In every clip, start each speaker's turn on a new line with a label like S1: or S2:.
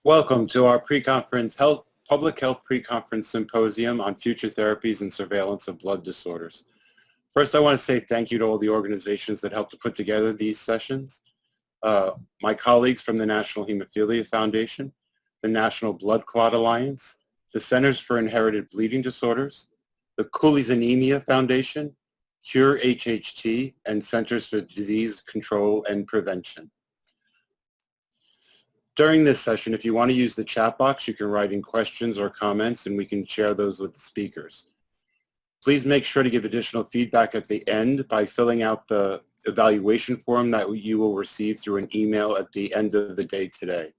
S1: Welcome to our pre-conference public health pre-conference symposium on future therapies and surveillance of blood disorders. First, I want to say thank you to all the organizations that helped to put together these sessions. My colleagues from the National Hemophilia Foundation, the National Blood Clot Alliance, the Centers for Inherited Bleeding Disorders, the Cooley's Anemia Foundation, Cure HHT, and Centers for Disease Control and Prevention. During this session, if you want to use the chat box, you can write in questions or comments and we can share those with the speakers. Please make sure to give additional feedback at the end by filling out the evaluation form that you will receive through an email at the end of the day today.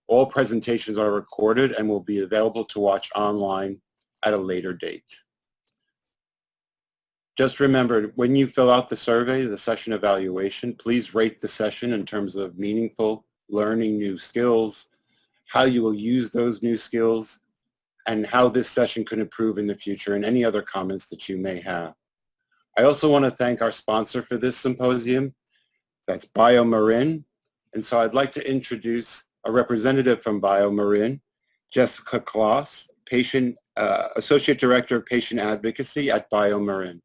S1: All presentations are recorded and will be available to watch online at a later date. Just remember, when you fill out the survey, the session evaluation, please rate the session in terms of meaningful, learning new skills, how you will use those new skills, and how this session could improve in the future, and any other comments that you may have. I also want to thank our sponsor for this symposium, that's BioMarin. And so I'd like to introduce a representative from BioMarin, Jessica Kloss, Associate Director of Patient Advocacy at BioMarin.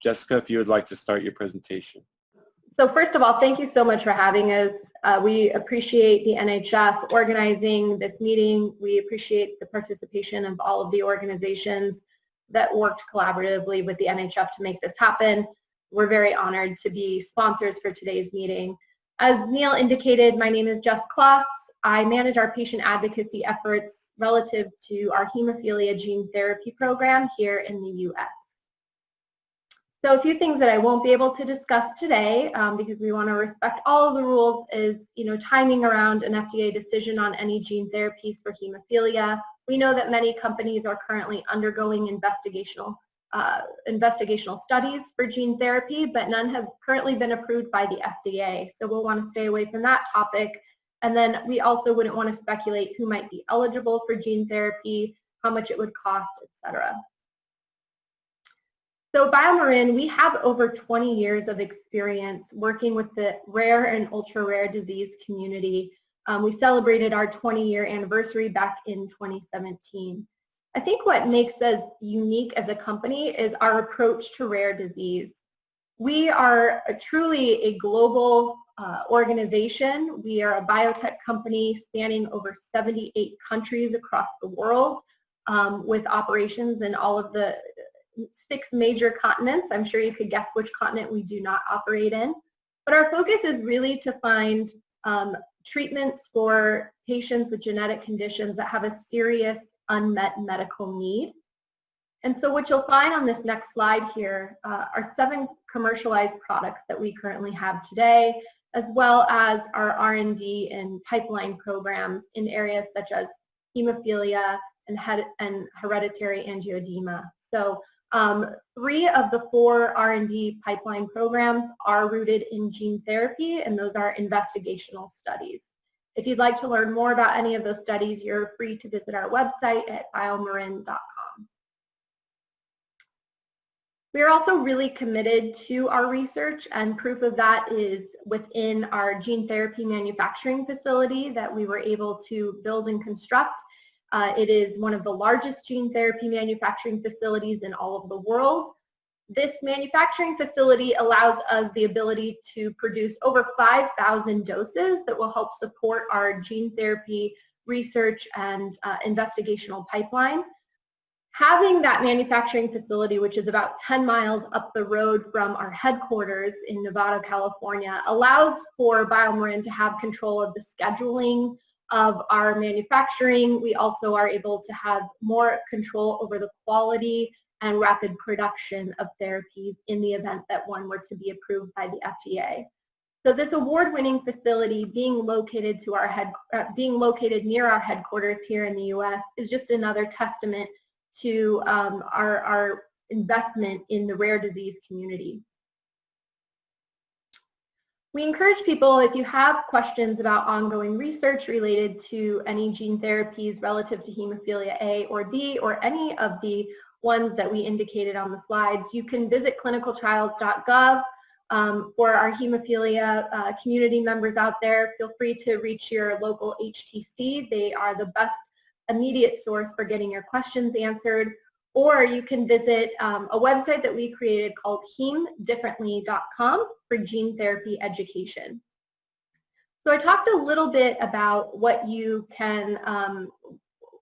S1: Jessica, if you would like to start your presentation.
S2: So first of all, thank you so much for having us. We appreciate the NHF organizing this meeting. We appreciate the participation of all of the organizations that worked collaboratively with the NHF to make this happen. We're very honored to be sponsors for today's meeting. As Neil indicated, my name is Jess Kloss. I manage our patient advocacy efforts relative to our hemophilia gene therapy program here in the U.S. So a few things that I won't be able to discuss today because we want to respect all of the rules is, timing around an FDA decision on any gene therapies for hemophilia. We know that many companies are currently undergoing investigational studies for gene therapy, but none have currently been approved by the FDA. So we'll want to stay away from that topic. And then we also wouldn't want to speculate who might be eligible for gene therapy, how much it would cost, etc. So BioMarin, we have over 20 years of experience working with the rare and ultra-rare disease community. We celebrated our 20-year anniversary back in 2017. I think what makes us unique as a company is our approach to rare disease. We are truly a global organization. We are a biotech company spanning over 78 countries across the world with operations in all of the 6 major continents. I'm sure you could guess which continent we do not operate in. But our focus is really to find treatments for patients with genetic conditions that have a serious unmet medical need. And so what you'll find on this next slide here are 7 commercialized products that we currently have today, as well as our R&D and pipeline programs in areas such as hemophilia and hereditary angioedema. So 3 of the 4 R&D pipeline programs are rooted in gene therapy, and those are investigational studies. If you'd like to learn more about any of those studies, you're free to visit our website at biomarin.com. We are also really committed to our research, and proof of that is within our gene therapy manufacturing facility that we were able to build and construct. It is one of the largest gene therapy manufacturing facilities in all of the world. This manufacturing facility allows us the ability to produce over 5,000 doses that will help support our gene therapy research and investigational pipeline. Having that manufacturing facility, which is about 10 miles up the road from our headquarters in Nevada, California, allows for BioMarin to have control of the scheduling of our manufacturing. We also are able to have more control over the quality and rapid production of therapies in the event that one were to be approved by the FDA. So this award-winning facility being located near our headquarters here in the U.S. is just another testament to our investment in the rare disease community. We encourage people, if you have questions about ongoing research related to any gene therapies relative to hemophilia A or B or any of the ones that we indicated on the slides, you can visit clinicaltrials.gov For our hemophilia community members out there, feel free to reach your local HTC. They are the best immediate source for getting your questions answered. Or you can visit a website that we created called hemdifferently.com for gene therapy education. So I talked a little bit about what you can,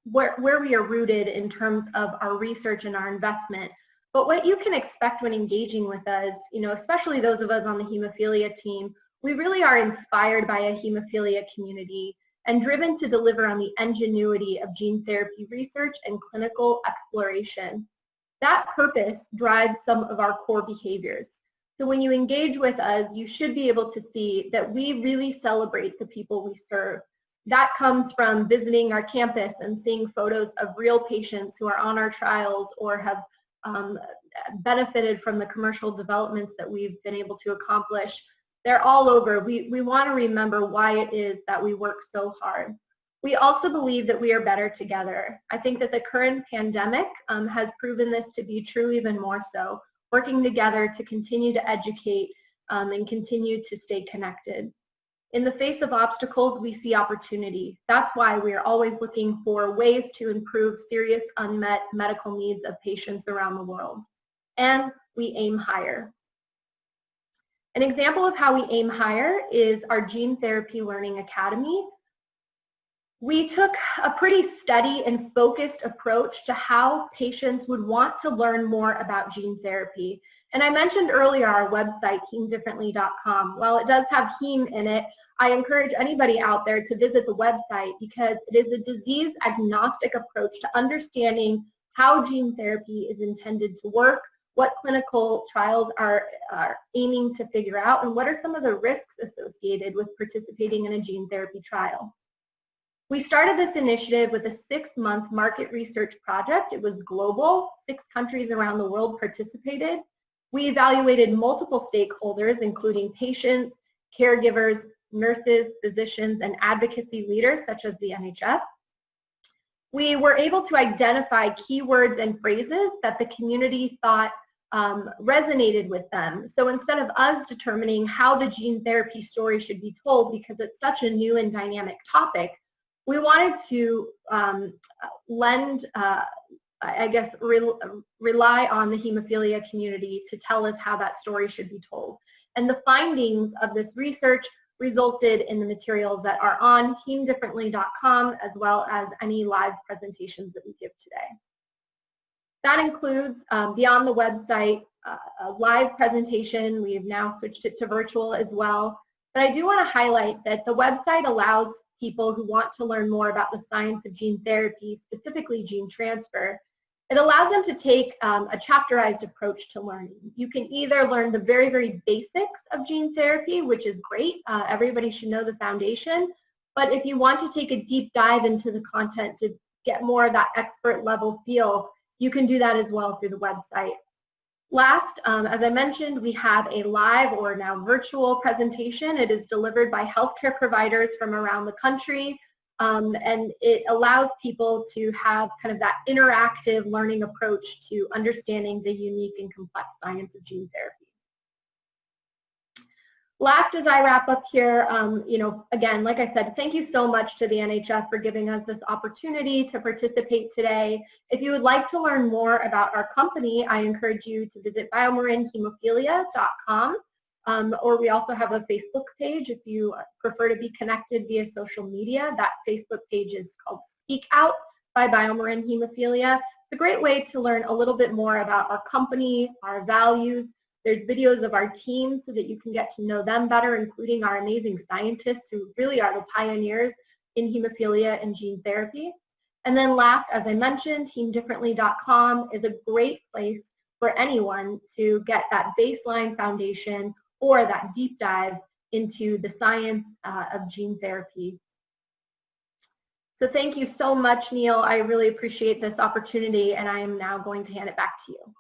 S2: where we are rooted in terms of our research and our investment. But what you can expect when engaging with us, especially those of us on the hemophilia team, we really are inspired by a hemophilia community and driven to deliver on the ingenuity of gene therapy research and clinical exploration. That purpose drives some of our core behaviors. So when you engage with us, you should be able to see that we really celebrate the people we serve. That comes from visiting our campus and seeing photos of real patients who are on our trials or have benefited from the commercial developments that we've been able to accomplish. They're all over. We want to remember why it is that we work so hard. We also believe that we are better together. I think that the current pandemic has proven this to be true even more so, working together to continue to educate and continue to stay connected. In the face of obstacles, we see opportunity. That's why we are always looking for ways to improve serious unmet medical needs of patients around the world. And we aim higher. An example of how we aim higher is our Gene Therapy Learning Academy. We took a pretty steady and focused approach to how patients would want to learn more about gene therapy. And I mentioned earlier our website, hemdifferently.com. While it does have heme in it, I encourage anybody out there to visit the website because it is a disease-agnostic approach to understanding how gene therapy is intended to work, what clinical trials are aiming to figure out, and what are some of the risks associated with participating in a gene therapy trial. We started this initiative with a 6-month market research project. It was global. 6 countries around the world participated. We evaluated multiple stakeholders, including patients, caregivers, nurses, physicians, and advocacy leaders, such as the NHS. We were able to identify keywords and phrases that the community thought resonated with them. So instead of us determining how the gene therapy story should be told, because it's such a new and dynamic topic, we wanted to rely on the hemophilia community to tell us how that story should be told. And the findings of this research resulted in the materials that are on hemdifferently.com, as well as any live presentations that we give today. That includes, beyond the website, a live presentation. We have now switched it to virtual as well. But I do want to highlight that the website allows people who want to learn more about the science of gene therapy, specifically gene transfer. It allows them to take a chapterized approach to learning. You can either learn the very, very basics of gene therapy, which is great. Everybody should know the foundation. But if you want to take a deep dive into the content to get more of that expert level feel, you can do that as well through the website. Last, as I mentioned, we have a live or now virtual presentation. It is delivered by healthcare providers from around the country, and it allows people to have kind of that interactive learning approach to understanding the unique and complex science of gene therapy. Last, as I wrap up here, again, like I said, thank you so much to the NHF for giving us this opportunity to participate today. If you would like to learn more about our company, I encourage you to visit biomarinhemophilia.com, or we also have a Facebook page if you prefer to be connected via social media. That Facebook page is called Speak Out by BioMarin Hemophilia. It's a great way to learn a little bit more about our company, our values. There's videos of our team so that you can get to know them better, including our amazing scientists who really are the pioneers in hemophilia and gene therapy. And then last, as I mentioned, hemdifferently.com is a great place for anyone to get that baseline foundation or that deep dive into the science of gene therapy. So thank you so much, Neil. I really appreciate this opportunity, and I am now going to hand it back to you.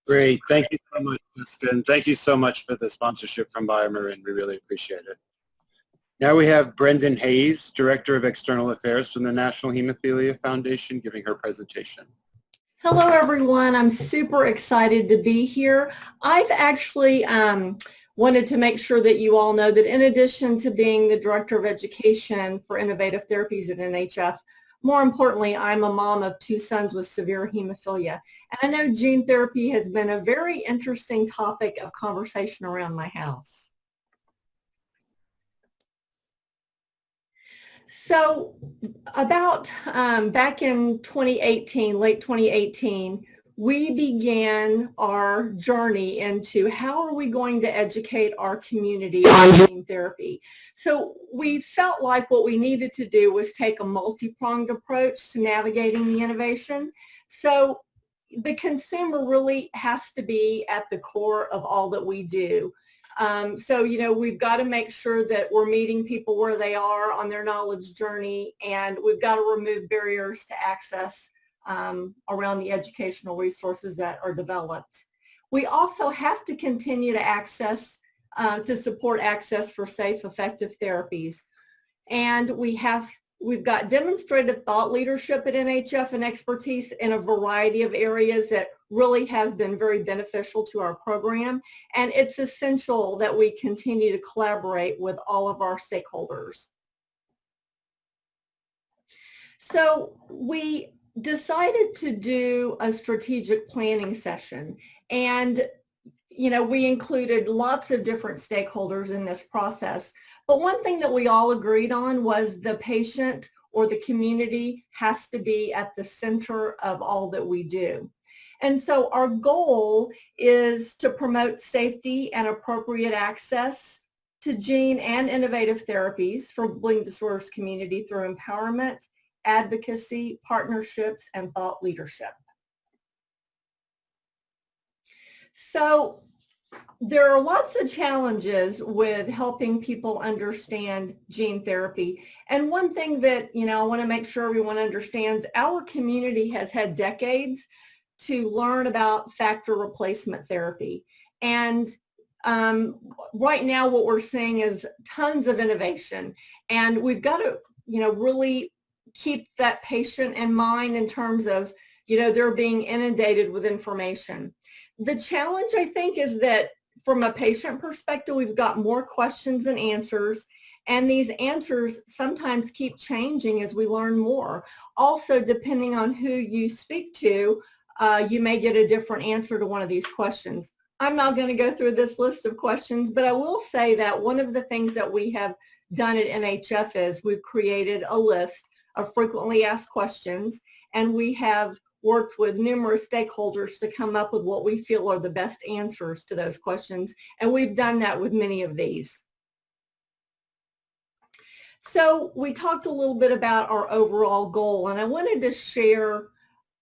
S1: Great. Thank you so much, Kristen. Thank you so much for the sponsorship from BioMarin. We really appreciate it. Now we have Brendan Hayes, Director of External Affairs from the National Hemophilia Foundation, giving her presentation.
S3: Hello, everyone. I'm super excited to be here. I've actually wanted to make sure that you all know that in addition to being the Director of Education for Innovative Therapies at NHF, more importantly, I'm a mom of 2 sons with severe hemophilia. And I know gene therapy has been a very interesting topic of conversation around my house. So about back in 2018, late 2018, we began our journey into how are we going to educate our community on gene therapy. So we felt like what we needed to do was take a multi-pronged approach to navigating the innovation. So the consumer really has to be at the core of all that we do. So, you know, we've got to make sure that we're meeting people where they are on their knowledge journey, and we've got to remove barriers to access around the educational resources that are developed. We also have to continue to support access for safe, effective therapies. And we've got demonstrated thought leadership at NHF and expertise in a variety of areas that really have been very beneficial to our program. And it's essential that we continue to collaborate with all of our stakeholders. So we decided to do a strategic planning session, and you know, we included lots of different stakeholders in this process, but one thing that we all agreed on was the patient or the community has to be at the center of all that we do. And so our goal is to promote safety and appropriate access to gene and innovative therapies for bleeding disorders community through empowerment, advocacy, partnerships, and thought leadership. So there are lots of challenges with helping people understand gene therapy. And one thing that, you know, I want to make sure everyone understands, our community has had decades to learn about factor replacement therapy. And right now what we're seeing is tons of innovation. And we've got to, you know, really keep that patient in mind in terms of, you know, they're being inundated with information. The challenge, I think, is that from a patient perspective, we've got more questions than answers, and these answers sometimes keep changing as we learn more. Also, depending on who you speak to, you may get a different answer to one of these questions. I'm not going to go through this list of questions, but I will say that one of the things that we have done at NHF is we've created a list of frequently asked questions, and we have worked with numerous stakeholders to come up with what we feel are the best answers to those questions, and we've done that with many of these. So we talked a little bit about our overall goal, and I wanted to share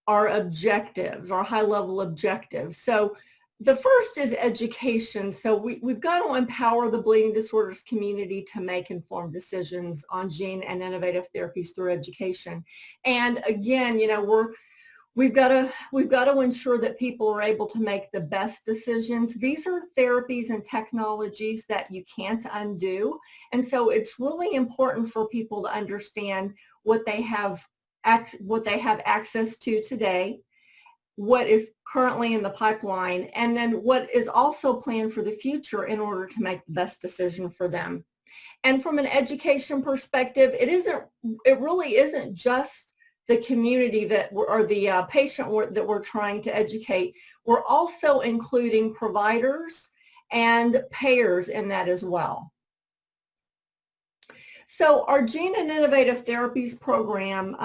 S3: our objectives, our high-level objectives. So the first is education. So we've got to empower the bleeding disorders community to make informed decisions on gene and innovative therapies through education. And again, you know, we've got to ensure that people are able to make the best decisions. These are therapies and technologies that you can't undo. And so it's really important for people to understand what they have access to today, what is currently in the pipeline, and then what is also planned for the future in order to make the best decision for them. And from an education perspective, it really isn't just the community or the patient that we're trying to educate. We're also including providers and payers in that as well. So our Gene and Innovative Therapies program,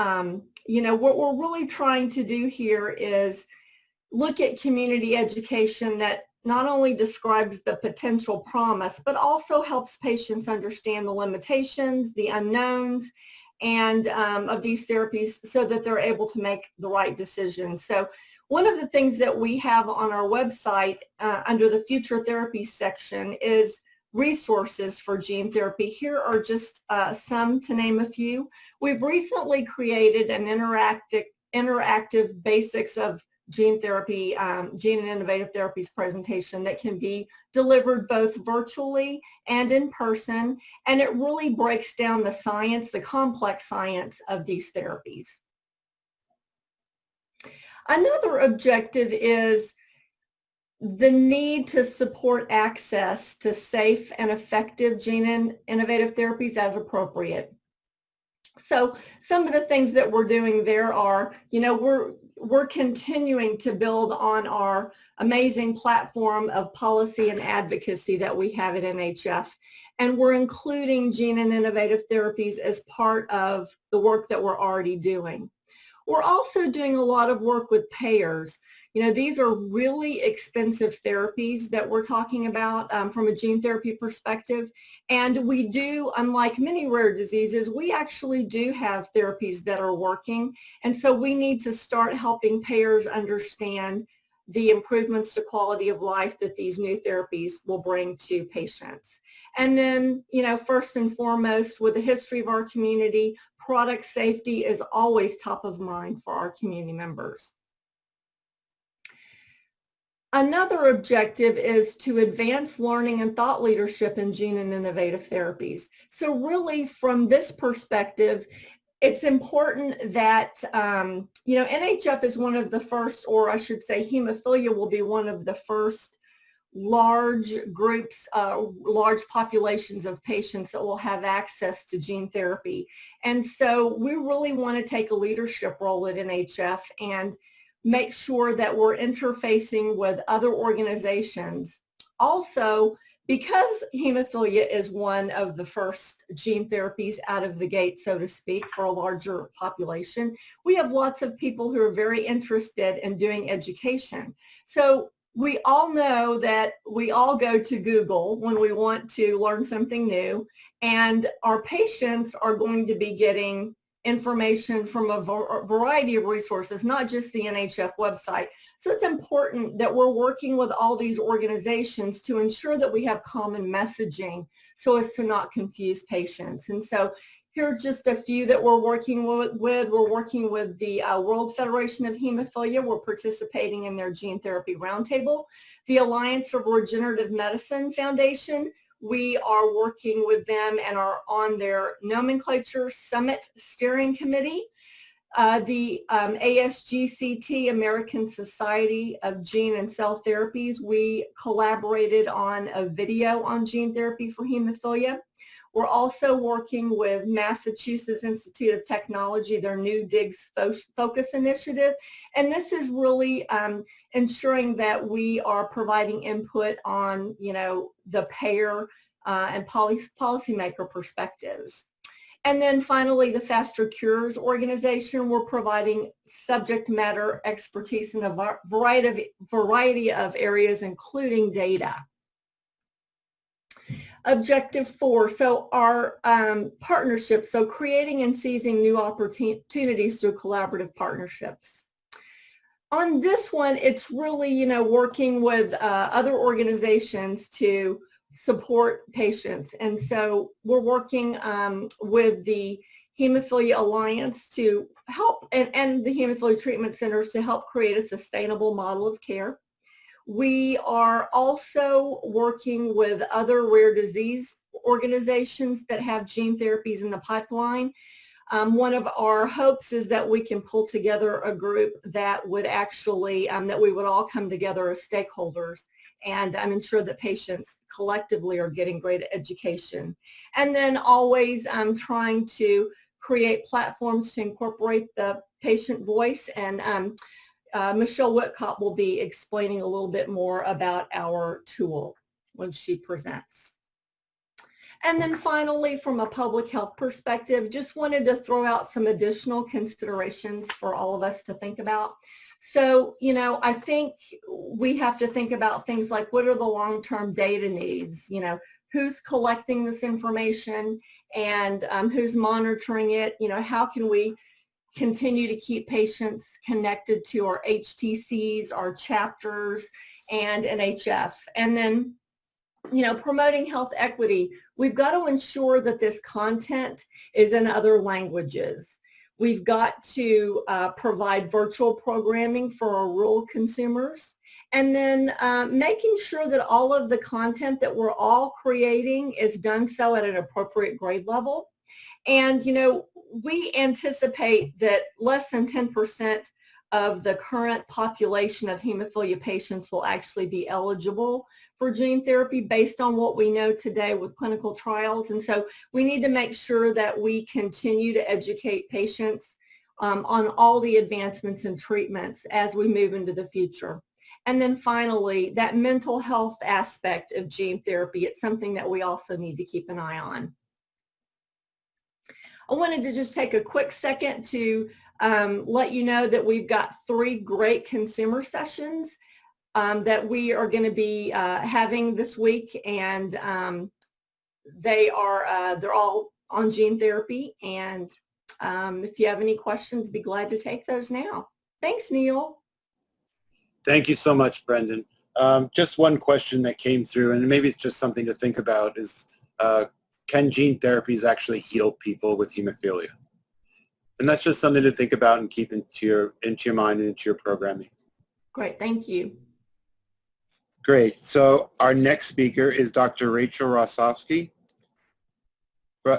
S3: you know, what we're really trying to do here is look at community education that not only describes the potential promise, but also helps patients understand the limitations, the unknowns, and of these therapies so that they're able to make the right decisions. So one of the things that we have on our website under the Future Therapies section is resources for gene therapy. Here are just some to name a few. We've recently created an interactive basics of gene therapy, gene and innovative therapies presentation that can be delivered both virtually and in person, and it really breaks down the science, the complex science of these therapies. Another objective is the need to support access to safe and effective gene and innovative therapies as appropriate. So some of the things that we're doing there are, we're continuing to build on our amazing platform of policy and advocacy that we have at NHF. And we're including gene and innovative therapies as part of the work that we're already doing. We're also doing a lot of work with payers. These are really expensive therapies that we're talking about from a gene therapy perspective. And we do, unlike many rare diseases, we actually do have therapies that are working. And so we need to start helping payers understand the improvements to quality of life that these new therapies will bring to patients. And then, first and foremost, with the history of our community, product safety is always top of mind for our community members. Another objective is to advance learning and thought leadership in gene and innovative therapies. So really, from this perspective, it's important that, NHF is one of the first, or I should say hemophilia will be one of the first large groups, large populations of patients that will have access to gene therapy. And so we really want to take a leadership role at NHF and make sure that we're interfacing with other organizations. Also, because hemophilia is one of the first gene therapies out of the gate, so to speak, for a larger population, we have lots of people who are very interested in doing education. So we all know that we all go to Google when we want to learn something new, and our patients are going to be getting information from a variety of resources, not just the NHF website. So it's important that we're working with all these organizations to ensure that we have common messaging so as to not confuse patients. And so here are just a few that we're working with. We're working with the World Federation of Hemophilia. We're participating in their Gene Therapy Roundtable. The Alliance of Regenerative Medicine Foundation, we are working with them and are on their Nomenclature Summit Steering Committee. The ASGCT, American Society of Gene and Cell Therapies, we collaborated on a video on gene therapy for hemophilia. We're also working with Massachusetts Institute of Technology, their new DIGS Focus Initiative. And this is really ensuring that we are providing input on, the payer and policymaker perspectives. And then finally, the Faster Cures organization, we're providing subject matter expertise in a variety of areas, including data. Objective 4, so our partnerships, so creating and seizing new opportunities through collaborative partnerships. On this one, it's really, working with other organizations to support patients. And so we're working with the Hemophilia Alliance to help, and the Hemophilia Treatment Centers to help create a sustainable model of care. We are also working with other rare disease organizations that have gene therapies in the pipeline. One of our hopes is that we can pull together a group that would actually, that we would all come together as stakeholders and ensure that patients collectively are getting great education. And then always trying to create platforms to incorporate the patient voice, and Michelle Whitcott will be explaining a little bit more about our tool when she presents. And then finally, from a public health perspective, just wanted to throw out some additional considerations for all of us to think about. So, I think we have to think about things like, what are the long-term data needs? Who's collecting this information, and who's monitoring it? How can we continue to keep patients connected to our HTCs, our chapters, and NHF? And then, promoting health equity. We've got to ensure that this content is in other languages. We've got to provide virtual programming for our rural consumers. And then making sure that all of the content that we're all creating is done so at an appropriate grade level. And, we anticipate that less than 10% of the current population of hemophilia patients will actually be eligible for gene therapy based on what we know today with clinical trials. And so we need to make sure that we continue to educate patients on all the advancements and treatments as we move into the future. And then finally, that mental health aspect of gene therapy, it's something that we also need to keep an eye on. I wanted to just take a quick second to let you know that we've got 3 great consumer sessions that we are going to be having this week, and they're all on gene therapy. And if you have any questions, be glad to take those now. Thanks, Neil.
S1: Thank you so much, Brendan. Just one question that came through, and maybe it's just something to think about, is can gene therapies actually heal people with hemophilia? And that's just something to think about and keep into your mind and into your programming.
S3: Great, thank you.
S1: Great. So our next speaker is Dr. Rachel Rosofsky.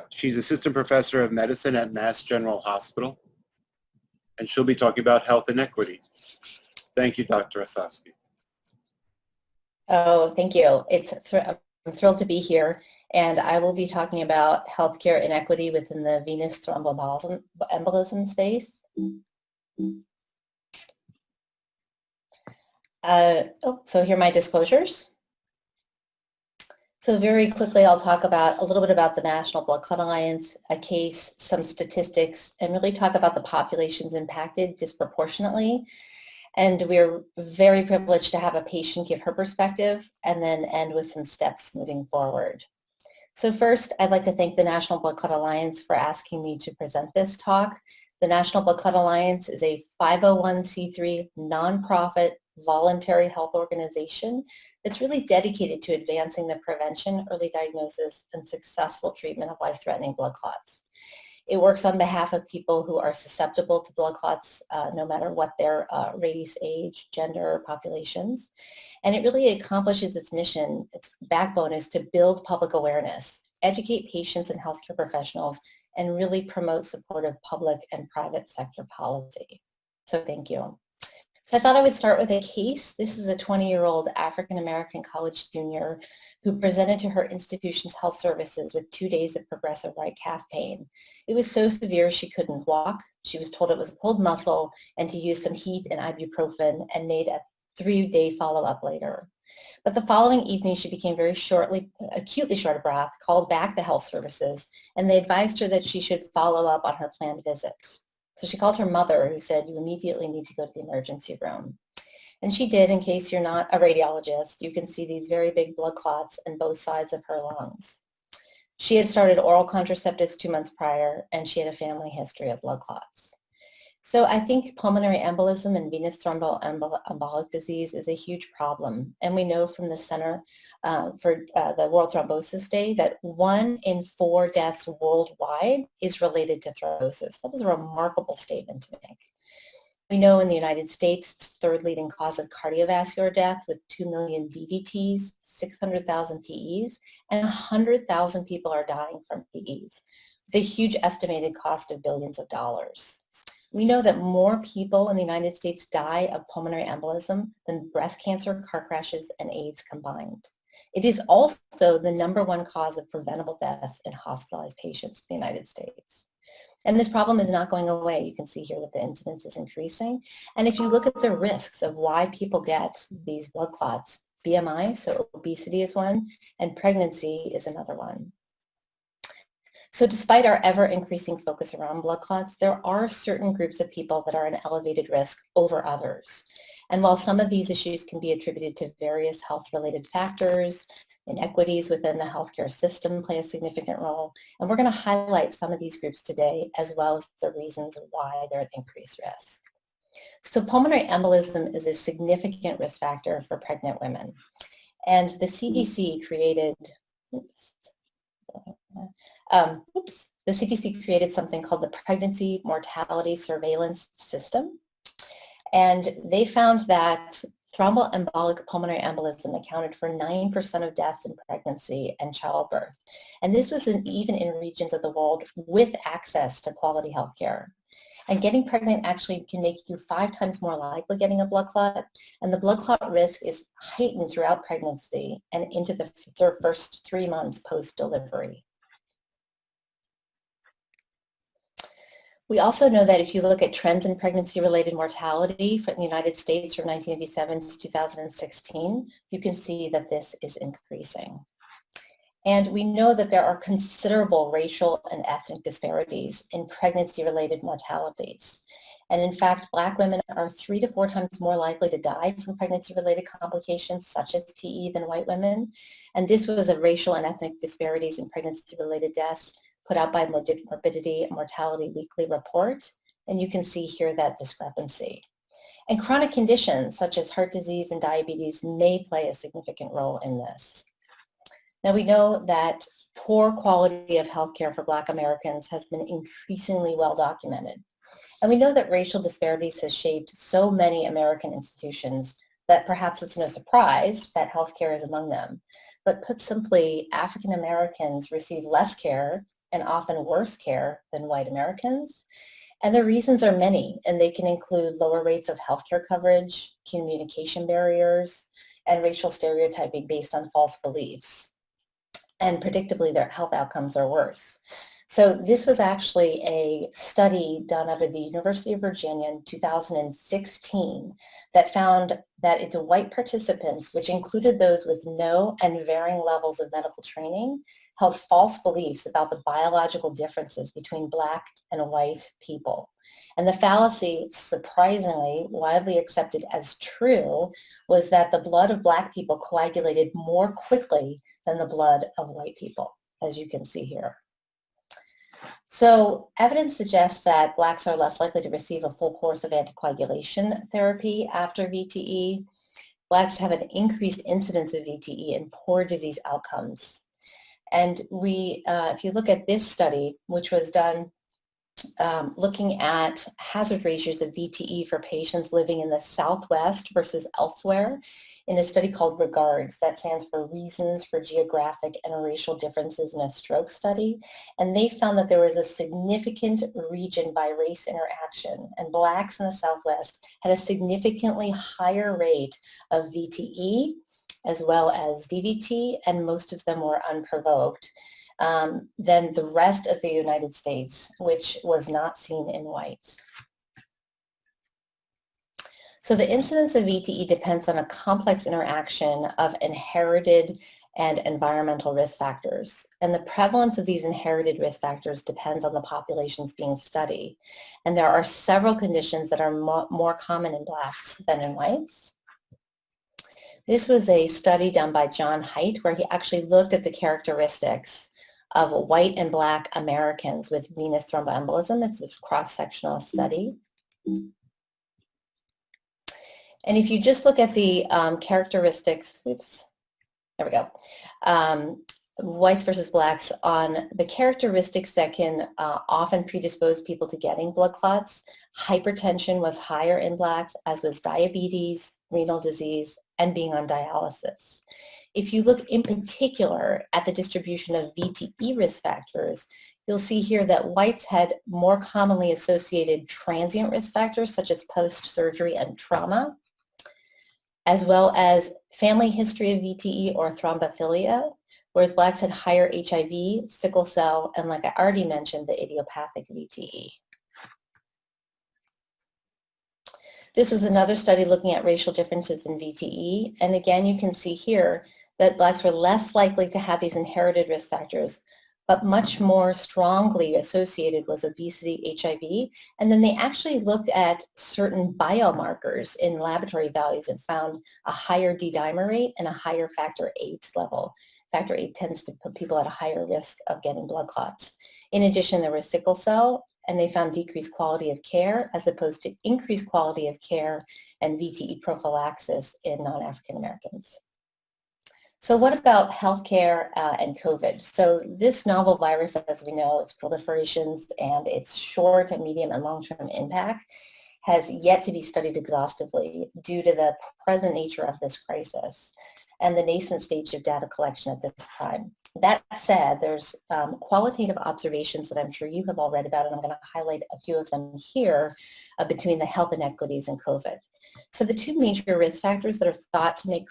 S1: She's assistant professor of medicine at Mass General Hospital, and she'll be talking about health inequity. Thank you, Dr. Rosofsky.
S4: Oh, thank you. I'm thrilled to be here, and I will be talking about healthcare inequity within the venous thromboembolism space. So here are my disclosures. So very quickly, I'll talk about a little bit about the National Blood Clot Alliance, a case, some statistics, and really talk about the populations impacted disproportionately. And we're very privileged to have a patient give her perspective and then end with some steps moving forward. So first, I'd like to thank the National Blood Clot Alliance for asking me to present this talk. The National Blood Clot Alliance is a 501c3 nonprofit voluntary health organization that's really dedicated to advancing the prevention, early diagnosis, and successful treatment of life-threatening blood clots. It works on behalf of people who are susceptible to blood clots, no matter what their race, age, gender, or populations. And it really accomplishes its mission. Its backbone is to build public awareness, educate patients and healthcare professionals, and really promote supportive public and private sector policy. So thank you. So I thought I would start with a case. This is a 20-year-old African-American college junior who presented to her institution's health services with 2 days of progressive right calf pain. It was so severe she couldn't walk. She was told it was a pulled muscle and to use some heat and ibuprofen, and made a 3-day follow-up later. But the following evening, she became acutely short of breath, called back the health services, and they advised her that she should follow up on her planned visit. So she called her mother, who said, "You immediately need to go to the emergency room." And she did. In case you're not a radiologist, you can see these very big blood clots in both sides of her lungs. She had started oral contraceptives 2 months prior, and she had a family history of blood clots. So I think pulmonary embolism and venous thromboembolic disease is a huge problem. And we know from the Center for the World Thrombosis Day that 1 in 4 deaths worldwide is related to thrombosis. That is a remarkable statement to make. We know in the United States, it's the 3rd leading cause of cardiovascular death, with 2 million DVTs, 600,000 PEs, and 100,000 people are dying from PEs, with a huge estimated cost of billions of dollars. We know that more people in the United States die of pulmonary embolism than breast cancer, car crashes, and AIDS combined. It is also the #1 cause of preventable deaths in hospitalized patients in the United States. And this problem is not going away. You can see here that the incidence is increasing. And if you look at the risks of why people get these blood clots, BMI, so obesity is one, and pregnancy is another one. So despite our ever-increasing focus around blood clots, there are certain groups of people that are at elevated risk over others. And while some of these issues can be attributed to various health-related factors, inequities within the healthcare system play a significant role, and we're going to highlight some of these groups today, as well as the reasons why they're at increased risk. So pulmonary embolism is a significant risk factor for pregnant women. And the CDC created, the CDC created something called the Pregnancy Mortality Surveillance System. And they found that thromboembolic pulmonary embolism accounted for 9% of deaths in pregnancy and childbirth. And this was even in regions of the world with access to quality health care. And getting pregnant actually can make you 5 times more likely getting a blood clot. And the blood clot risk is heightened throughout pregnancy and into the first 3 months post-delivery. We also know that if you look at trends in pregnancy-related mortality from the United States from 1987 to 2016, you can see that this is increasing. And we know that there are considerable racial and ethnic disparities in pregnancy-related mortalities. And in fact, Black women are 3 to 4 times more likely to die from pregnancy-related complications such as PE than white women. And this was a racial and ethnic disparities in pregnancy-related deaths put out by Morbidity and Mortality Weekly Report. And you can see here that discrepancy. And chronic conditions such as heart disease and diabetes may play a significant role in this. Now we know that poor quality of healthcare for Black Americans has been increasingly well documented. And we know that racial disparities has shaped so many American institutions that perhaps it's no surprise that healthcare is among them. But put simply, African Americans receive less care and often worse care than white Americans. And the reasons are many, and they can include lower rates of healthcare coverage, communication barriers, and racial stereotyping based on false beliefs. And predictably, their health outcomes are worse. So this was actually a study done out of the University of Virginia in 2016 that found that its white participants, which included those with no and varying levels of medical training, held false beliefs about the biological differences between Black and white people. And the fallacy, surprisingly widely accepted as true, was that the blood of Black people coagulated more quickly than the blood of white people, as you can see here. So evidence suggests that Blacks are less likely to receive a full course of anticoagulation therapy after VTE. Blacks have an increased incidence of VTE and poor disease outcomes. And if you look at this study, which was done looking at hazard ratios of VTE for patients living in the Southwest versus elsewhere in a study called REGARDS, that stands for Reasons for Geographic and Racial Differences in a Stroke Study. And they found that there was a significant region by race interaction, and Blacks in the Southwest had a significantly higher rate of VTE as well as DVT, and most of them were unprovoked than the rest of the United States, which was not seen in whites. So the incidence of VTE depends on a complex interaction of inherited and environmental risk factors. And the prevalence of these inherited risk factors depends on the populations being studied. And there are several conditions that are more common in Blacks than in whites. This was a study done by John Haidt where he actually looked at the characteristics of white and Black Americans with venous thromboembolism. It's a cross-sectional study. And if you just look at the characteristics, oops, there we go, whites versus Blacks, on the characteristics that can often predispose people to getting blood clots, hypertension was higher in Blacks, as was diabetes, renal disease, and being on dialysis. If you look in particular at the distribution of VTE risk factors, you'll see here that whites had more commonly associated transient risk factors such as post-surgery and trauma, as well as family history of VTE or thrombophilia, whereas Blacks had higher HIV, sickle cell, and like I already mentioned, the idiopathic VTE. This was another study looking at racial differences in VTE, and again you can see here that Blacks were less likely to have these inherited risk factors, but much more strongly associated was obesity, HIV, and then they actually looked at certain biomarkers in laboratory values and found a higher D-dimer rate and a higher factor VIII level. Factor VIII tends to put people at a higher risk of getting blood clots. In addition, there was sickle cell, and they found decreased quality of care as opposed to increased quality of care and VTE prophylaxis in non-African Americans. So what about healthcare and COVID? So this novel virus, as we know, its proliferations and its short and medium and long-term impact has yet to be studied exhaustively due to the present nature of this crisis and the nascent stage of data collection at this time. That said, there's qualitative observations that I'm sure you have all read about, and I'm going to highlight a few of them here between the health inequities and COVID. So the two major risk factors that are thought to make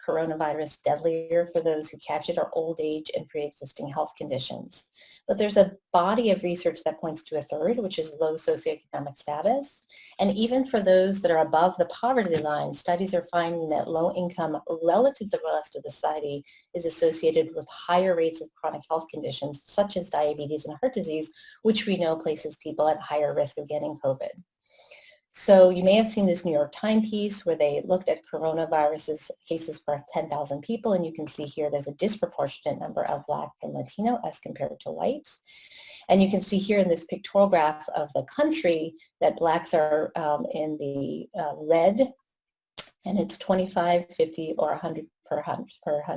S4: coronavirus deadlier for those who catch it are old age and pre-existing health conditions. But there's a body of research that points to a third, which is low socioeconomic status. And even for those that are above the poverty line, studies are finding that low income relative to the rest of the society is associated with higher rates of chronic health conditions such as diabetes and heart disease, which we know places people at higher risk of getting COVID. So you may have seen this New York Times piece where they looked at coronavirus cases per 10,000 people, and you can see here there's a disproportionate number of Black and Latino as compared to white. And you can see here in this pictorial graph of the country that Blacks are in the red, and it's 25, 50, or 100 per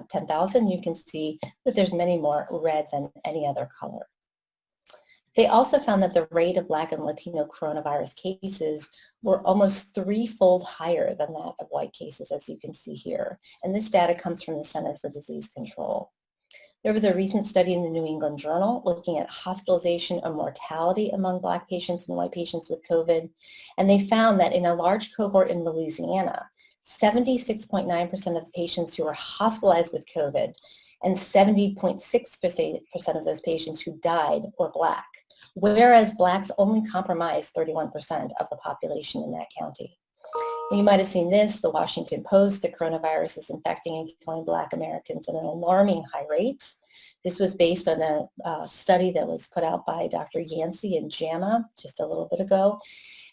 S4: 10,000. You can see that there's many more red than any other color. They also found that the rate of Black and Latino coronavirus cases were almost threefold higher than that of white cases, as you can see here. And this data comes from the Center for Disease Control. There was a recent study in the New England Journal looking at hospitalization and mortality among Black patients and white patients with COVID. And they found that in a large cohort in Louisiana, 76.9% of the patients who were hospitalized with COVID and 70.6% of those patients who died were Black, whereas Blacks only comprised 31% of the population in that county. And you might have seen this, the Washington Post, the coronavirus is infecting and killing Black Americans at an alarming high rate. This was based on a study that was put out by Dr. Yancey and JAMA just a little bit ago.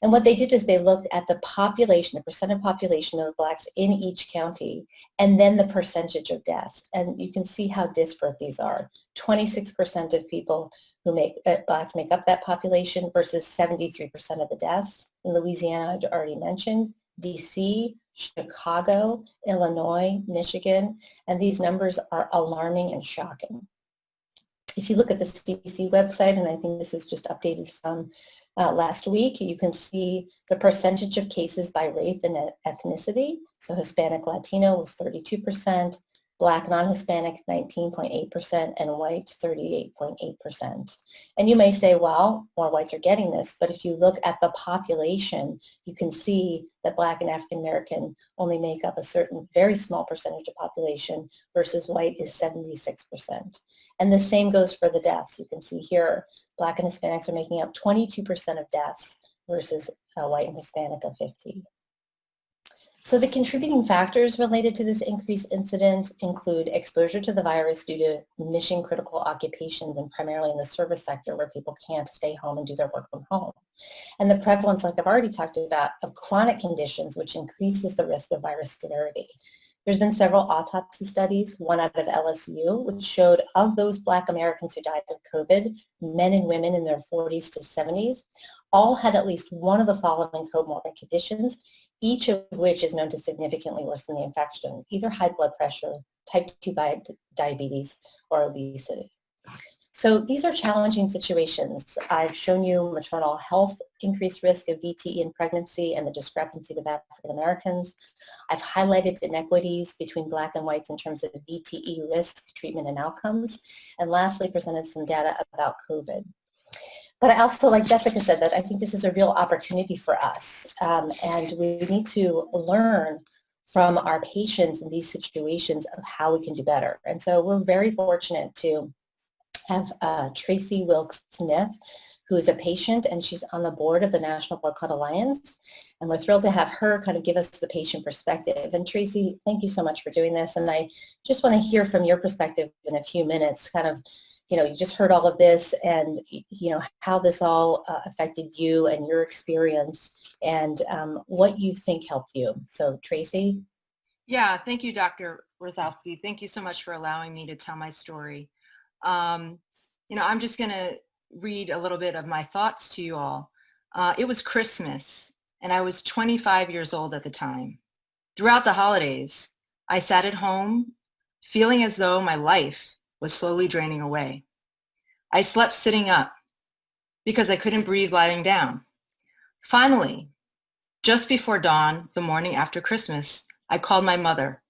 S4: And what they did is they looked at the population, the percent of population of Blacks in each county, and then the percentage of deaths. And you can see how disparate these are. 26% of people who Blacks make up that population versus 73% of the deaths. In Louisiana, I already mentioned, DC, Chicago, Illinois, Michigan, and these numbers are alarming and shocking. If you look at the CDC website, and I think this is just updated from last week, you can see the percentage of cases by race and ethnicity. So Hispanic Latino was 32%, Black non-Hispanic 19.8%, and white 38.8%. And you may say, well, more whites are getting this, but if you look at the population, you can see that Black and African American only make up a certain very small percentage of population versus white is 76%. And the same goes for the deaths. You can see here, Black and Hispanics are making up 22% of deaths versus white and Hispanic of 50%. So the contributing factors related to this increased incident include exposure to the virus due to mission critical occupations and primarily in the service sector where people can't stay home and do their work from home. And the prevalence, like I've already talked about, of chronic conditions, which increases the risk of virus severity. There's been several autopsy studies, one out of LSU, which showed of those Black Americans who died of COVID, men and women in their 40s to 70s, all had at least one of the following comorbid conditions, each of which is known to significantly worsen the infection, either high blood pressure, type 2 diabetes, or obesity. So these are challenging situations. I've shown you maternal health, increased risk of VTE in pregnancy, and the discrepancy with African Americans. I've highlighted inequities between Black and whites in terms of VTE risk, treatment, and outcomes. And lastly, presented some data about COVID. But I also, like Jessica said, that I think this is a real opportunity for us. And we need to learn from our patients in these situations of how we can do better. And so we're very fortunate to have Tracy Wilkes-Smith, who is a patient, and she's on the board of the National Blood Clot Alliance. And we're thrilled to have her kind of give us the patient perspective. And Tracy, thank you so much for doing this. And I just want to hear from your perspective in a few minutes, kind of, you know, you just heard all of this and, you know, how this all affected you and your experience and what you think helped you. So Tracy?
S5: Yeah, thank you, Dr. Rosowski. Thank you so much for allowing me to tell my story. You know, I'm just going to read a little bit of my thoughts to you all. It was Christmas, and I was 25 years old at the time. Throughout the holidays, I sat at home, feeling as though my life was slowly draining away. I slept sitting up because I couldn't breathe lying down. Finally, Just before dawn, the morning after Christmas, I called my mother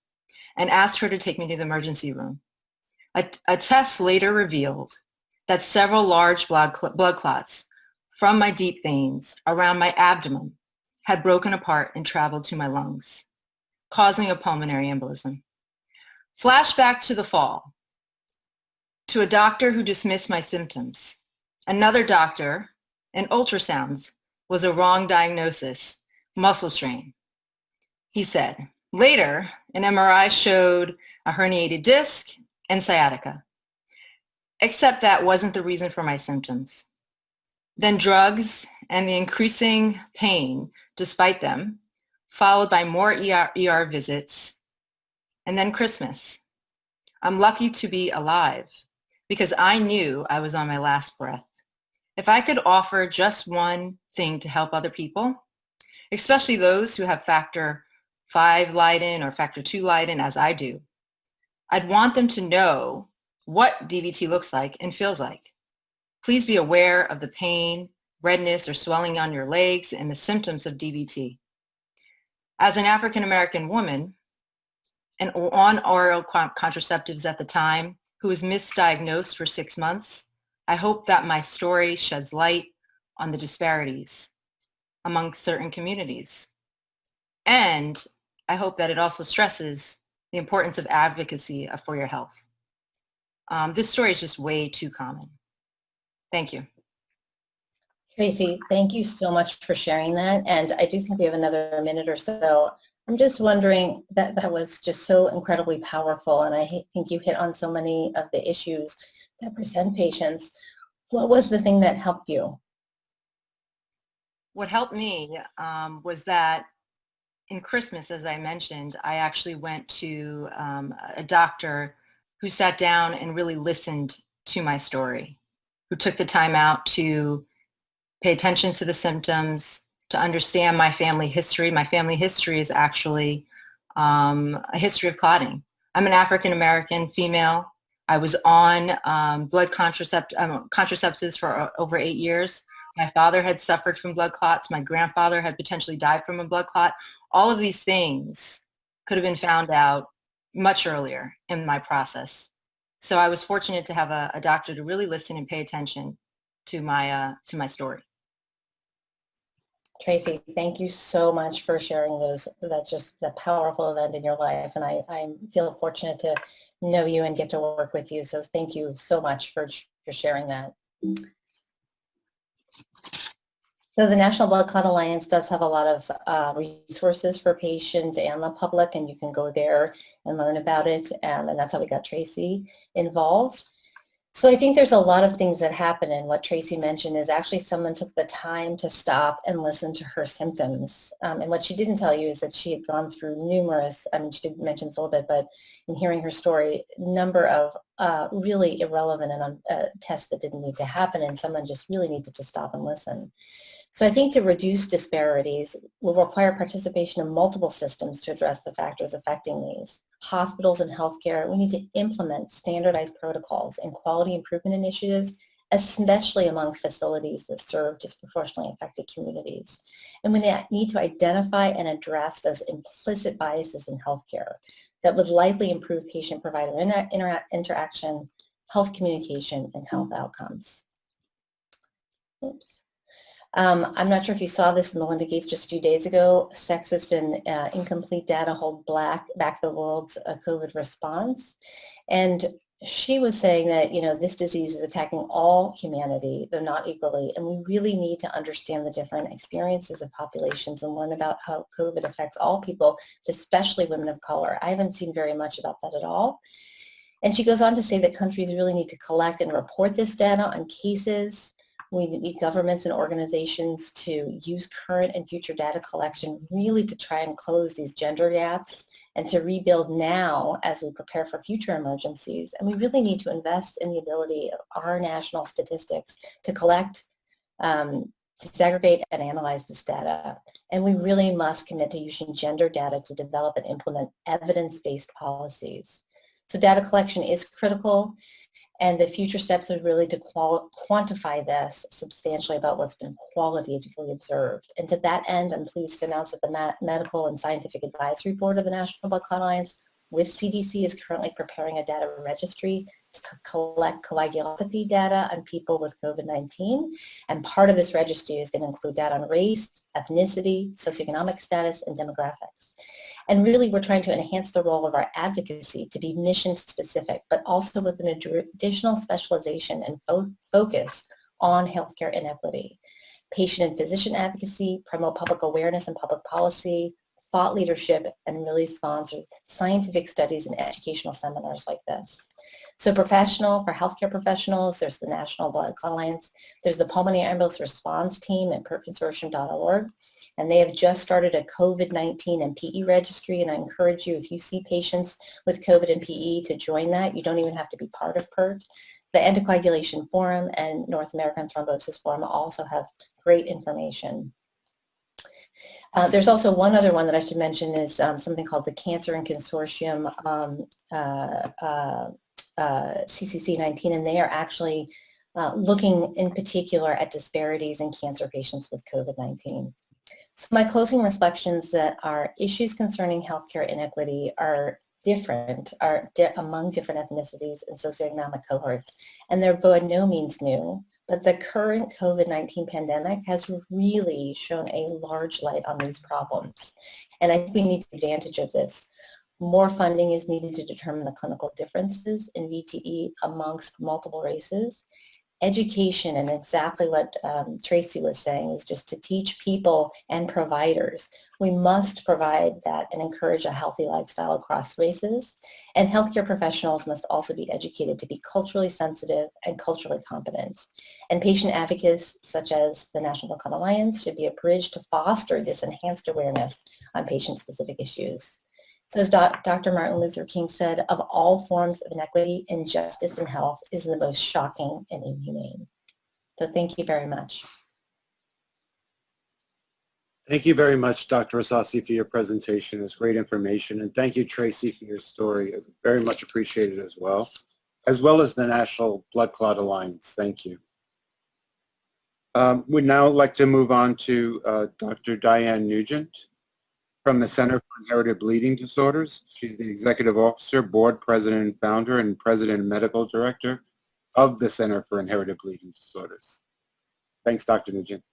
S5: and asked her to take me to the emergency room. A test later revealed that several large blood clots from my deep veins around my abdomen had broken apart and traveled to my lungs, causing a pulmonary embolism. Flashback to the fall, to a doctor who dismissed my symptoms. Another doctor, and ultrasounds was a wrong diagnosis, muscle strain. He said, later, an MRI showed a herniated disc and sciatica, except that wasn't the reason for my symptoms. Then drugs and the increasing pain despite them, followed by more ER visits, and then Christmas. I'm lucky to be alive because I knew I was on my last breath. If I could offer just one thing to help other people, especially those who have factor 5 Leiden or factor 2 Leiden as I do, I'd want them to know what DVT looks like and feels like. Please be aware of the pain, redness, or swelling on your legs and the symptoms of DVT. As an African American woman and on oral contraceptives at the time who was misdiagnosed for 6 months, I hope that my story sheds light on the disparities among certain communities. And I hope that it also stresses the importance of advocacy for your health. This story is just way too common. Thank you.
S4: Tracy, thank you so much for sharing that. And I do think we have another minute or so. I'm just wondering, that was just so incredibly powerful. And I think you hit on so many of the issues that present patients. What was the thing that helped you?
S5: What helped me was that in Christmas, as I mentioned, I actually went to a doctor who sat down and really listened to my story, who took the time out to pay attention to the symptoms, to understand my family history. My family history is actually a history of clotting. I'm an African American female. I was on blood contraceptives for over 8 years. My father had suffered from blood clots. My grandfather had potentially died from a blood clot. All of these things could have been found out much earlier in my process. So I was fortunate to have a doctor to really listen and pay attention to my story.
S4: Tracy, thank you so much for sharing that powerful event in your life. And I feel fortunate to know you and get to work with you. So thank you so much for sharing that. So the National Blood Clot Alliance does have a lot of resources for patient and the public, and you can go there and learn about it. And that's how we got Tracy involved. So I think there's a lot of things that happen, and what Tracy mentioned is actually someone took the time to stop and listen to her symptoms. And what she didn't tell you is that she had gone through numerous, she did mention this a little bit, but in hearing her story, number of really irrelevant and tests that didn't need to happen, and someone just really needed to stop and listen. So I think to reduce disparities will require participation in multiple systems to address the factors affecting these. Hospitals and healthcare, we need to implement standardized protocols and quality improvement initiatives, especially among facilities that serve disproportionately affected communities. And we need to identify and address those implicit biases in healthcare that would likely improve patient-provider interaction, health communication, and health outcomes. Oops. I'm not sure if you saw this, Melinda Gates, just a few days ago. Sexist and incomplete data hold back the world's COVID response. And she was saying that, this disease is attacking all humanity, though not equally. And we really need to understand the different experiences of populations and learn about how COVID affects all people, especially women of color. I haven't seen very much about that at all. And she goes on to say that countries really need to collect and report this data on cases. We need governments and organizations to use current and future data collection really to try and close these gender gaps and to rebuild now as we prepare for future emergencies. And we really need to invest in the ability of our national statistics to collect, to segregate and analyze this data. And we really must commit to using gender data to develop and implement evidence-based policies. So data collection is critical. And the future steps are really to quantify this substantially about what's been qualitatively observed. And to that end, I'm pleased to announce that the Medical and Scientific Advisory Board of the National Blood Clot Alliance with CDC is currently preparing a data registry to collect coagulopathy data on people with COVID-19. And part of this registry is going to include data on race, ethnicity, socioeconomic status, and demographics. And really, we're trying to enhance the role of our advocacy to be mission specific, but also with an additional specialization and focus on healthcare inequity. Patient and physician advocacy, promote public awareness and public policy, thought leadership, and really sponsor scientific studies and educational seminars like this. So for healthcare professionals, there's the National Blood Clot Alliance, there's the Pulmonary Ambulance Response Team at perconsortium.org, and they have just started a COVID-19 and PE registry, and I encourage you, if you see patients with COVID and PE, to join that. You don't even have to be part of PERT. The Anticoagulation Forum and North American Thrombosis Forum also have great information. There's also one other one that I should mention is something called the Cancer and Consortium CCC19, and they are actually looking in particular at disparities in cancer patients with COVID-19. So my closing reflections that our issues concerning healthcare inequity are different, among different ethnicities and socioeconomic cohorts, and they're by no means new. But the current COVID-19 pandemic has really shown a large light on these problems. And I think we need to take advantage of this. More funding is needed to determine the clinical differences in VTE amongst multiple races. Education, and exactly what Tracy was saying, is just to teach people and providers. We must provide that and encourage a healthy lifestyle across races. And healthcare professionals must also be educated to be culturally sensitive and culturally competent. And patient advocates, such as the National Blood Clot Alliance, should be a bridge to foster this enhanced awareness on patient-specific issues. So as Dr. Martin Luther King said, of all forms of inequity, injustice in health is the most shocking and inhumane. So thank you very much.
S1: Thank you very much, Dr. Rosasi, for your presentation. It was great information. And thank you, Tracy, for your story. It's very much appreciated as well as the National Blood Clot Alliance. Thank you. We'd now like to move on to Dr. Diane Nugent from the Center for Inherited Bleeding Disorders. She's the Executive Officer, Board President and Founder, and President and Medical Director of the Center for Inherited Bleeding Disorders. Thanks, Dr. Nugent.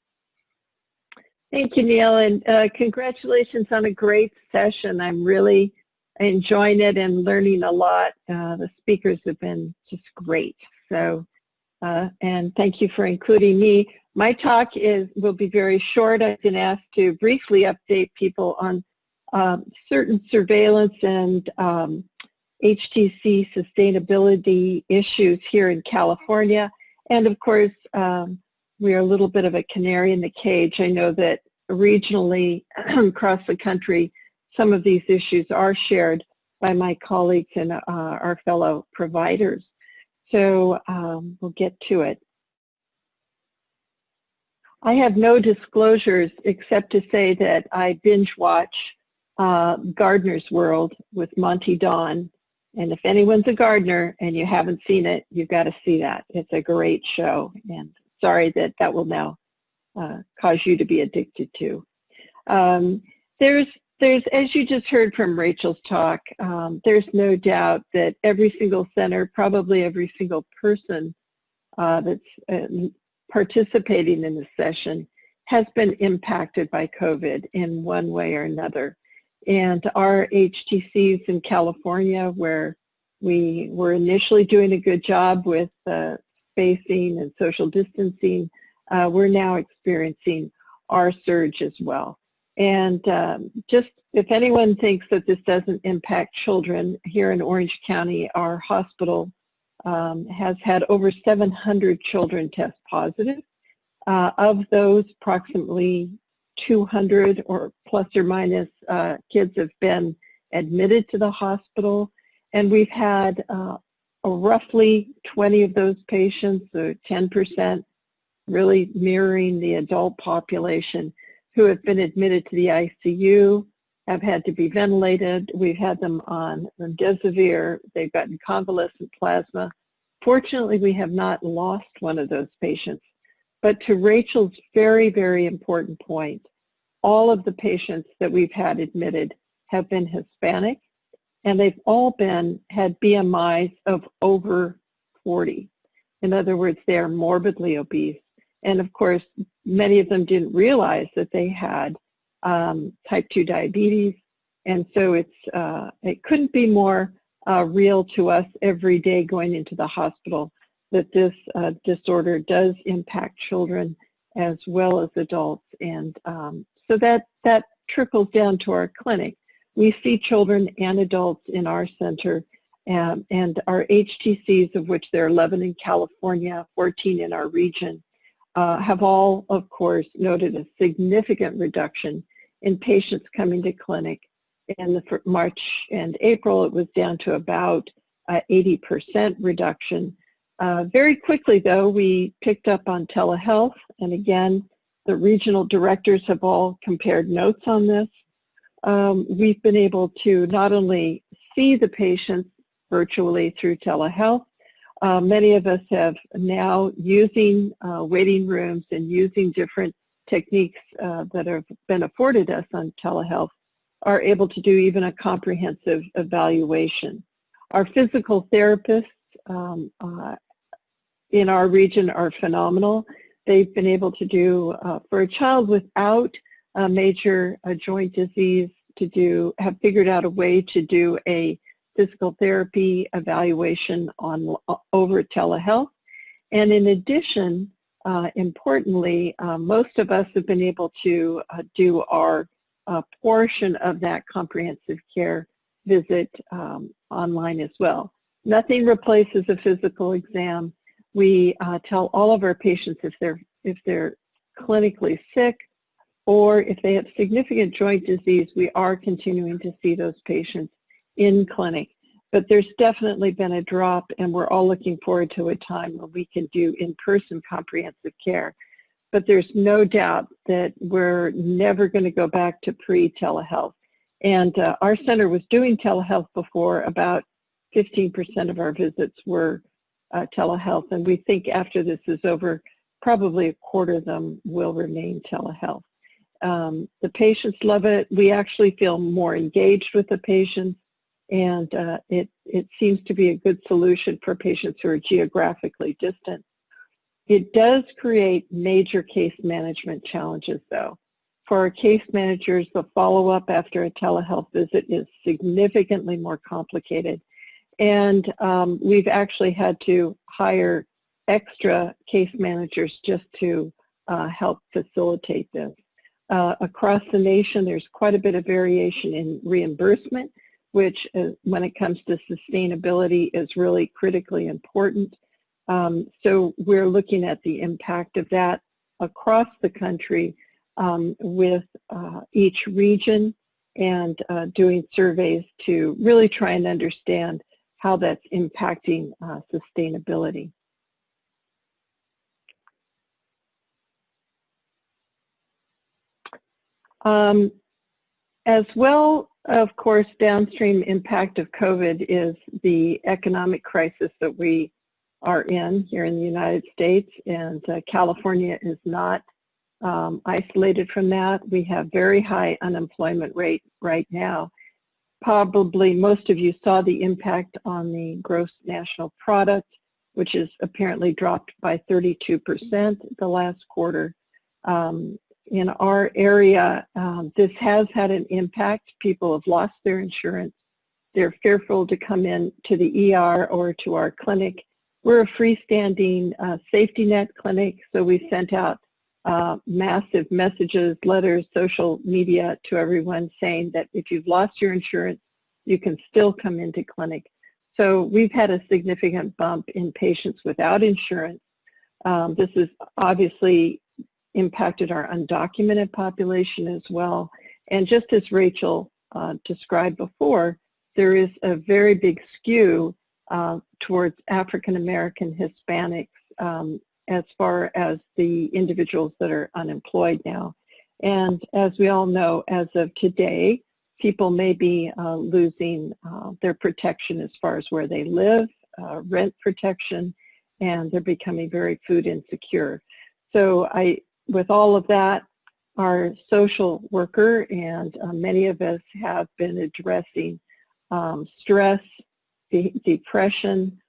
S6: Thank you, Neil, and congratulations on a great session. I'm really enjoying it and learning a lot. The speakers have been just great. So, and thank you for including me. My talk will be very short. I've been asked to briefly update people on certain surveillance and HTC sustainability issues here in California. And of course, we are a little bit of a canary in the cage. I know that regionally across the country, some of these issues are shared by my colleagues and our fellow providers. So we'll get to it. I have no disclosures except to say that I binge watch Gardener's World with Monty Don. And if anyone's a gardener and you haven't seen it, you've got to see that. It's a great show. And sorry that that will now cause you to be addicted to. There's, as you just heard from Rachel's talk, there's no doubt that every single center, probably every single person that's participating in the session has been impacted by COVID in one way or another. And our HTCs in California, where we were initially doing a good job with spacing and social distancing, we're now experiencing our surge as well. And just if anyone thinks that this doesn't impact children, here in Orange County, our hospital has had over 700 children test positive. Of those, approximately 200 or plus or minus kids have been admitted to the hospital. And we've had roughly 20 of those patients, so 10%, really mirroring the adult population, who have been admitted to the ICU, have had to be ventilated. We've had them on remdesivir. They've gotten convalescent plasma. Fortunately, we have not lost one of those patients. But to Rachel's very, very important point, all of the patients that we've had admitted have been Hispanic, and they've all had BMIs of over 40. In other words, they are morbidly obese. And of course, many of them didn't realize that they had type 2 diabetes. And so it couldn't be more real to us every day going into the hospital that this disorder does impact children as well as adults. And so that trickles down to our clinic. We see children and adults in our center, and our HTCs, of which there are 11 in California, 14 in our region, have all, of course, noted a significant reduction in patients coming to clinic. In the March and April, it was down to about 80% reduction. Very quickly, though, we picked up on telehealth, and again, the regional directors have all compared notes on this. We've been able to not only see the patients virtually through telehealth, many of us have now using waiting rooms and using different techniques that have been afforded us on telehealth are able to do even a comprehensive evaluation. Our physical therapists in our region are phenomenal. They've been able to do, for a child without a major joint disease, have figured out a way to do a physical therapy evaluation over telehealth. And in addition, importantly, most of us have been able to do our portion of that comprehensive care visit online as well. Nothing replaces a physical exam. We tell all of our patients if they're clinically sick or if they have significant joint disease, we are continuing to see those patients in clinic. But there's definitely been a drop, and we're all looking forward to a time when we can do in-person comprehensive care. But there's no doubt that we're never going to go back to pre-telehealth. And our center was doing telehealth before. About 15% of our visits were telehealth, and we think after this is over, probably a quarter of them will remain telehealth. The patients love it. We actually feel more engaged with the patients, and it seems to be a good solution for patients who are geographically distant. It does create major case management challenges, though. For our case managers, the follow-up after a telehealth visit is significantly more complicated, and we've actually had to hire extra case managers just to help facilitate this. Across the nation, there's quite a bit of variation in reimbursement, which when it comes to sustainability is really critically important. So we're looking at the impact of that across the country with each region and doing surveys to really try and understand how that's impacting sustainability. As well, of course, downstream impact of COVID is the economic crisis that we are in here in the United States, and California is not isolated from that. We have very high unemployment rate right now. Probably most of you saw the impact on the gross national product, which is apparently dropped by 32% the last quarter. In our area, this has had an impact. People have lost their insurance. They're fearful to come in to the ER or to our clinic. We're a freestanding safety net clinic, so we sent out massive messages, letters, social media to everyone saying that if you've lost your insurance, you can still come into clinic. So we've had a significant bump in patients without insurance. This has obviously impacted our undocumented population as well. And just as Rachel described before, there is a very big skew towards African American Hispanics as far as the individuals that are unemployed now. And as we all know, as of today, people may be losing their protection as far as where they live rent protection, and they're becoming very food insecure. So with all of that, our social worker and many of us have been addressing stress, depression,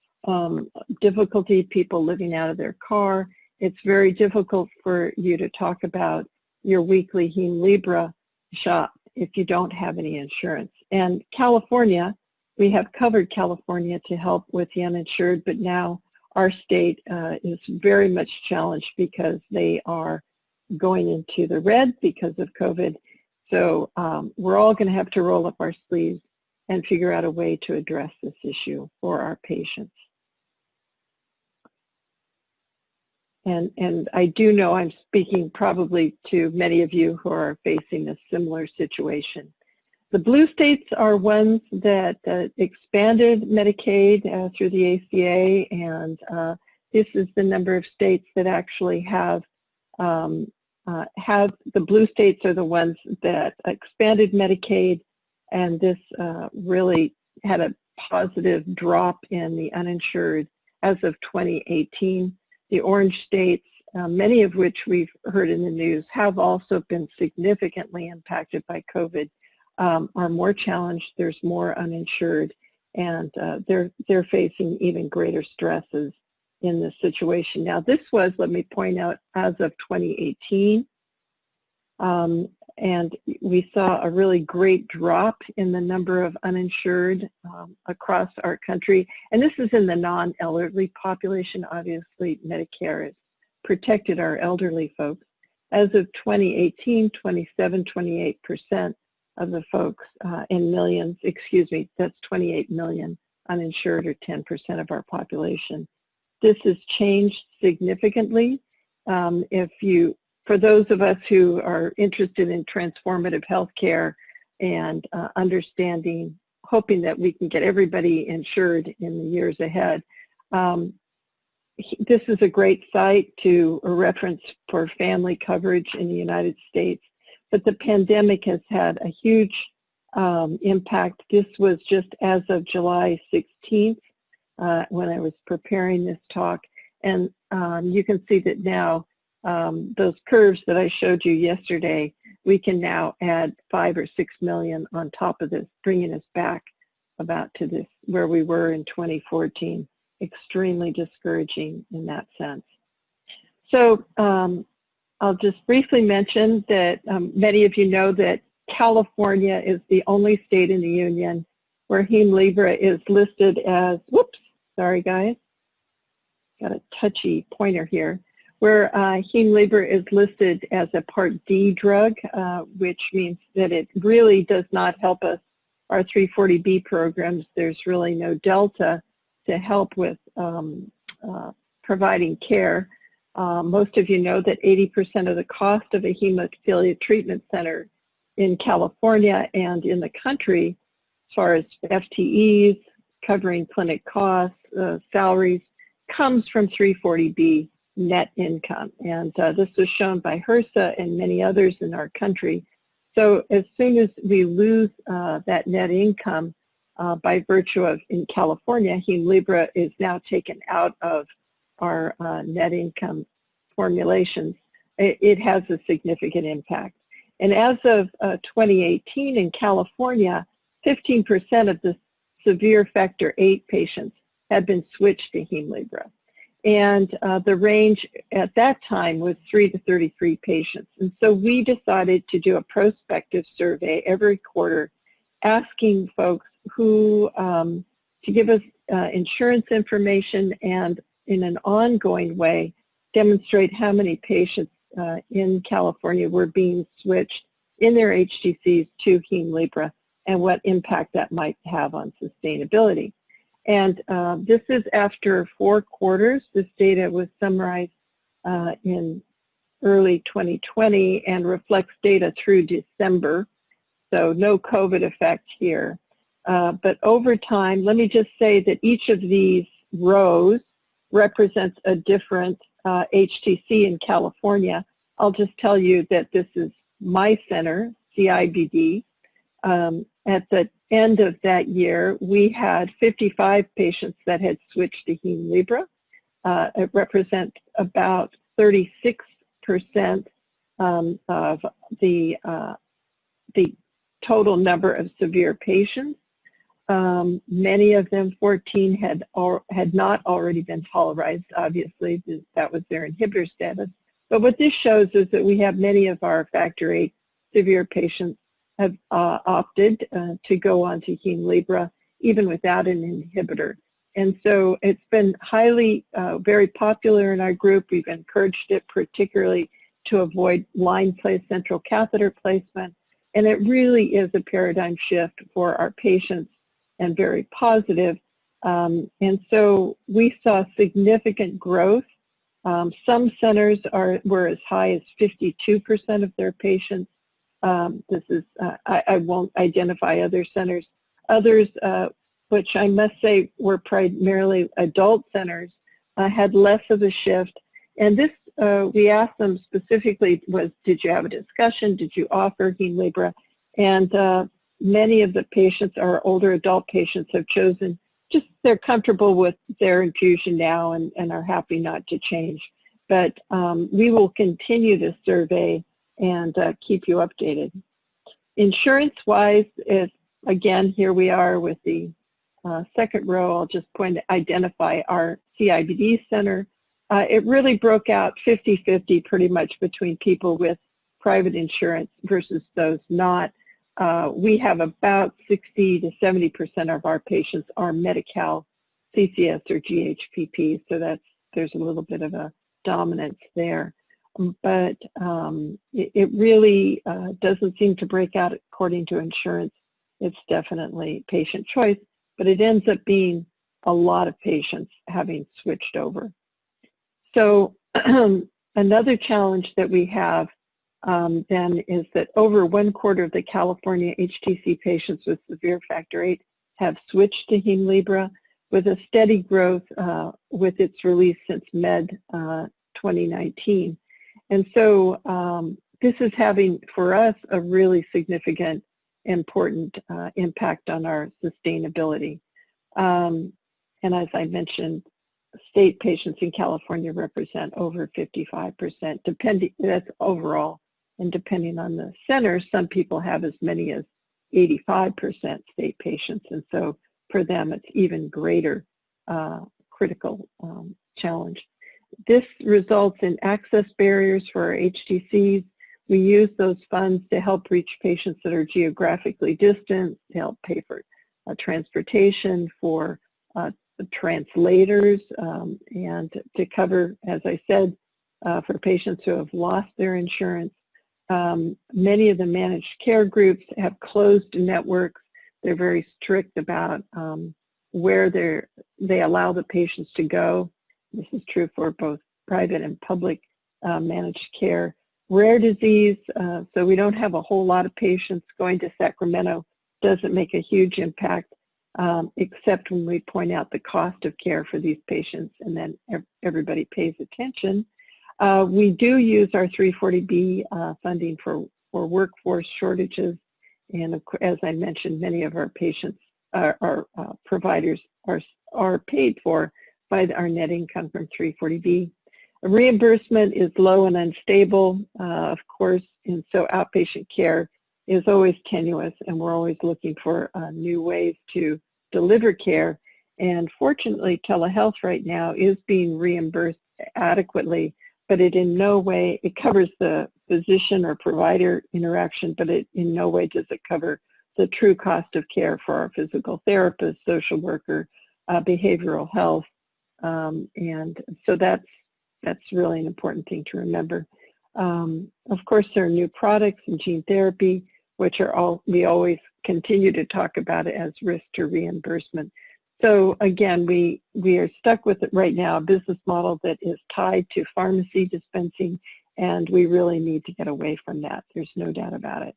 S6: difficulty, people living out of their car. It's very difficult for you to talk about your weekly Hemlibra shot if you don't have any insurance. And California, we have covered California to help with the uninsured, but now our state is very much challenged because they are going into the red because of COVID. So we're all going to have to roll up our sleeves and figure out a way to address this issue for our patients. And I do know I'm speaking probably to many of you who are facing a similar situation. The blue states are ones that expanded Medicaid through the ACA, and this is the number of states that actually have the blue states are the ones that expanded Medicaid, and this really had a positive drop in the uninsured as of 2018. The orange states, many of which we've heard in the news, have also been significantly impacted by COVID, are more challenged. There's more uninsured, and they're facing even greater stresses in this situation. Now, this was, let me point out, as of 2018, and we saw a really great drop in the number of uninsured across our country. And this is in the non-elderly population. Obviously, Medicare has protected our elderly folks. As of 2018, 28% of the folks in millions, that's 28 million uninsured, or 10% of our population. This has changed significantly. For those of us who are interested in transformative healthcare and understanding, hoping that we can get everybody insured in the years ahead, this is a great site to reference for family coverage in the United States. But the pandemic has had a huge impact. This was just as of July 16th when I was preparing this talk. And you can see that now those curves that I showed you yesterday, we can now add 5 or 6 million on top of this, bringing us back about to this where we were in 2014. Extremely discouraging in that sense. So I'll just briefly mention that many of you know that California is the only state in the union where Hemlibra is listed as, whoops, sorry guys, got a touchy pointer here, where Hemlibra is listed as a Part D drug, which means that it really does not help us, our 340B programs. There's really no delta to help with providing care. Most of you know that 80% of the cost of a hemophilia treatment center in California and in the country, as far as FTEs, covering clinic costs, salaries, comes from 340B net income. And this was shown by HRSA and many others in our country. So as soon as we lose that net income by virtue of, in California, Hemlibra is now taken out of our net income formulations, it has a significant impact. And as of 2018 in California, 15% of the severe factor VIII patients had been switched to Hemlibra. And the range at that time was 3 to 33 patients. And so we decided to do a prospective survey every quarter asking folks who, to give us insurance information and in an ongoing way demonstrate how many patients in California were being switched in their HTCs to Hemlibra and what impact that might have on sustainability. And this is after 4 quarters. This data was summarized in early 2020 and reflects data through December, so no COVID effect here. But over time, let me just say that each of these rows represents a different HTC in California. I'll just tell you that this is my center, CIBD, and at the end of that year, we had 55 patients that had switched to Hemlibra. It represents about 36% of the total number of severe patients. Many of them, 14, had not already been tolerized, obviously. That was their inhibitor status. But what this shows is that we have many of our factor VIII severe patients have opted to go on to Hemlibra even without an inhibitor. And so it's been highly, very popular in our group. We've encouraged it particularly to avoid line place, central catheter placement. And it really is a paradigm shift for our patients and very positive. And so we saw significant growth. Some centers were as high as 52% of their patients. This is, I won't identify other centers. Others, which I must say were primarily adult centers, had less of a shift. And this, we asked them specifically was, did you have a discussion? Did you offer Hemlibra? And many of the patients, our older adult patients, have chosen just they're comfortable with their infusion now and are happy not to change. But we will continue this survey and keep you updated. Insurance-wise, again, here we are with the second row. I'll just identify our CIBD center. It really broke out 50-50 pretty much between people with private insurance versus those not. We have about 60 to 70% of our patients are Medi-Cal, CCS, or GHPP, so there's a little bit of a dominance there. But it really doesn't seem to break out according to insurance. It's definitely patient choice, but it ends up being a lot of patients having switched over. So another challenge that we have then is that over 1/4 of the California HTC patients with severe factor VIII have switched to Hemlibra, with a steady growth with its release since Med 2019. And so this is having, for us, a really significant, important impact on our sustainability. And as I mentioned, state patients in California represent over 55%, that's overall. And depending on the center, some people have as many as 85% state patients. And so for them, it's even greater critical challenge. This results in access barriers for our HTCs. We use those funds to help reach patients that are geographically distant, to help pay for transportation, for translators, and to cover, as I said, for patients who have lost their insurance. Many of the managed care groups have closed networks. They're very strict about where they allow the patients to go. This is true for both private and public managed care. Rare disease, so we don't have a whole lot of patients going to Sacramento. Doesn't make a huge impact, except when we point out the cost of care for these patients, and then everybody pays attention. We do use our 340B funding for workforce shortages, and as I mentioned, many of our patients, our providers are paid for by our net income from 340B. Reimbursement is low and unstable, of course, and so outpatient care is always tenuous, and we're always looking for new ways to deliver care. And fortunately, telehealth right now is being reimbursed adequately, but it in no way, it covers the physician or provider interaction, but it in no way does it cover the true cost of care for our physical therapist, social worker, behavioral health, and so that's really an important thing to remember. Of course, there are new products in gene therapy, which are we always continue to talk about it as risk to reimbursement. So again, we are stuck with it right now, a business model that is tied to pharmacy dispensing, and we really need to get away from that. There's no doubt about it.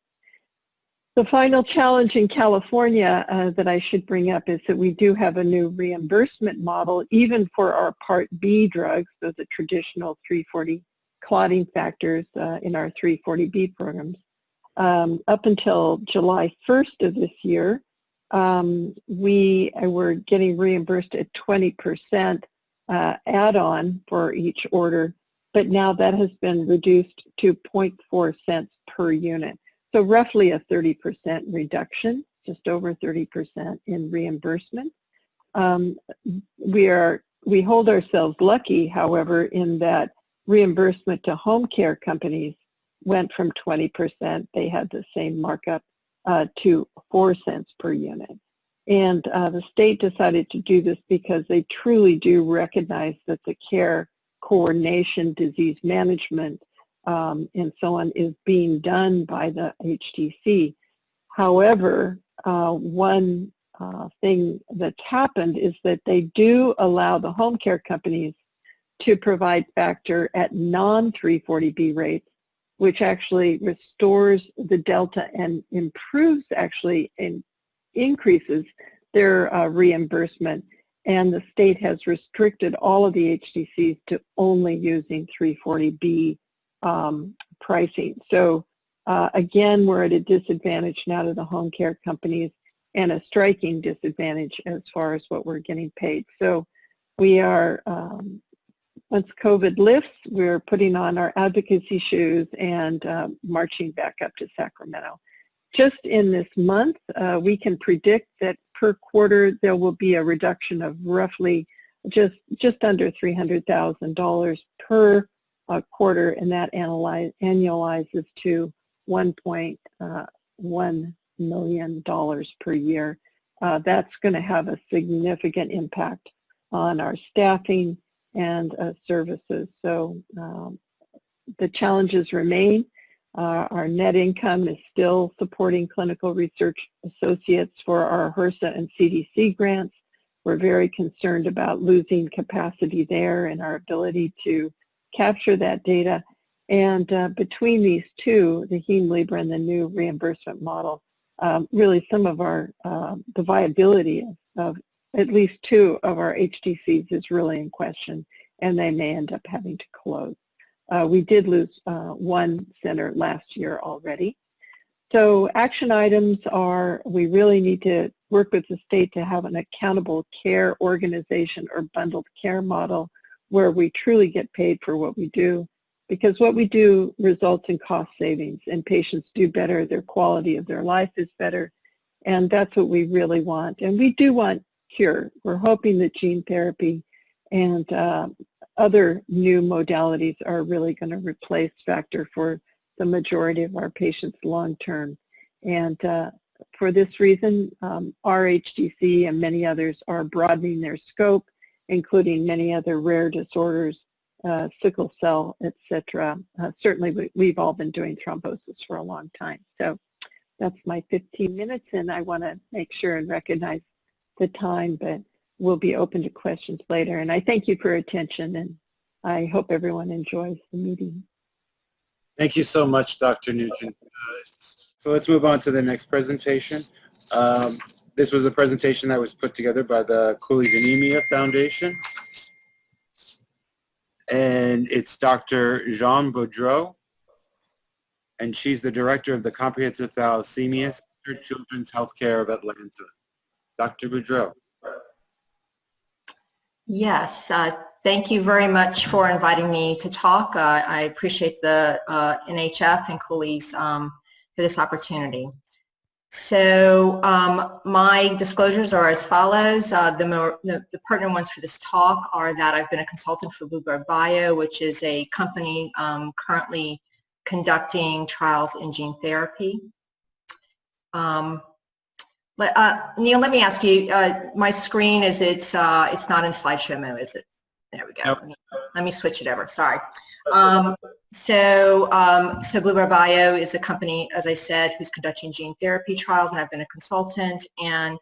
S6: The final challenge in California that I should bring up is that we do have a new reimbursement model, even for our Part B drugs, so the traditional 340 clotting factors in our 340B programs. Up until July 1st of this year, we were getting reimbursed at 20% add-on for each order, but now that has been reduced to 0.4 cents per unit. So roughly a 30% reduction, just over 30% in reimbursement. We hold ourselves lucky, however, in that reimbursement to home care companies went from 20%, they had the same markup, to 4 cents per unit. And the state decided to do this because they truly do recognize that the care coordination, disease management, and so on is being done by the HTC. However, one thing that's happened is that they do allow the home care companies to provide factor at non-340B rates, which actually restores the delta and improves, actually, and increases their reimbursement. And the state has restricted all of the HTCs to only using 340B pricing. So again, we're at a disadvantage now to the home care companies, and a striking disadvantage as far as what we're getting paid. So we are, once COVID lifts, we're putting on our advocacy shoes and marching back up to Sacramento. Just in this month, we can predict that per quarter there will be a reduction of roughly just under $300,000 per quarter, and that annualizes to $1.1 million per year. That's going to have a significant impact on our staffing and services. So the challenges remain. Our net income is still supporting clinical research associates for our HRSA and CDC grants. We're very concerned about losing capacity there and our ability to capture that data. And between these two, the Hemlibra and the new reimbursement model, really some of our, the viability of at least two of our HTCs is really in question, and they may end up having to close. We did lose one center last year already. So action items are, we really need to work with the state to have an accountable care organization or bundled care model where we truly get paid for what we do, because what we do results in cost savings and patients do better, their quality of their life is better, and that's what we really want. And we do want cure. We're hoping that gene therapy and other new modalities are really going to replace factor for the majority of our patients long term. And for this reason, our HTC and many others are broadening their scope, including many other rare disorders, sickle cell, etc. Certainly we've all been doing thrombosis for a long time. So that's my 15 minutes, and I want to make sure and recognize the time, but we'll be open to questions later. And I thank you for your attention, and I hope everyone enjoys the meeting.
S1: Thank you so much, Dr. Nugent. So let's move on to the next presentation. This was a presentation that was put together by the Cooley's Anemia Foundation. And it's Dr. Jean Boudreau, and she's the director of the Comprehensive Thalassemia Center, Children's Healthcare of Atlanta. Dr. Boudreau.
S7: Yes, thank you very much for inviting me to talk. I appreciate the NHF and Cooley's for this opportunity. So my disclosures are as follows. The pertinent ones for this talk are that I've been a consultant for Bluebird Bio, which is a company currently conducting trials in gene therapy. Neil, let me ask you, my screen, is it's not in slideshow mode, is it? There we go.
S1: Nope.
S7: Let me switch it over, sorry. So Bluebird Bio is a company, as I said, who's conducting gene therapy trials, and I've been a consultant, and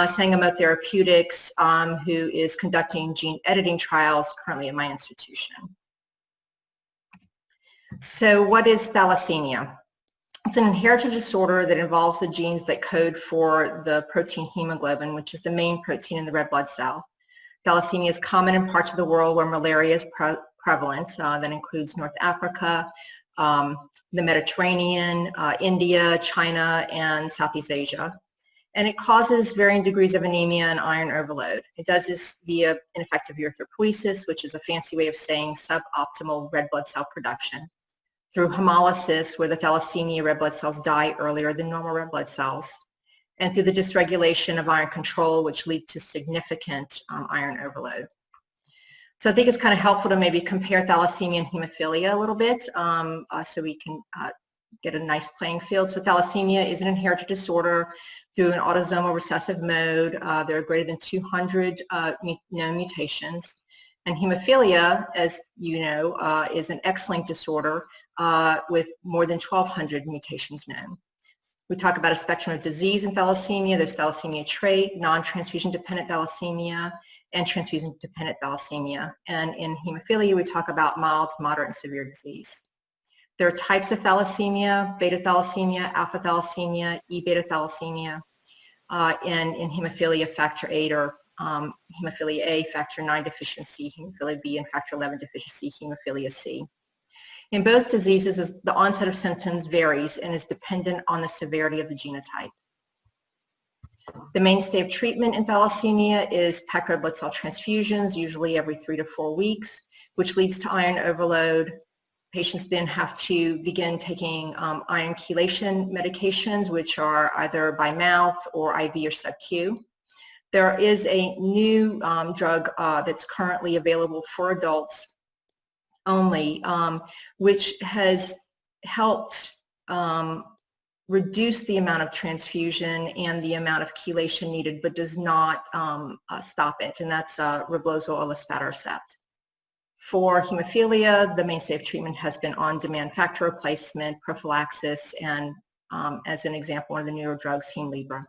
S7: Sangamo Therapeutics, who is conducting gene editing trials currently at my institution. So what is thalassemia? It's an inherited disorder that involves the genes that code for the protein hemoglobin, which is the main protein in the red blood cell. Thalassemia is common in parts of the world where malaria is prevalent. That includes North Africa, the Mediterranean, India, China, and Southeast Asia. And it causes varying degrees of anemia and iron overload. It does this via ineffective erythropoiesis, which is a fancy way of saying suboptimal red blood cell production, through hemolysis, where the thalassemia red blood cells die earlier than normal red blood cells, and through the dysregulation of iron control, which leads to significant iron overload. So I think it's kind of helpful to maybe compare thalassemia and hemophilia a little bit, so we can get a nice playing field. So thalassemia is an inherited disorder through an autosomal recessive mode. There are greater than 200 known mutations. And hemophilia, as you know, is an X-linked disorder with more than 1,200 mutations known. We talk about a spectrum of disease in thalassemia. There's thalassemia trait, non-transfusion dependent thalassemia, and transfusion-dependent thalassemia. And in hemophilia, we talk about mild, moderate, and severe disease. There are types of thalassemia: beta thalassemia, alpha thalassemia, E-beta thalassemia, and in hemophilia, factor 8 or hemophilia A, factor 9 deficiency, hemophilia B, and factor 11 deficiency, hemophilia C. In both diseases, the onset of symptoms varies and is dependent on the severity of the genotype. The mainstay of treatment in thalassemia is packed red blood cell transfusions, usually every 3 to 4 weeks, which leads to iron overload. Patients then have to begin taking iron chelation medications, which are either by mouth or IV or sub-Q. There is a new drug that's currently available for adults only, which has helped reduce the amount of transfusion and the amount of chelation needed, but does not stop it, and that's riblozo or luspatercept. For hemophilia, the mainstay of treatment has been on-demand factor replacement, prophylaxis, and as an example, one of the newer drugs, Hemlibra.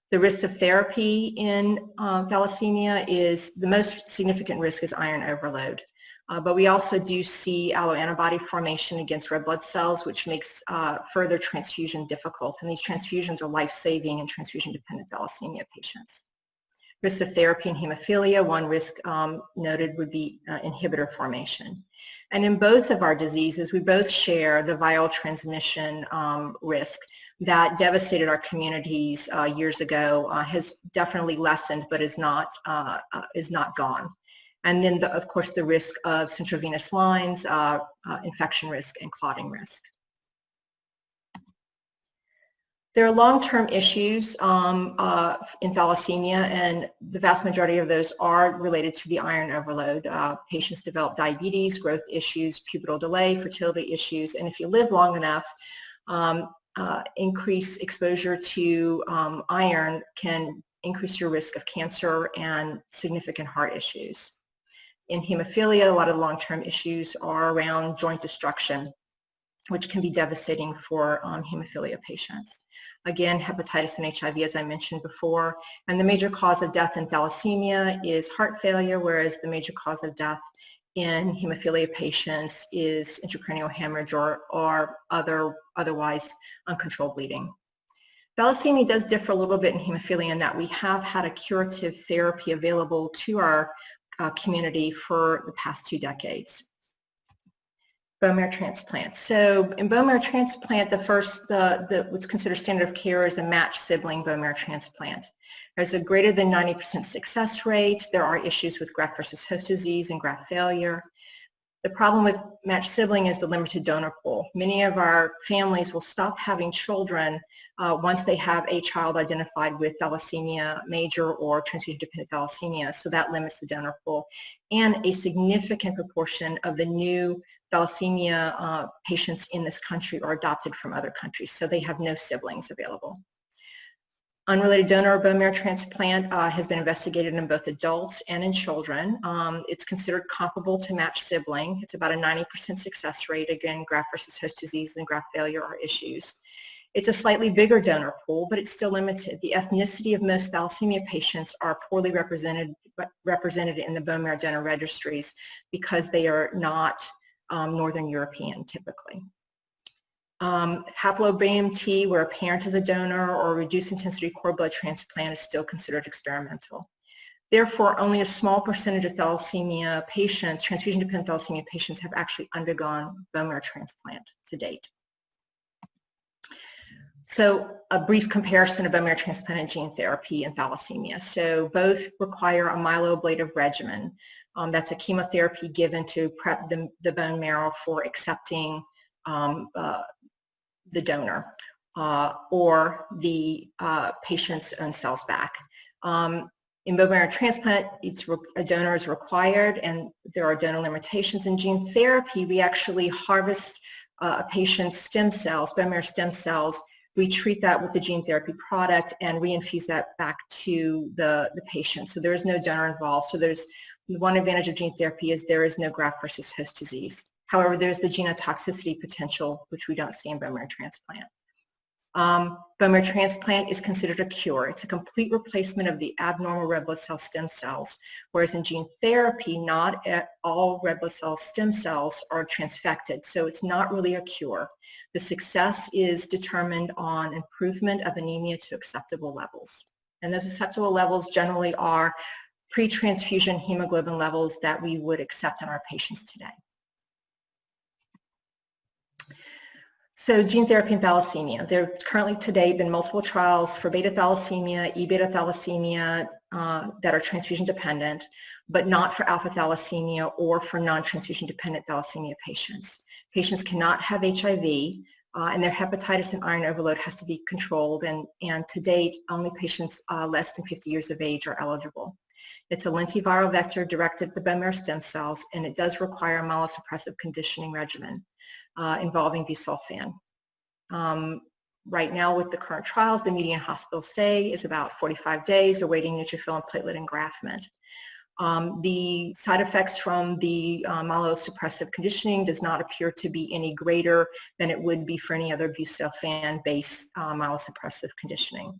S7: The risks of therapy in thalassemia is, the most significant risk is iron overload. But we also do see alloantibody formation against red blood cells, which makes further transfusion difficult. And these transfusions are life-saving in transfusion-dependent thalassemia patients. Risks of therapy in hemophilia, one risk noted would be inhibitor formation. And in both of our diseases, we both share the viral transmission risk that devastated our communities years ago, has definitely lessened, but is not gone. And then, of course, the risk of central venous lines, infection risk, and clotting risk. There are long-term issues in thalassemia, and the vast majority of those are related to the iron overload. Patients develop diabetes, growth issues, pubertal delay, fertility issues, and if you live long enough, increased exposure to iron can increase your risk of cancer and significant heart issues. In hemophilia, a lot of long-term issues are around joint destruction, which can be devastating for hemophilia patients. Again, hepatitis and HIV, as I mentioned before, and the major cause of death in thalassemia is heart failure, whereas the major cause of death in hemophilia patients is intracranial hemorrhage or otherwise uncontrolled bleeding. Thalassemia does differ a little bit in hemophilia in that we have had a curative therapy available to our community for the past 2 decades. Bone marrow transplant. So in bone marrow transplant, what's considered standard of care is a matched sibling bone marrow transplant. There's a greater than 90% success rate. There are issues with graft versus host disease and graft failure. The problem with matched sibling is the limited donor pool. Many of our families will stop having children once they have a child identified with thalassemia major or transfusion-dependent thalassemia, so that limits the donor pool. And a significant proportion of the new thalassemia patients in this country are adopted from other countries, so they have no siblings available. Unrelated donor bone marrow transplant has been investigated in both adults and in children. It's considered comparable to matched sibling. It's about a 90% success rate. Again, graft versus host disease and graft failure are issues. It's a slightly bigger donor pool, but it's still limited. The ethnicity of most thalassemia patients are poorly represented in the bone marrow donor registries because they are not Northern European typically. Haplo-BAMT, where a parent is a donor, or reduced intensity cord blood transplant is still considered experimental. Therefore, only a small percentage of thalassemia patients, transfusion-dependent thalassemia patients, have actually undergone bone marrow transplant to date. So a brief comparison of bone marrow transplant and gene therapy and thalassemia. So both require a myeloablative regimen. That's a chemotherapy given to prep the bone marrow for accepting the donor or the patient's own cells back. In bone marrow transplant, a donor is required, and there are donor limitations. In gene therapy, we actually harvest a patient's stem cells, bone marrow stem cells. We treat that with the gene therapy product and reinfuse that back to the patient. So there is no donor involved. So there's one advantage of gene therapy is there is no graft versus host disease. However, there's the genotoxicity potential, which we don't see in bone marrow transplant. Bone marrow transplant is considered a cure. It's a complete replacement of the abnormal red blood cell stem cells, whereas in gene therapy, not all red blood cell stem cells are transfected, so it's not really a cure. The success is determined on improvement of anemia to acceptable levels. And those acceptable levels generally are pre-transfusion hemoglobin levels that we would accept in our patients today. So gene therapy and thalassemia. There have currently today been multiple trials for beta thalassemia, E-beta thalassemia that are transfusion dependent, but not for alpha thalassemia or for non-transfusion dependent thalassemia patients. Patients cannot have HIV, and their hepatitis and iron overload has to be controlled, and to date, only patients less than 50 years of age are eligible. It's a lentiviral vector directed at the bone marrow stem cells, and it does require a myelosuppressive conditioning regimen involving busulfan. Right now with the current trials, the median hospital stay is about 45 days, awaiting neutrophil and platelet engraftment. The side effects from the myelosuppressive conditioning does not appear to be any greater than it would be for any other busulfan-based myelosuppressive conditioning.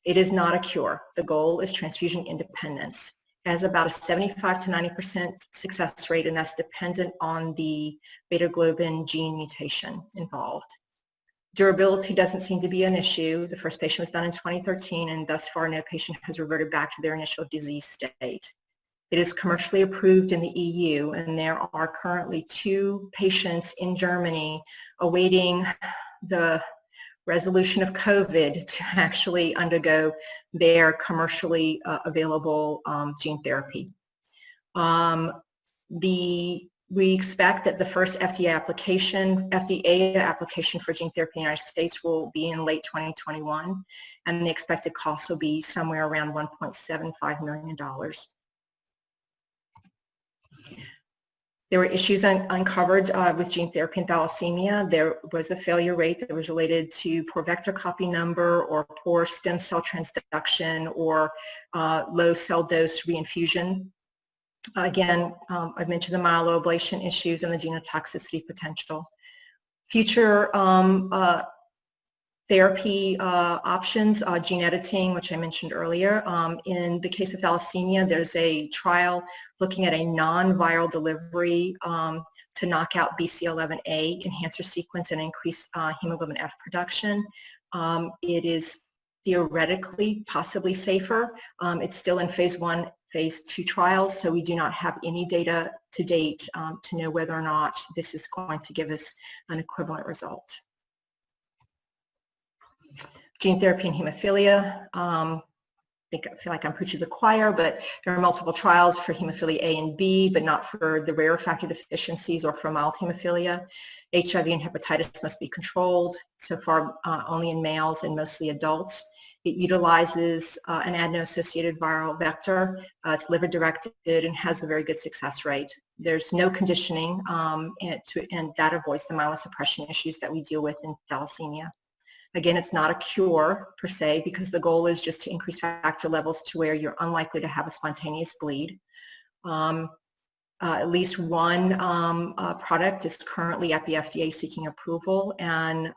S7: It is not a cure. The goal is transfusion independence. It has about a 75 to 90% success rate, and that's dependent on the beta globin gene mutation involved. Durability doesn't seem to be an issue. The first patient was done in 2013, and thus far no patient has reverted back to their initial disease state. It is commercially approved in the EU, and there are currently 2 patients in Germany awaiting the resolution of COVID to actually undergo their commercially available gene therapy. We expect that the first FDA application for gene therapy in the United States will be in late 2021, and the expected cost will be somewhere around $1.75 million. There were issues uncovered with gene therapy and thalassemia. There was a failure rate that was related to poor vector copy number or poor stem cell transduction or low cell dose reinfusion. Again, I've mentioned the myeloablation issues and the genotoxicity potential. Future therapy options, gene editing, which I mentioned earlier. In the case of thalassemia, there's a trial looking at a non-viral delivery to knock out BCL11A enhancer sequence and increase hemoglobin F production. It is theoretically possibly safer. It's still in phase 1, phase 2 trials, so we do not have any data to date to know whether or not this is going to give us an equivalent result. Gene therapy and hemophilia. I feel like I'm preaching to the choir, but there are multiple trials for hemophilia A and B, but not for the rare factor deficiencies or for mild hemophilia. HIV and hepatitis must be controlled, so far only in males and mostly adults. It utilizes an adeno-associated viral vector. It's liver-directed and has a very good success rate. There's no conditioning, and that avoids the myelosuppression issues that we deal with in thalassemia. Again, it's not a cure per se, because the goal is just to increase factor levels to where you're unlikely to have a spontaneous bleed. At least one product is currently at the FDA seeking approval, and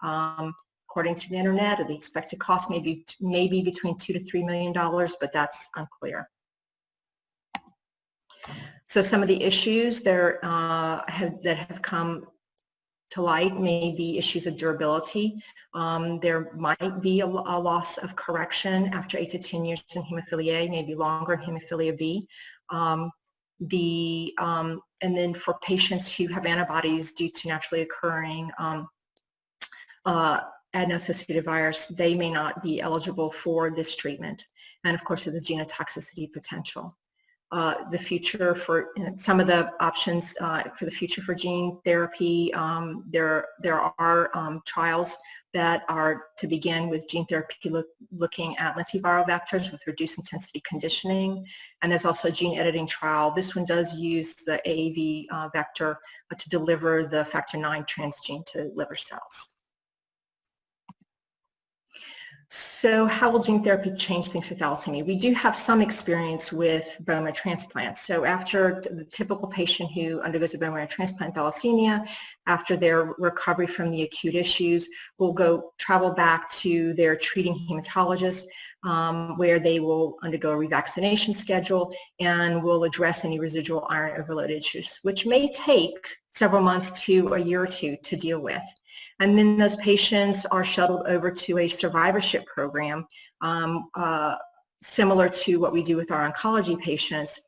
S7: according to the internet, the expected cost may be between $2 to $3 million, but that's unclear. So some of the issues that have come to light may be issues of durability. There might be a loss of correction after 8 to 10 years in hemophilia A, maybe longer in hemophilia B. And then for patients who have antibodies due to naturally occurring adeno-associated virus, they may not be eligible for this treatment. And of course, there's a genotoxicity potential. The future for some of the options for the future for gene therapy, there are trials that are to begin with gene therapy looking at lentiviral vectors with reduced intensity conditioning. And there's also a gene editing trial. This one does use the AAV vector to deliver the factor IX transgene to liver cells. So how will gene therapy change things for thalassemia? We do have some experience with bone marrow transplants. So after the typical patient who undergoes a bone marrow transplant thalassemia, after their recovery from the acute issues, will travel back to their treating hematologist where they will undergo a revaccination schedule and will address any residual iron overload issues, which may take several months to a year or two to deal with. And then those patients are shuttled over to a survivorship program similar to what we do with our oncology patients.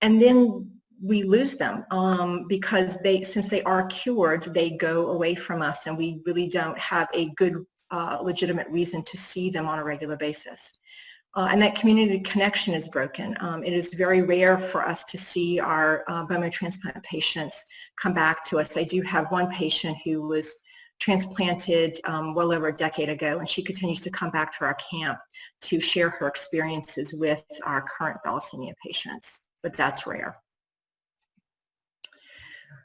S7: And then we lose them because since they are cured, they go away from us and we really don't have a good legitimate reason to see them on a regular basis. And that community connection is broken. It is very rare for us to see our bone marrow transplant patients come back to us. I do have one patient who was transplanted well over a decade ago, and she continues to come back to our camp to share her experiences with our current thalassemia patients, but that's rare.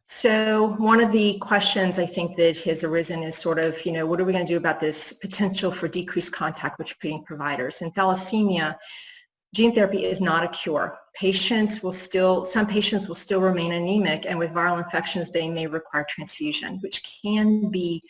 S7: So one of the questions I think that has arisen is sort of, what are we going to do about this potential for decreased contact with treating providers? In thalassemia, gene therapy is not a cure. Some patients will still remain anemic, and with viral infections, they may require transfusion, which can be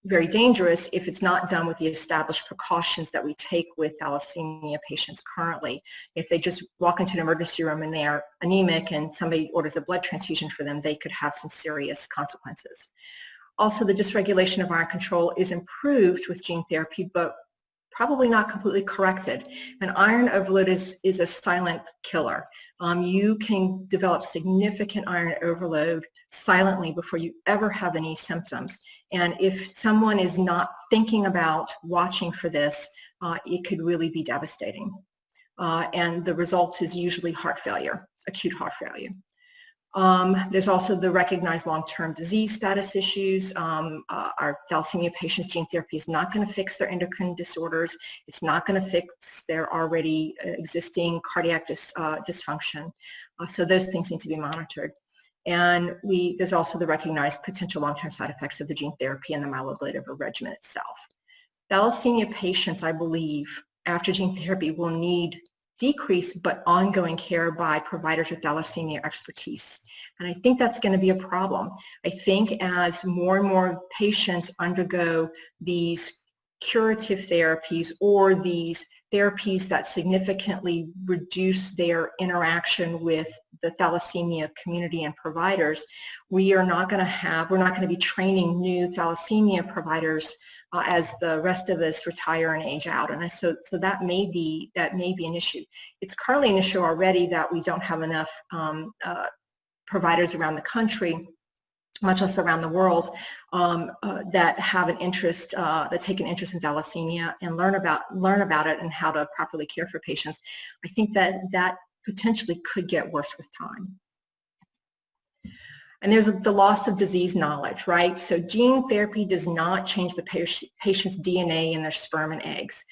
S7: very dangerous if it's not done with the established precautions that we take with thalassemia patients currently. If they just walk into an emergency room and they are anemic and somebody orders a blood transfusion for them, they could have some serious consequences. Also, the dysregulation of iron control is improved with gene therapy, but probably not completely corrected. And iron overload is a silent killer. You can develop significant iron overload silently before you ever have any symptoms. And if someone is not thinking about watching for this, it could really be devastating. And the result is usually heart failure, acute heart failure. There's also the recognized long-term disease status issues. Our thalassemia patients, gene therapy is not going to fix their endocrine disorders. It's not going to fix their already existing cardiac dysfunction. So those things need to be monitored. And there's also the recognized potential long-term side effects of the gene therapy and the myeloablative regimen itself. Thalassemia patients, I believe, after gene therapy will need decreased but ongoing care by providers with thalassemia expertise. And I think that's going to be a problem. I think as more and more patients undergo these curative therapies or these therapies that significantly reduce their interaction with the thalassemia community and providers, we're not going to be training new thalassemia providers as the rest of us retire and age out. And so that may be an issue. It's currently an issue already that we don't have enough providers around the country, much less around the world, that have an interest, that take an interest in thalassemia and learn about it and how to properly care for patients. I think that potentially could get worse with time. And there's the loss of disease knowledge, right? So gene therapy does not change the patient's DNA in their sperm and eggs.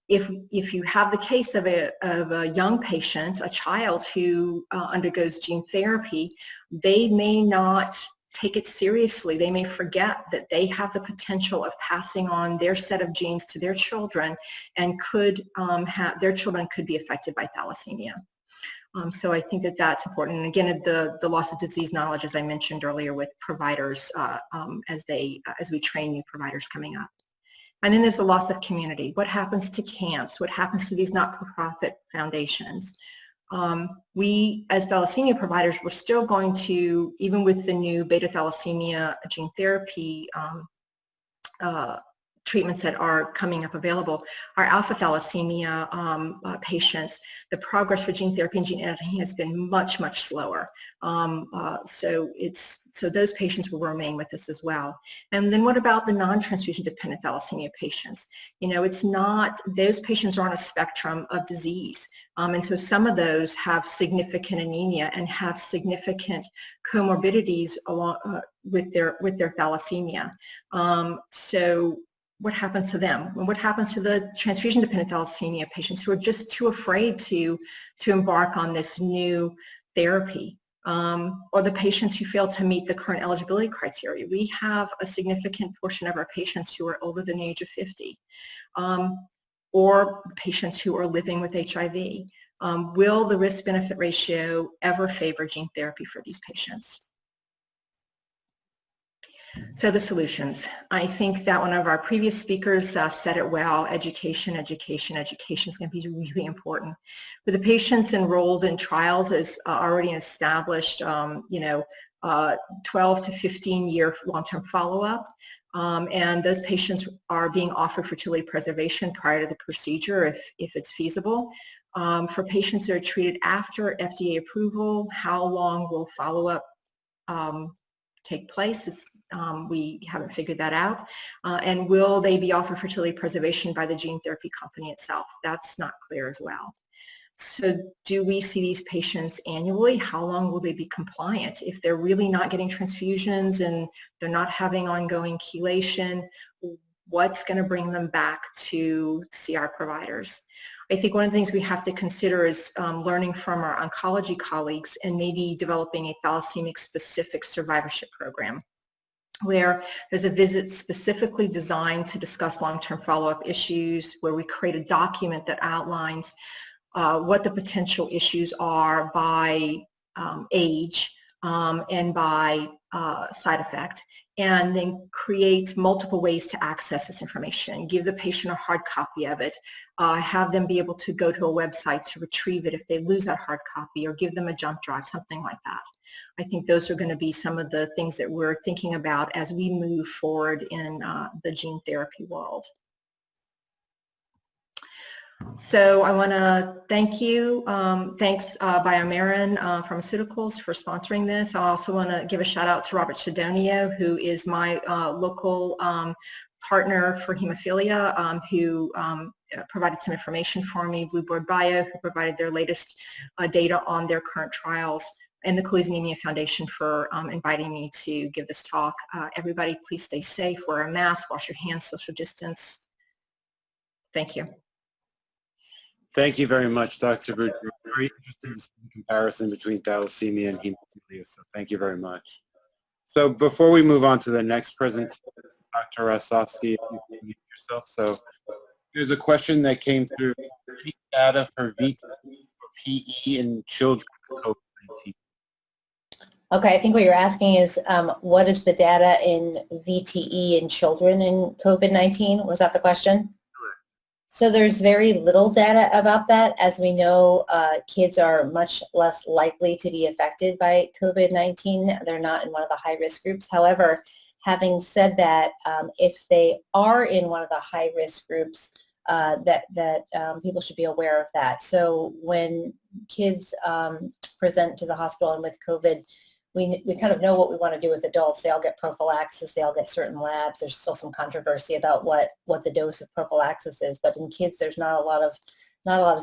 S7: If you have the case of a young patient, a child who undergoes gene therapy, they may not take it seriously. They may forget that they have the potential of passing on their set of genes to their children, and their children could be affected by thalassemia. So I think that that's important. And again, the loss of disease knowledge, as I mentioned earlier, with providers as we train new providers coming up. And then there's the loss of community. What happens to camps? What happens to these not-for-profit foundations? We, as thalassemia providers, we're still going to, even with the new beta thalassemia gene therapy treatments that are coming up available, our alpha thalassemia patients, the progress for gene therapy and gene editing has been much, much slower. So those patients will remain with us as well. And then what about the non-transfusion dependent thalassemia patients? You know, it's not, those patients are on a spectrum of disease. And so some of those have significant anemia and have significant comorbidities along with their thalassemia. So what happens to them? And what happens to the transfusion-dependent thalassemia patients who are just too afraid to embark on this new therapy? Or the patients who fail to meet the current eligibility criteria. We have a significant portion of our patients who are older than the age of 50, or patients who are living with HIV. Will the risk-benefit ratio ever favor gene therapy for these patients? So the solutions. I think that one of our previous speakers said it well. Education, education, education is going to be really important. For the patients enrolled in trials is already established, 12 to 15-year long-term follow-up. And those patients are being offered fertility preservation prior to the procedure if it's feasible. For patients that are treated after FDA approval, how long will follow-up take place? We haven't figured that out. And will they be offered fertility preservation by the gene therapy company itself? That's not clear as well. So do we see these patients annually? How long will they be compliant? If they're really not getting transfusions and they're not having ongoing chelation, what's going to bring them back to see our providers? I think one of the things we have to consider is learning from our oncology colleagues and maybe developing a thalassemia-specific survivorship program, where there's a visit specifically designed to discuss long-term follow-up issues, where we create a document that outlines what the potential issues are by age and by side effect, and then create multiple ways to access this information. Give the patient a hard copy of it, have them be able to go to a website to retrieve it if they lose that hard copy, or give them a jump drive, something like that. I think those are going to be some of the things that we're thinking about as we move forward in the gene therapy world. So I want to thank you. Thanks BioMarin Pharmaceuticals for sponsoring this. I also want to give a shout out to Robert Sidonio, who is my local partner for hemophilia, who provided some information for me, Blueboard Bio, who provided their latest data on their current trials, and the Cooley Anemia Foundation for inviting me to give this talk. Everybody, please stay safe, wear a mask, wash your hands, social distance. Thank you.
S1: Thank you very much, Dr. Bruder. Very interesting to see the comparison between thalassemia and hemophilia, so thank you very much. So before we move on to the next presentation, Dr. Rosofsky, if you can mute yourself. So there's a question that came through: any data for VTE or PE in children with COVID-19?
S4: Okay, I think what you're asking is what is the data in VTE in children in COVID-19? Was that the question? So there's very little data about that. As we know, kids are much less likely to be affected by COVID-19. They're not in one of the high-risk groups. However, having said that, if they are in one of the high-risk groups, people should be aware of that. So when kids present to the hospital and with COVID, we kind of know what we want to do with adults. They all get prophylaxis. They all get certain labs. There's still some controversy about what the dose of prophylaxis is. But in kids, there's not a lot of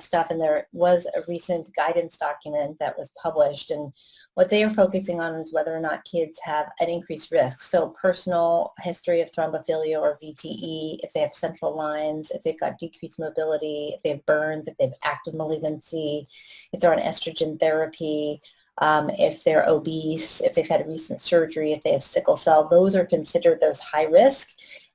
S4: stuff. And there was a recent guidance document that was published. And what they are focusing on is whether or not kids have an increased risk. So personal history of thrombophilia or VTE, if they have central lines, if they've got decreased mobility, if they have burns, if they have active malignancy, if they're on estrogen therapy, if they're obese, if they've had recent surgery, if they have sickle cell, those are considered those high risk.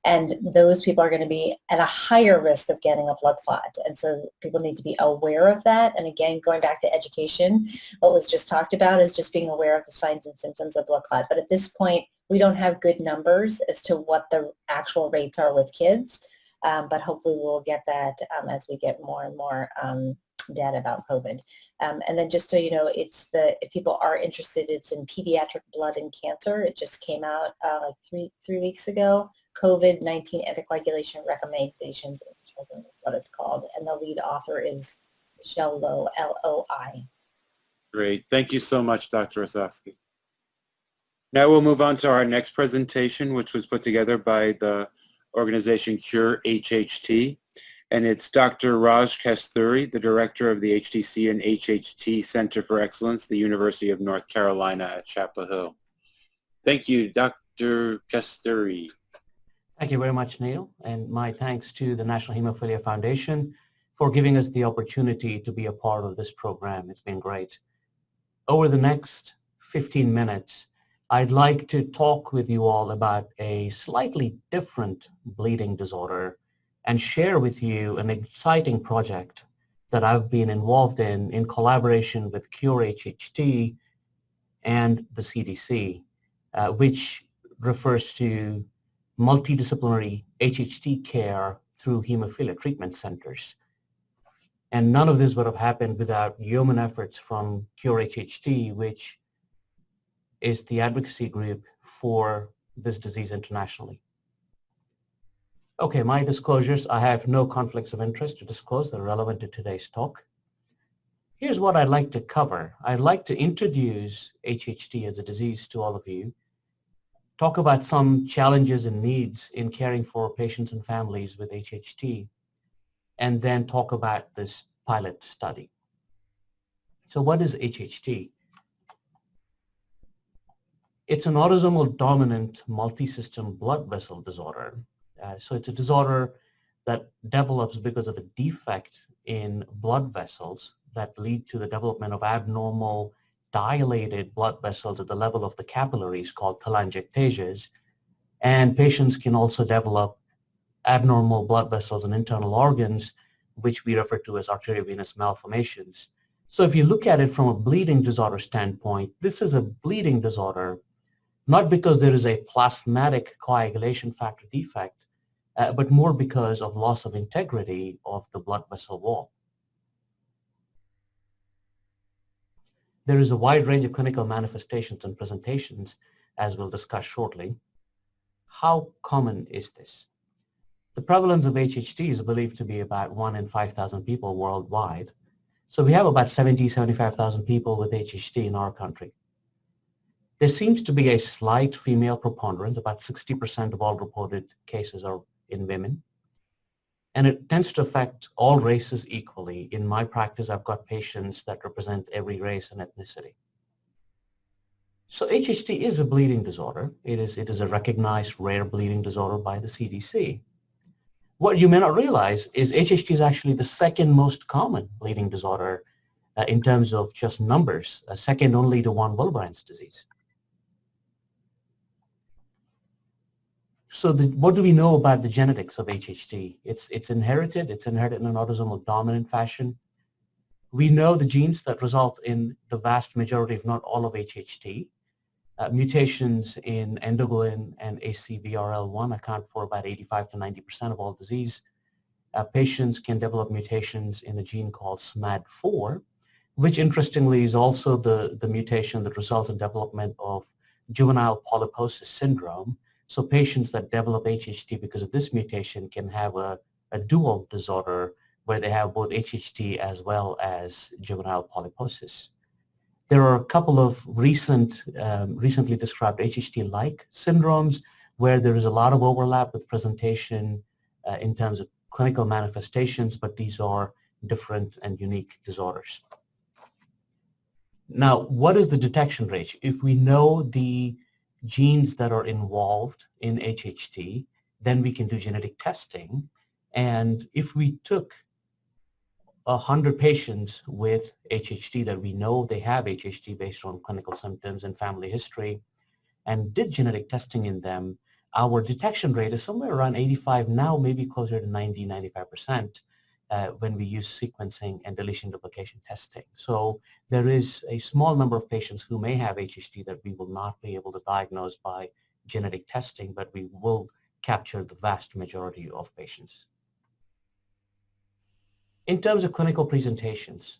S4: And those people are going to be at a higher risk of getting a blood clot. And so people need to be aware of that. And again, going back to education, what was just talked about is just being aware of the signs and symptoms of blood clot. But at this point, we don't have good numbers as to what the actual rates are with kids. But hopefully we'll get that as we get more and more data about COVID. And then just so you know, if people are interested, it's in Pediatric Blood and Cancer. It just came out like three weeks ago. COVID-19 anticoagulation recommendations in children is what it's called. And the lead author is Michelle Lowe, L-O-I.
S1: Great. Thank you so much, Dr. Rosowski. Now we'll move on to our next presentation, which was put together by the organization Cure HHT. And it's Dr. Raj Kasturi, the director of the HTC and HHT Center for Excellence, the University of North Carolina at Chapel Hill. Thank you, Dr. Kasturi.
S8: Thank you very much, Neil, and my thanks to the National Hemophilia Foundation for giving us the opportunity to be a part of this program. It's been great. Over the next 15 minutes, I'd like to talk with you all about a slightly different bleeding disorder and share with you an exciting project that I've been involved in collaboration with Cure HHT and the CDC, which refers to multidisciplinary HHT care through hemophilia treatment centers. And none of this would have happened without yeoman efforts from Cure HHT, which is the advocacy group for this disease internationally. Okay, my disclosures. I have no conflicts of interest to disclose that are relevant to today's talk. Here's what I'd like to cover. I'd like to introduce HHT as a disease to all of you, talk about some challenges and needs in caring for patients and families with HHT, and then talk about this pilot study. So what is HHT? It's an autosomal dominant multisystem blood vessel disorder. So it's a disorder that develops because of a defect in blood vessels that lead to the development of abnormal dilated blood vessels at the level of the capillaries called telangiectasias. And patients can also develop abnormal blood vessels in internal organs, which we refer to as arteriovenous malformations. So if you look at it from a bleeding disorder standpoint, this is a bleeding disorder, not because there is a plasmatic coagulation factor defect, but more because of loss of integrity of the blood vessel wall. There is a wide range of clinical manifestations and presentations, as we'll discuss shortly. How common is this? The prevalence of HHT is believed to be about 1 in 5,000 people worldwide. So we have about 75,000 people with HHT in our country. There seems to be a slight female preponderance. About 60% of all reported cases are in women. And it tends to affect all races equally. In my practice, I've got patients that represent every race and ethnicity. So HHT is a bleeding disorder. It is a recognized rare bleeding disorder by the CDC. What you may not realize is HHT is actually the second most common bleeding disorder in terms of just numbers, second only to von Willebrand's disease. So what do we know about the genetics of HHT? It's inherited. It's inherited in an autosomal dominant fashion. We know the genes that result in the vast majority, if not all, of HHT. Mutations in endoglin and ACVRL1 account for about 85 to 90% of all disease. Patients can develop mutations in a gene called SMAD4, which interestingly is also the mutation that results in development of juvenile polyposis syndrome. So patients that develop HHT because of this mutation can have a dual disorder where they have both HHT as well as juvenile polyposis. There are a couple of recently described HHT-like syndromes where there is a lot of overlap with presentation in terms of clinical manifestations, but these are different and unique disorders. Now, what is the detection rate? If we know the genes that are involved in HHT, then we can do genetic testing. And if we took 100 patients with HHT that we know they have HHT based on clinical symptoms and family history and did genetic testing in them, our detection rate is somewhere around 85 now, maybe closer to 90, 95% when we use sequencing and deletion duplication testing. So there is a small number of patients who may have HHT that we will not be able to diagnose by genetic testing, but we will capture the vast majority of patients. In terms of clinical presentations,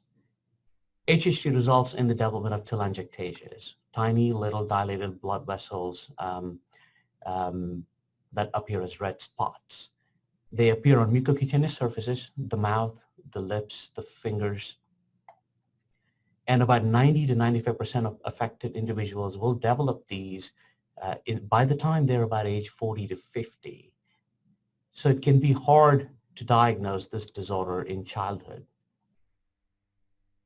S8: HHT results in the development of telangiectasias, tiny little dilated blood vessels that appear as red spots. They appear on mucocutaneous surfaces, the mouth, the lips, the fingers, and about 90 to 95% of affected individuals will develop these by the time they're about age 40 to 50. So it can be hard to diagnose this disorder in childhood.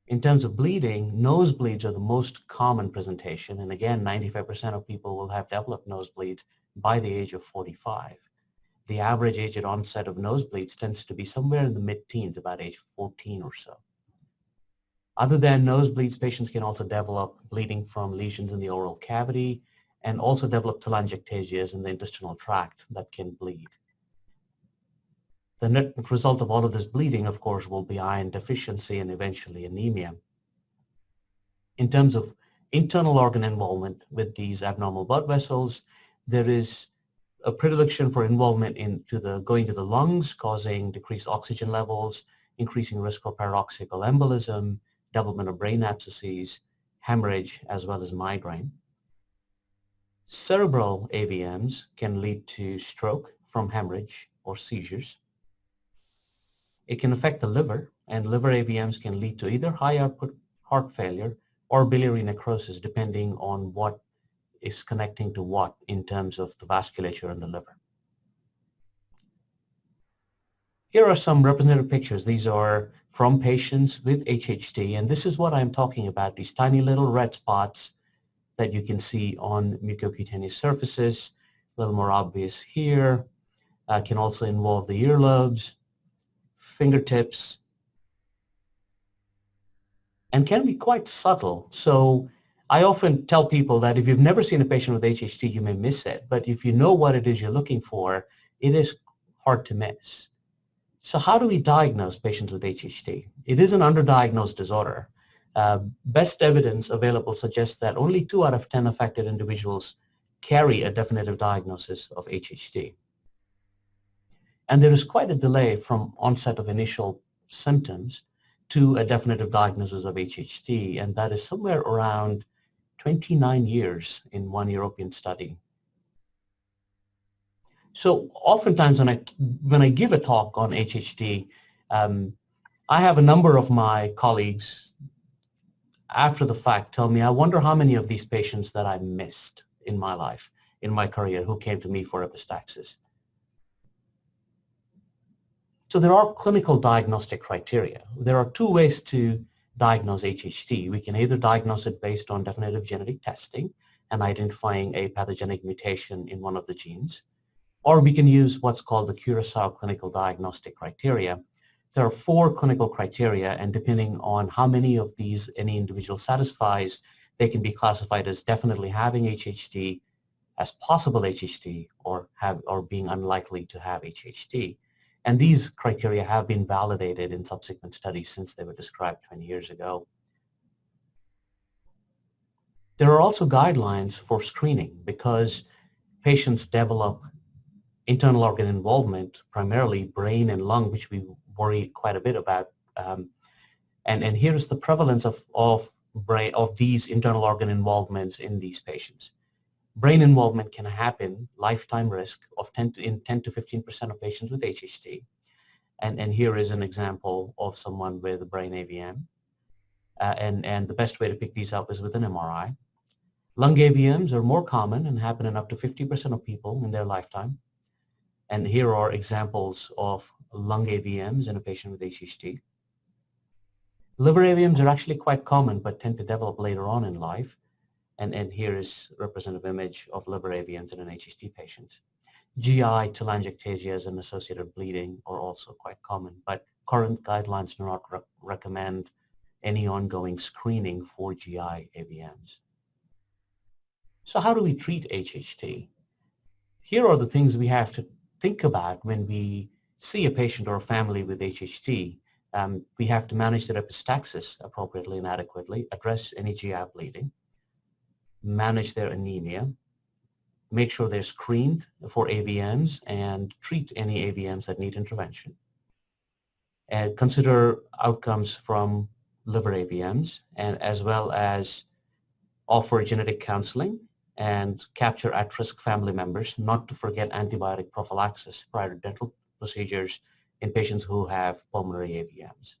S8: In terms of bleeding, nosebleeds are the most common presentation, and again, 95% of people will have developed nosebleeds by the age of 45. The average age at onset of nosebleeds tends to be somewhere in the mid-teens, about age 14 or so. Other than nosebleeds, patients can also develop bleeding from lesions in the oral cavity and also develop telangiectasias in the intestinal tract that can bleed. The net result of all of this bleeding, of course, will be iron deficiency and eventually anemia. In terms of internal organ involvement with these abnormal blood vessels, there is a predilection for involvement going to the lungs, causing decreased oxygen levels, increasing risk for paroxysmal embolism, development of brain abscesses, hemorrhage, as well as migraine. Cerebral AVMs can lead to stroke from hemorrhage or seizures. It can affect the liver, and liver AVMs can lead to either high output heart failure or biliary necrosis, depending on what is connecting to what in terms of the vasculature in the liver. Here are some representative pictures. These are from patients with HHT, and this is what I'm talking about, these tiny little red spots that you can see on mucocutaneous surfaces, a little more obvious here. Can also involve the earlobes, fingertips, and can be quite subtle. So I often tell people that if you've never seen a patient with HHT, you may miss it. But if you know what it is you're looking for, it is hard to miss. So how do we diagnose patients with HHT? It is an underdiagnosed disorder. Best evidence available suggests that only 2 out of 10 affected individuals carry a definitive diagnosis of HHT. And there is quite a delay from onset of initial symptoms to a definitive diagnosis of HHT, and that is somewhere around 29 years in one European study. So oftentimes when I give a talk on HHT, I have a number of my colleagues after the fact tell me, I wonder how many of these patients that I missed in my life, in my career, who came to me for epistaxis. So there are clinical diagnostic criteria. There are 2 ways to diagnose HHT. We can either diagnose it based on definitive genetic testing and identifying a pathogenic mutation in one of the genes, or we can use what's called the Curaçao clinical diagnostic criteria. There are 4 clinical criteria, and depending on how many of these any individual satisfies, they can be classified as definitely having HHT, as possible HHT, or being unlikely to have HHT. And these criteria have been validated in subsequent studies since they were described 20 years ago. There are also guidelines for screening because patients develop internal organ involvement, primarily brain and lung, which we worry quite a bit about. And here is the prevalence of these internal organ involvements in these patients. Brain involvement can happen, lifetime risk of 10 to 15% of patients with HHT. And here is an example of someone with a brain AVM. And the best way to pick these up is with an MRI. Lung AVMs are more common and happen in up to 50% of people in their lifetime. And here are examples of lung AVMs in a patient with HHT. Liver AVMs are actually quite common but tend to develop later on in life. And here is a representative image of liver AVMs in an HHT patient. GI telangiectasias and associated bleeding are also quite common, but current guidelines do not recommend any ongoing screening for GI AVMs. So how do we treat HHT? Here are the things we have to think about when we see a patient or a family with HHT. We have to manage their epistaxis appropriately and adequately, address any GI bleeding, manage their anemia, make sure they're screened for AVMs, and treat any AVMs that need intervention. and consider outcomes from liver AVMs, and as well as offer genetic counseling and capture at-risk family members, not to forget antibiotic prophylaxis prior to dental procedures in patients who have pulmonary AVMs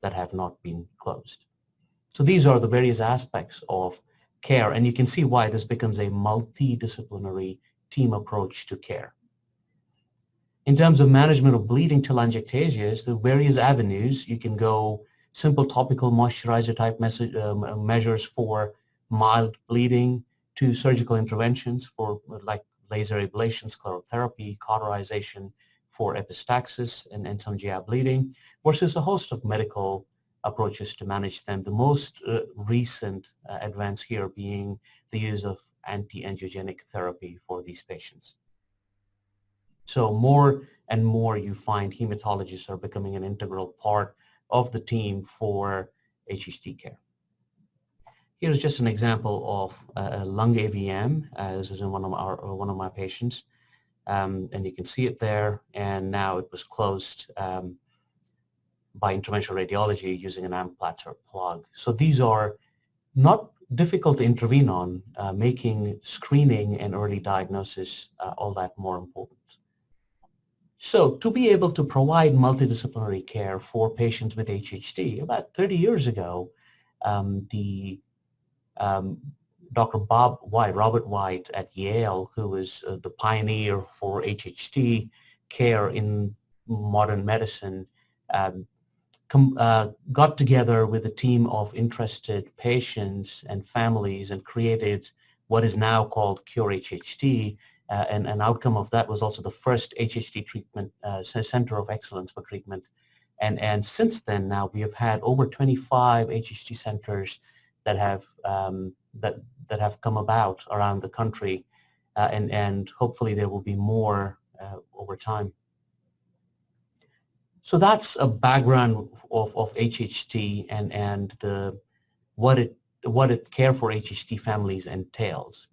S8: that have not been closed. So these are the various aspects of care, and you can see why this becomes a multidisciplinary team approach to care. In terms of management of bleeding telangiectasias, the various avenues, you can go simple topical moisturizer type measures for mild bleeding to surgical interventions for like laser ablation, sclerotherapy, cauterization for epistaxis and some GI bleeding, versus a host of medical approaches to manage them. The most recent advance here being the use of anti-angiogenic therapy for these patients. So more and more you find hematologists are becoming an integral part of the team for HHT care. Here's just an example of a lung AVM. This is in one of my patients, and you can see it there. And now it was closed by interventional radiology using an Amplatzer plug. So these are not difficult to intervene on, making screening and early diagnosis all that more important. So to be able to provide multidisciplinary care for patients with HHT, about 30 years ago, Dr. Robert White at Yale, who was the pioneer for HHT care in modern medicine, got together with a team of interested patients and families and created what is now called Cure HHT. And an outcome of that was also the first HHT treatment center of excellence for treatment. And since then, now we have had over 25 HHT centers that have that have come about around the country, and hopefully there will be more over time. So that's a background of HHT and the what it care for HHT families entails.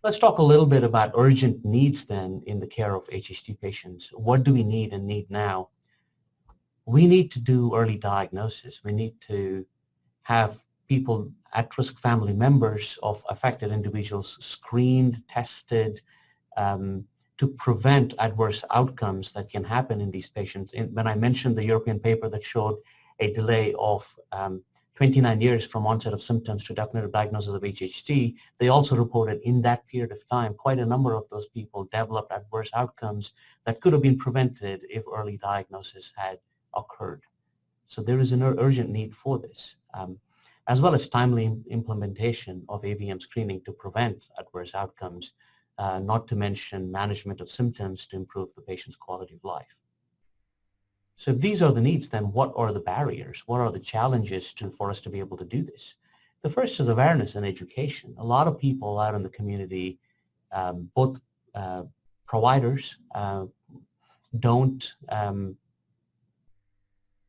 S8: Let's talk a little bit about urgent needs then in the care of HHT patients. What do we need and need now? We need to do early diagnosis. We need to have people, at-risk family members of affected individuals, screened, tested, to prevent adverse outcomes that can happen in these patients. When I mentioned the European paper that showed a delay of 29 years from onset of symptoms to definitive diagnosis of HHT, they also reported in that period of time, quite a number of those people developed adverse outcomes that could have been prevented if early diagnosis had occurred. So there is an urgent need for this, as well as timely implementation of AVM screening to prevent adverse outcomes, not to mention management of symptoms to improve the patient's quality of life. So if these are the needs, then what are the barriers? What are the challenges for us to be able to do this? The first is awareness and education. A lot of people out in the community, both providers, don't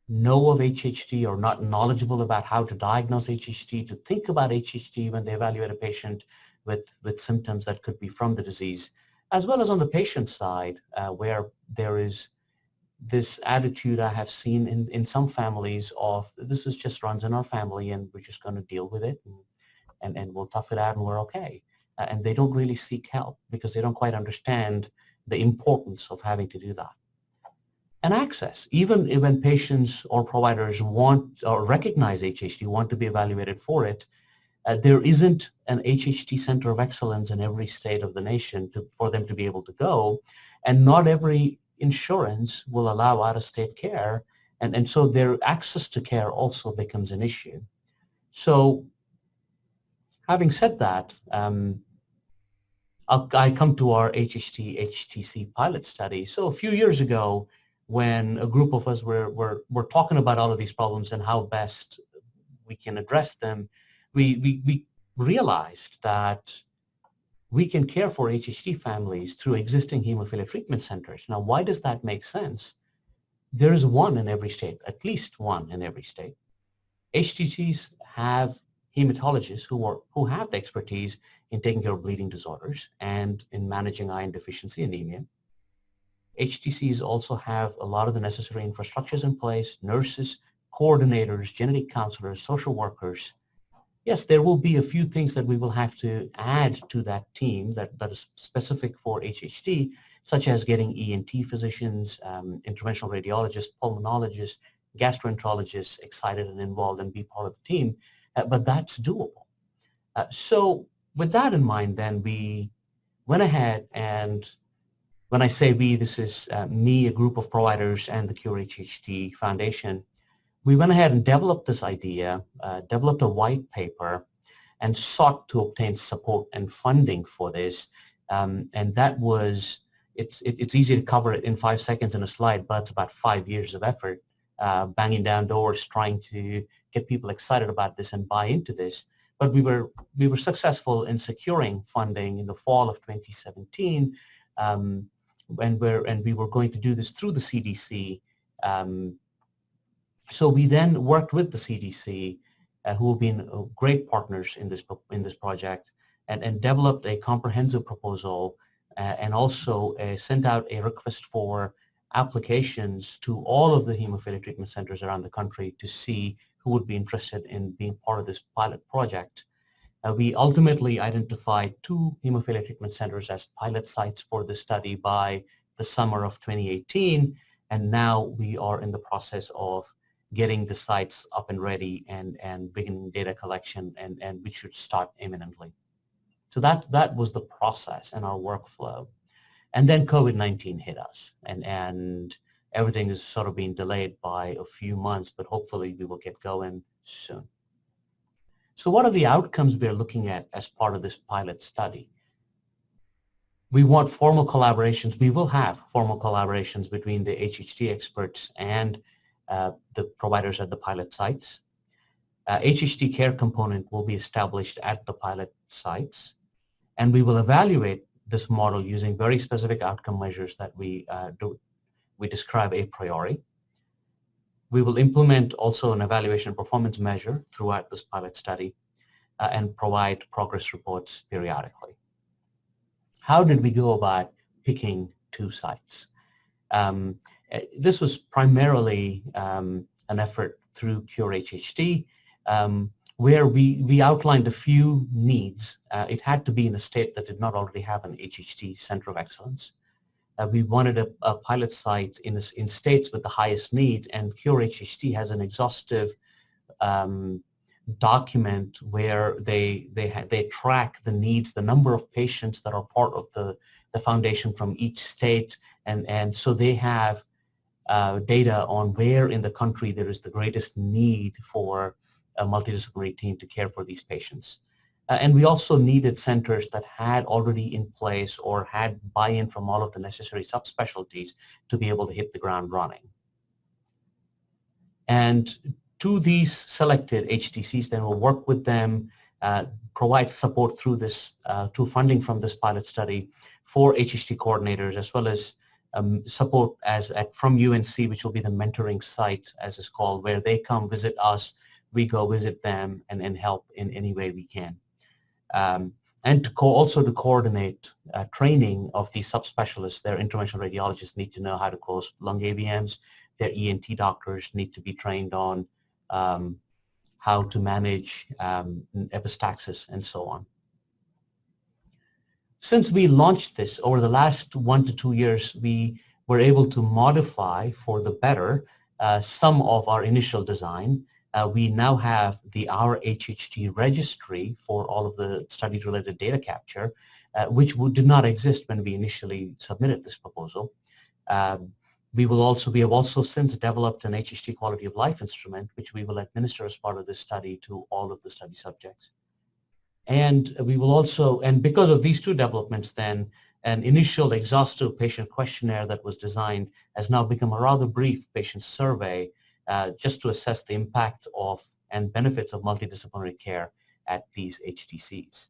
S8: know of HHT or not knowledgeable about how to diagnose HHT, to think about HHT when they evaluate a patient with symptoms that could be from the disease, as well as on the patient side, where there is this attitude I have seen in some families of this is just runs in our family and we're just going to deal with it and we'll tough it out and we're okay. And they don't really seek help because they don't quite understand the importance of having to do that. And access, even when patients or providers want or recognize HHT, want to be evaluated for it, there isn't an HHT center of excellence in every state of the nation for them to be able to go, and not every insurance will allow out-of-state care, and so their access to care also becomes an issue. So having said that, I come to our HHT-HTC pilot study. So a few years ago, when a group of us were talking about all of these problems and how best we can address them, we realized that we can care for HHT families through existing hemophilia treatment centers. Now, why does that make sense? There's one in every state, at least one in every state. HTCs have hematologists who have the expertise in taking care of bleeding disorders and in managing iron deficiency anemia. HTCs also have a lot of the necessary infrastructures in place, nurses, coordinators, genetic counselors, social workers. Yes, there will be a few things that we will have to add to that team that is specific for HHT, such as getting ENT physicians, interventional radiologists, pulmonologists, gastroenterologists excited and involved and be part of the team, but that's doable. So with that in mind, then we went ahead, and when I say we, this is me, a group of providers, and the Cure HHT Foundation. We went ahead and developed this idea, developed a white paper, and sought to obtain support and funding for this. And that was, it's easy to cover it in 5 seconds in a slide, but it's about 5 years of effort, banging down doors, trying to get people excited about this and buy into this. But we were successful in securing funding in the fall of 2017, and we were going to do this through the CDC. So we then worked with the CDC, who have been great partners in this project, and developed a comprehensive proposal, and also sent out a request for applications to all of the hemophilia treatment centers around the country to see who would be interested in being part of this pilot project. We ultimately identified 2 hemophilia treatment centers as pilot sites for the study by the summer of 2018, and now we are in the process of getting the sites up and ready and beginning data collection, and we should start imminently. So that was the process and our workflow. And then COVID-19 hit us, and everything is sort of being delayed by a few months, but hopefully we will get going soon. So what are the outcomes we're looking at as part of this pilot study? We want formal collaborations. We will have formal collaborations between the HHT experts and the providers at the pilot sites. HHT care component will be established at the pilot sites, and we will evaluate this model using very specific outcome measures that we describe a priori. We will implement also an evaluation performance measure throughout this pilot study, and provide progress reports periodically. How did we go about picking 2 sites? This was primarily an effort through Cure HHT, where we outlined a few needs. It had to be in a state that did not already have an HHT Center of Excellence. We wanted a pilot site in states with the highest need, and Cure HHT has an exhaustive document where they track the needs, the number of patients that are part of the foundation from each state, and so they have data on where in the country there is the greatest need for a multidisciplinary team to care for these patients. And we also needed centers that had already in place or had buy-in from all of the necessary subspecialties to be able to hit the ground running. And to these selected HTCs, then we'll work with them, provide support through this, through funding from this pilot study for HHT coordinators, as well as support from UNC, which will be the mentoring site, as it's called, where they come visit us, we go visit them, and help in any way we can. And also to coordinate training of these subspecialists. Their interventional radiologists need to know how to close lung AVMs. Their ENT doctors need to be trained on how to manage epistaxis and so on. Since we launched this over the last 1 to 2 years, we were able to modify for the better some of our initial design. We now have our HHT registry for all of the study-related data capture, which did not exist when we initially submitted this proposal. We have also since developed an HHT quality of life instrument, which we will administer as part of this study to all of the study subjects. And we will also, and because of these 2 developments, then an initial exhaustive patient questionnaire that was designed has now become a rather brief patient survey, just to assess the impact of and benefits of multidisciplinary care at these HTCs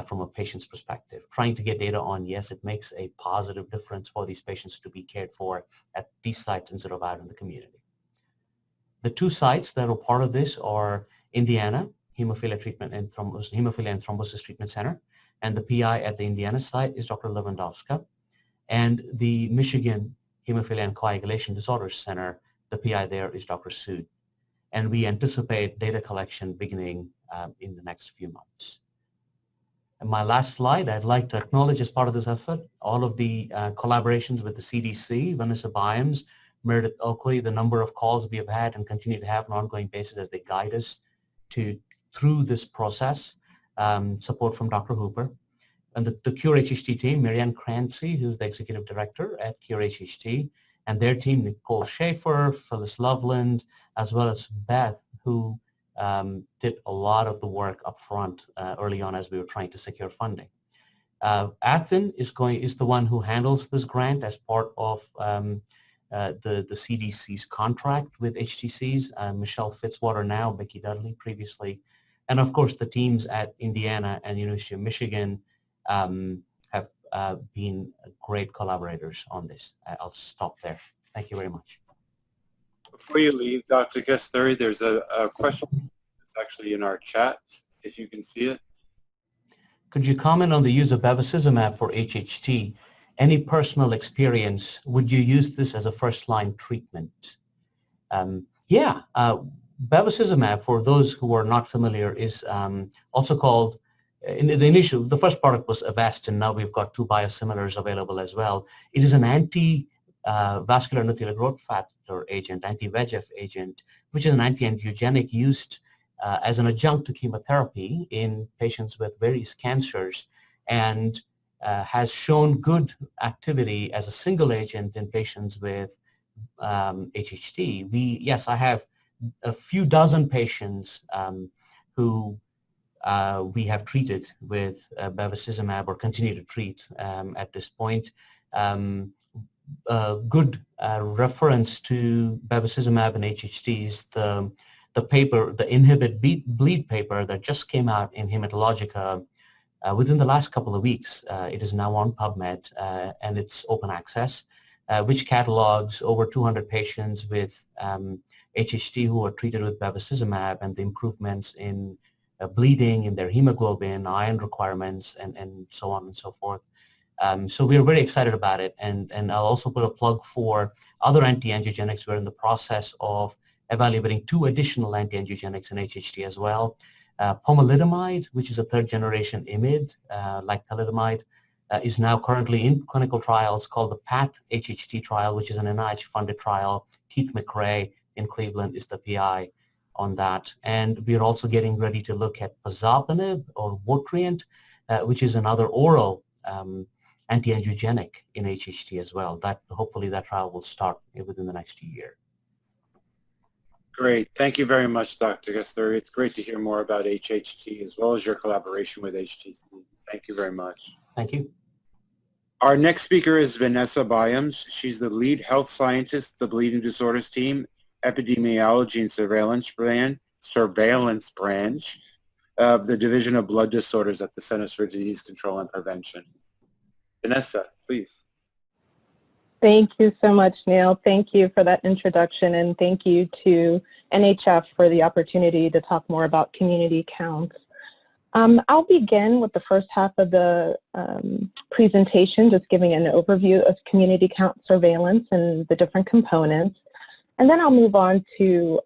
S8: from a patient's perspective. Trying to get data on, yes, it makes a positive difference for these patients to be cared for at these sites instead of out in the community. The 2 sites that are part of this are Indiana, Hemophilia and Thrombosis Treatment Center, and the PI at the Indiana site is Dr. Lewandowska, and the Michigan Hemophilia and Coagulation Disorders Center. The PI there is Dr. Sood. And we anticipate data collection beginning in the next few months. And my last slide, I'd like to acknowledge as part of this effort, all of the collaborations with the CDC, Vanessa Byams, Meredith Oakley, the number of calls we have had and continue to have on an ongoing basis as they guide us through this process, support from Dr. Hooper. And the Cure HHT team, Marianne Crancy, who's the executive director at Cure HHT, and their team, Nicole Schaefer, Phyllis Loveland, as well as Beth, who did a lot of the work up front early on as we were trying to secure funding. Acton is the one who handles this grant as part of the CDC's contract with HTCs, Michelle Fitzwater now, Becky Dudley previously, and of course the teams at Indiana and University of Michigan have been great collaborators on this. I'll stop there. Thank you very much.
S1: Before you leave, Dr. Kasturi, there's a question that's actually in our chat, if you can see it.
S8: Could you comment on the use of bevacizumab for HHT? Any personal experience? Would you use this as a first-line treatment? Bevacizumab, for those who are not familiar, is also called, the first product was Avastin. Now we've got 2 biosimilars available as well. It is an anti-vascular endothelial growth factor agent, anti-VEGF agent, which is an anti-angiogenic used as an adjunct to chemotherapy in patients with various cancers, and has shown good activity as a single agent in patients with HHT. Yes, I have a few dozen patients who we have treated with bevacizumab or continue to treat at this point. Good reference to bevacizumab and HHTs, the paper, the Inhibit Bleed paper that just came out in Hematologica within the last couple of weeks. It is now on PubMed and it's open access, which catalogs over 200 patients with HHT who are treated with bevacizumab and the improvements in bleeding, in their hemoglobin, iron requirements, and so on and so forth. So we are very excited about it, and I'll also put a plug for other anti-angiogenics. We're in the process of evaluating 2 additional anti-angiogenics in HHT as well. Pomalidomide, which is a 3rd-generation IMiD, like thalidomide, is now currently in clinical trials called the PATH HHT trial, which is an NIH-funded trial. Keith McRae in Cleveland is the PI on that. And we are also getting ready to look at pazopanib or Votrient, which is another oral anti-angiogenic in HHT as well. Hopefully that trial will start within the next year.
S1: Great. Thank you very much, Dr. Kasturi. It's great to hear more about HHT as well as your collaboration with HTC. Thank you very much.
S8: Thank you.
S1: Our next speaker is Vanessa Byams. She's the lead health scientist, the Bleeding Disorders Team, Epidemiology and Surveillance Branch of the Division of Blood Disorders at the Centers for Disease Control and Prevention. Vanessa, please.
S9: Thank you so much, Neil. Thank you for that introduction, and thank you to NHF for the opportunity to talk more about community counts. I'll begin with the first half of the presentation, just giving an overview of community count surveillance and the different components. And then I'll move on to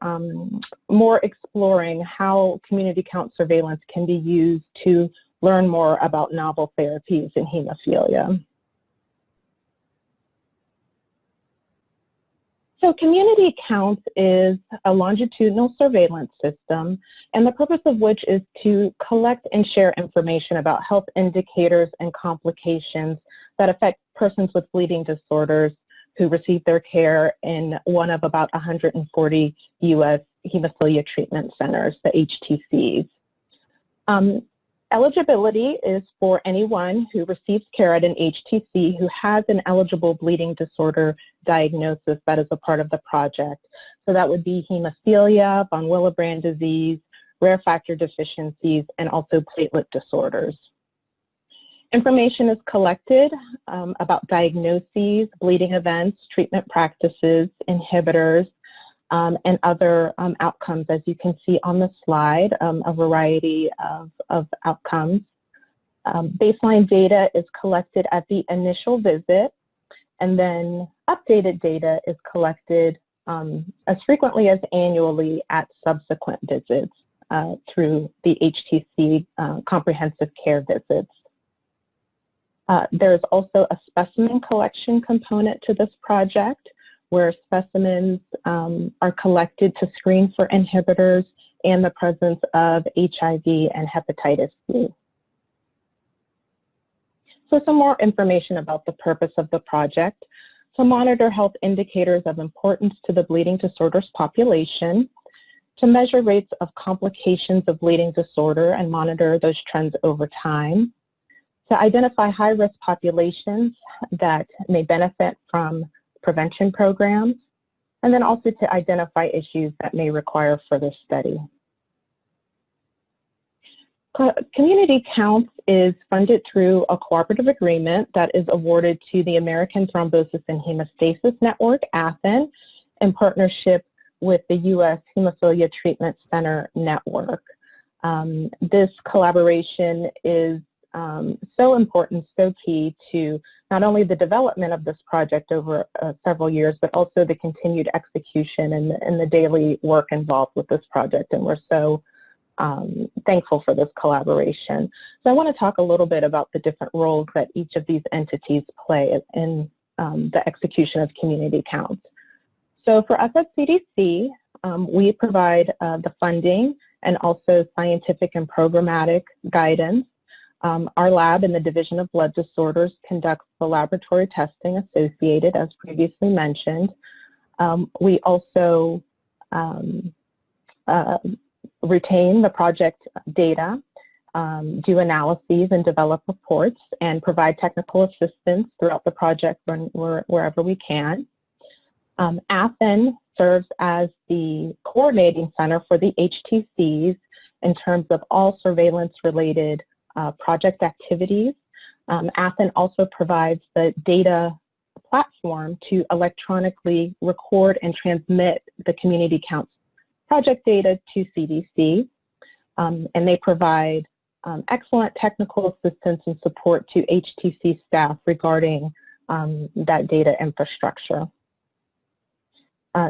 S9: more exploring how community count surveillance can be used to learn more about novel therapies in hemophilia. So community counts is a longitudinal surveillance system, and the purpose of which is to collect and share information about health indicators and complications that affect persons with bleeding disorders who receive their care in one of about 140 U.S. hemophilia treatment centers, the HTCs. Eligibility is for anyone who receives care at an HTC who has an eligible bleeding disorder diagnosis that is a part of the project. So that would be hemophilia, von Willebrand disease, rare factor deficiencies, and also platelet disorders. Information is collected about diagnoses, bleeding events, treatment practices, inhibitors, and other outcomes, as you can see on the slide, a variety of outcomes. Baseline data is collected at the initial visit, and then updated data is collected as frequently as annually at subsequent visits through the HTC comprehensive care visits. There's also a specimen collection component to this project where specimens are collected to screen for inhibitors and the presence of HIV and hepatitis C. So some more information about the purpose of the project: to monitor health indicators of importance to the bleeding disorders population, to measure rates of complications of bleeding disorder and monitor those trends over time, to identify high-risk populations that may benefit from prevention programs, and then also to identify issues that may require further study. Community Counts is funded through a cooperative agreement that is awarded to the American Thrombosis and Hemostasis Network, ATHEN, in partnership with the U.S. Hemophilia Treatment Center Network. This collaboration is so important, so key to not only the development of this project over several years, but also the continued execution and the daily work involved with this project. And we're so thankful for this collaboration. So I want to talk a little bit about the different roles that each of these entities play in the execution of community counts. So for us at CDC, we provide the funding and also scientific and programmatic guidance. Our lab in the Division of Blood Disorders conducts the laboratory testing associated, as previously mentioned. We also retain the project data, do analyses and develop reports, and provide technical assistance throughout the project wherever we can. ATHEN serves as the coordinating center for the HTCs in terms of all surveillance-related project activities. ATHEN also provides the data platform to electronically record and transmit the community counts project data to CDC, and they provide excellent technical assistance and support to HTC staff regarding that data infrastructure.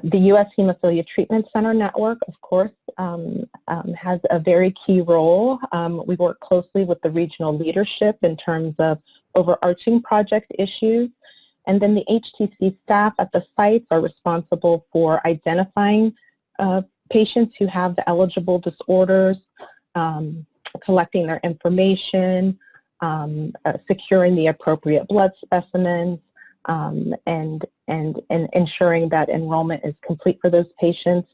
S9: The U.S. Hemophilia Treatment Center Network, of course, has a very key role. We work closely with the regional leadership in terms of overarching project issues, and then the HTC staff at the sites are responsible for identifying patients who have the eligible disorders, collecting their information, securing the appropriate blood specimens, and ensuring that enrollment is complete for those patients.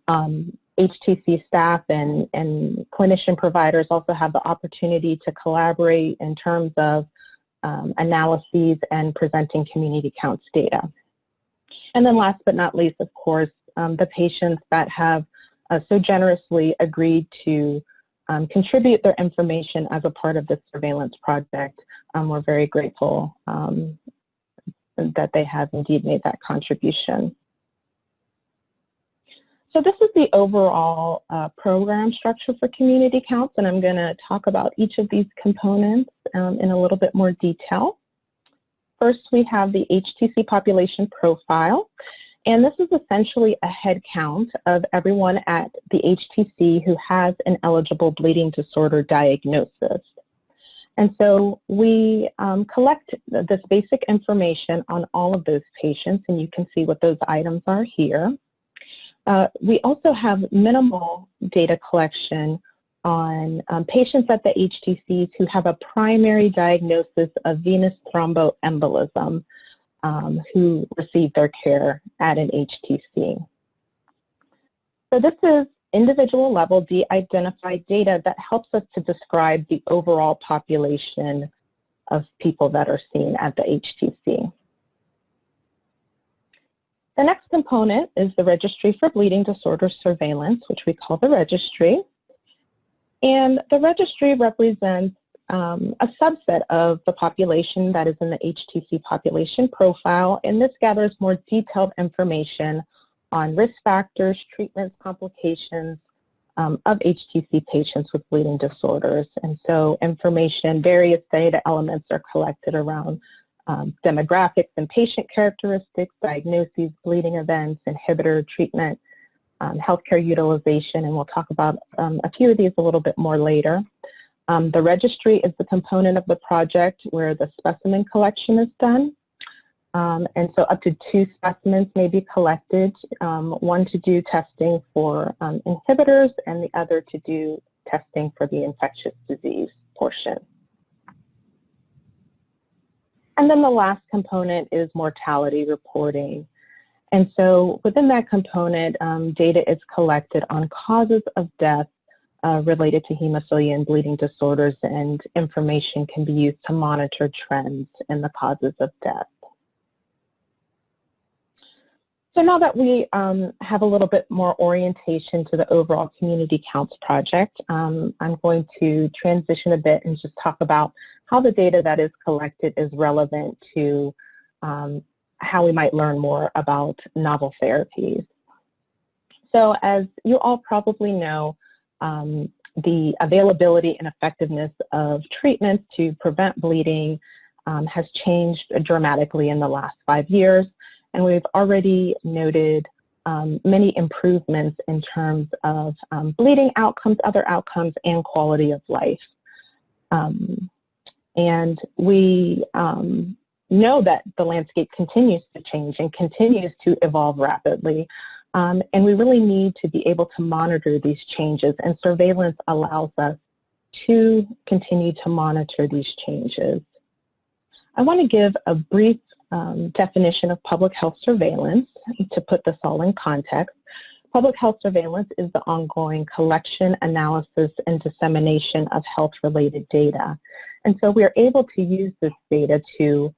S9: HTC staff and clinician providers also have the opportunity to collaborate in terms of analyses and presenting community counts data. And then last but not least, of course, the patients that have so generously agreed to contribute their information as a part of this surveillance project. We're very grateful that they have indeed made that contribution. So this is the overall program structure for community counts, and I'm going to talk about each of these components in a little bit more detail. First, we have the HTC population profile, and this is essentially a head count of everyone at the HTC who has an eligible bleeding disorder diagnosis. And so we collect this basic information on all of those patients, and you can see what those items are here. We also have minimal data collection on patients at the HTCs who have a primary diagnosis of venous thromboembolism who receive their care at an HTC. So this is individual level de-identified data that helps us to describe the overall population of people that are seen at the HTC. The next component is the Registry for Bleeding Disorder Surveillance, which we call the registry. And the registry represents a subset of the population that is in the HTC population profile, and this gathers more detailed information on risk factors, treatments, complications of HTC patients with bleeding disorders. And so information, various data elements are collected around demographics and patient characteristics, diagnoses, bleeding events, inhibitor treatment, healthcare utilization, and we'll talk about a few of these a little bit more later. The registry is the component of the project where the specimen collection is done. And so up to 2 specimens may be collected, one to do testing for inhibitors and the other to do testing for the infectious disease portion. And then the last component is mortality reporting. And so within that component, data is collected on causes of death related to hemophilia and bleeding disorders, and information can be used to monitor trends in the causes of death. So now that we have a little bit more orientation to the overall Community Counts project, I'm going to transition a bit and just talk about how the data that is collected is relevant to how we might learn more about novel therapies. So as you all probably know, the availability and effectiveness of treatments to prevent bleeding has changed dramatically in the last 5 years. And we've already noted many improvements in terms of bleeding outcomes, other outcomes, and quality of life. And we know that the landscape continues to change and continues to evolve rapidly. And we really need to be able to monitor these changes, and surveillance allows us to continue to monitor these changes. I want to give a brief definition of public health surveillance to put this all in context. Public health surveillance is the ongoing collection, analysis, and dissemination of health-related data. And so we are able to use this data to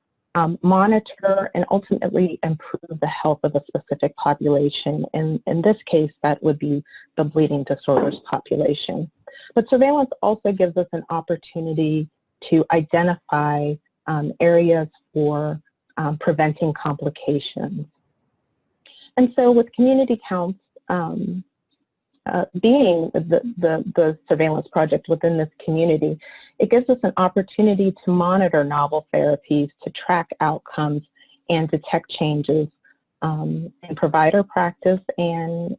S9: monitor and ultimately improve the health of a specific population. And in this case, that would be the bleeding disorders population. But surveillance also gives us an opportunity to identify areas for preventing complications. And so with Community Counts being the surveillance project within this community, it gives us an opportunity to monitor novel therapies, to track outcomes, and detect changes in provider practice and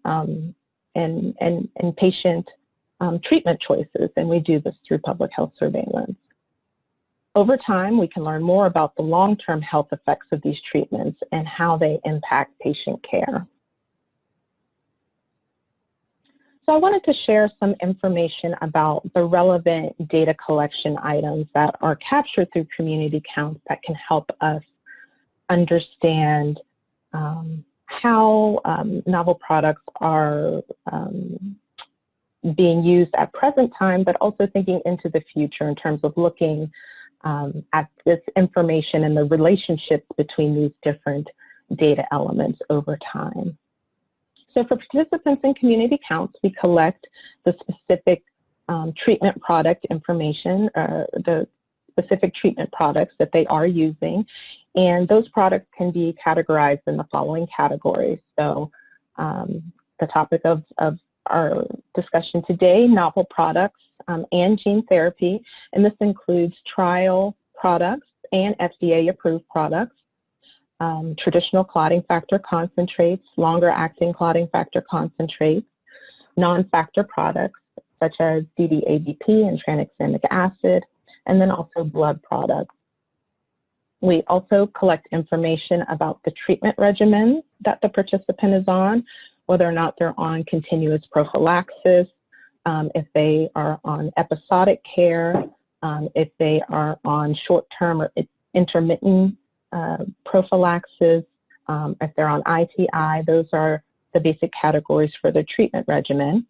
S9: patient treatment choices, and we do this through public health surveillance. Over time, we can learn more about the long-term health effects of these treatments and how they impact patient care. So I wanted to share some information about the relevant data collection items that are captured through Community Counts that can help us understand how novel products are being used at present time, but also thinking into the future in terms of looking at this information and the relationships between these different data elements over time. So for participants in Community Counts, we collect the specific treatment product information, the specific treatment products that they are using, and those products can be categorized in the following categories. So the topic of our discussion today, novel products and gene therapy, and this includes trial products and FDA-approved products, traditional clotting factor concentrates, longer-acting clotting factor concentrates, non-factor products such as DDABP and tranexamic acid, and then also blood products. We also collect information about the treatment regimen that the participant is on, whether or not they're on continuous prophylaxis, if they are on episodic care, if they are on short-term or intermittent prophylaxis, if they're on ITI. Those are the basic categories for the treatment regimen.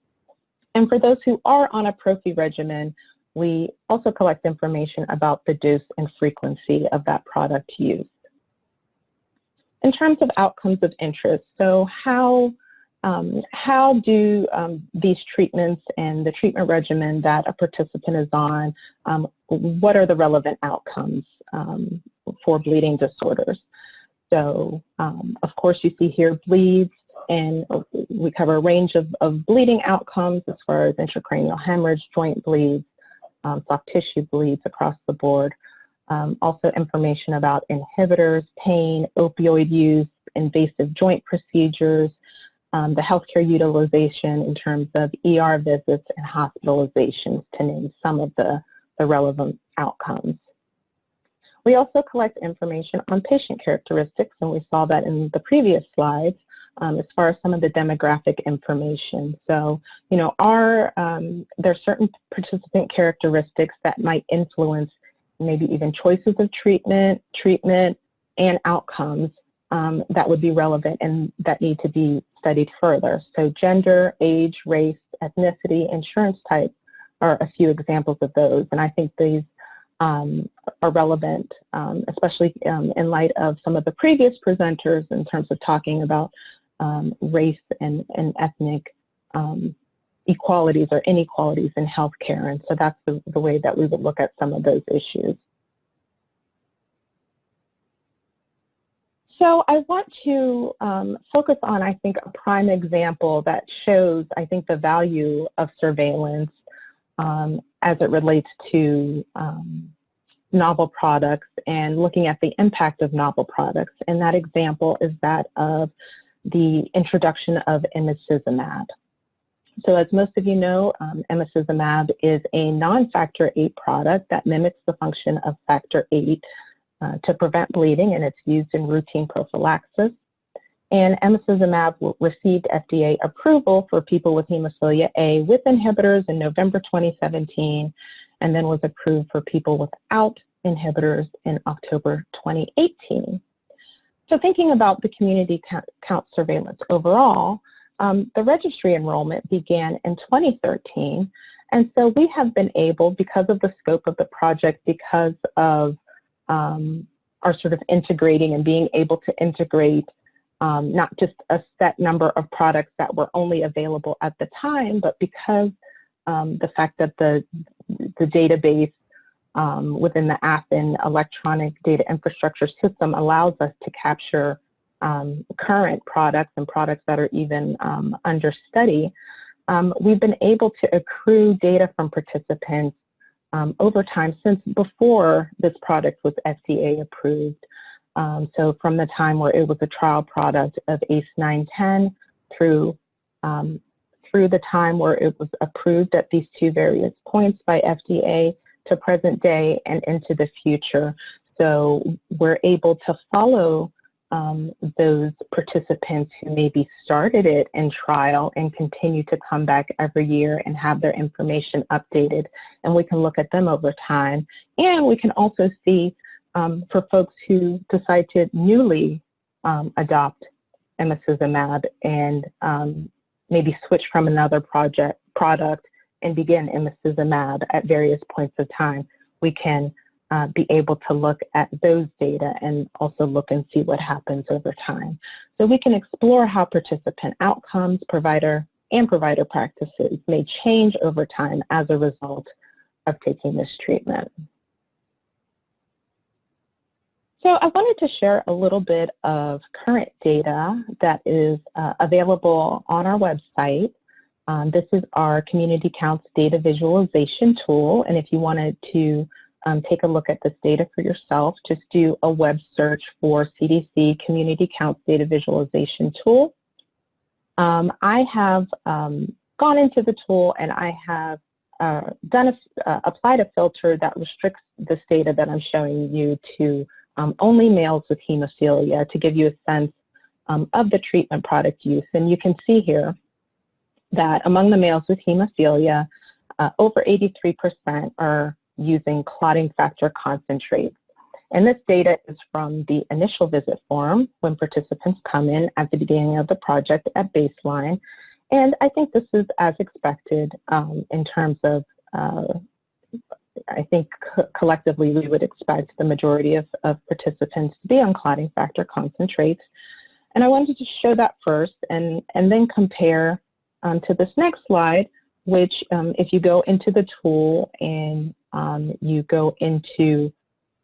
S9: And for those who are on a prophy regimen, we also collect information about the dose and frequency of that product used. In terms of outcomes of interest, so how do these treatments and the treatment regimen that a participant is on, what are the relevant outcomes for bleeding disorders? So, of course, you see here bleeds, and we cover a range of bleeding outcomes as far as intracranial hemorrhage, joint bleeds, soft tissue bleeds across the board. Also information about inhibitors, pain, opioid use, invasive joint procedures, the healthcare utilization in terms of ER visits and hospitalizations, to name some of the relevant outcomes. We also collect information on patient characteristics, and we saw that in the previous slides, as far as some of the demographic information. So, you know, there are certain participant characteristics that might influence maybe even choices of treatment, and outcomes that would be relevant and that need to be studied further. So gender, age, race, ethnicity, insurance type are a few examples of those. And I think these are relevant, especially in light of some of the previous presenters in terms of talking about race and ethnic equalities or inequalities in healthcare. And so that's the way that we would look at some of those issues. So I want to focus on, I think, a prime example that shows, I think, the value of surveillance as it relates to novel products and looking at the impact of novel products. And that example is that of the introduction of emicizumab. So as most of you know, emicizumab is a non-factor VIII product that mimics the function of factor VIII to prevent bleeding, and it's used in routine prophylaxis. And emicizumab received FDA approval for people with hemophilia A with inhibitors in November 2017, and then was approved for people without inhibitors in October 2018. So thinking about the community count surveillance overall, the registry enrollment began in 2013, and so we have been able, because of the scope of the project, because of our sort of integrating and being able to integrate not just a set number of products that were only available at the time, but because the fact that the database within the Athens electronic data infrastructure system allows us to capture current products and products that are even under study, we've been able to accrue data from participants over time since before this product was FDA approved. So from the time where it was a trial product of ACE910 through the time where it was approved at these two various points by FDA to present day and into the future. So we're able to follow those participants who maybe started it in trial and continue to come back every year and have their information updated. And we can look at them over time. And we can also see for folks who decide to newly adopt emicizumab and maybe switch from another product and begin emicizumab at various points of time, we can be able to look at those data and also look and see what happens over time. So we can explore how participant outcomes, provider practices may change over time as a result of taking this treatment. So I wanted to share a little bit of current data that is available on our website. This is our Community Counts Data Visualization tool, and if you wanted to take a look at this data for yourself, just do a web search for CDC Community Counts Data Visualization tool. I have gone into the tool and I have applied a filter that restricts this data that I'm showing you to only males with hemophilia to give you a sense of the treatment product use. And you can see here that among the males with hemophilia, over 83% are using clotting factor concentrates. And this data is from the initial visit form when participants come in at the beginning of the project at baseline. And I think this is as expected in terms of, I think collectively we would expect the majority of participants to be on clotting factor concentrates. And I wanted to show that first and then compare to this next slide, which if you go into the tool and you go into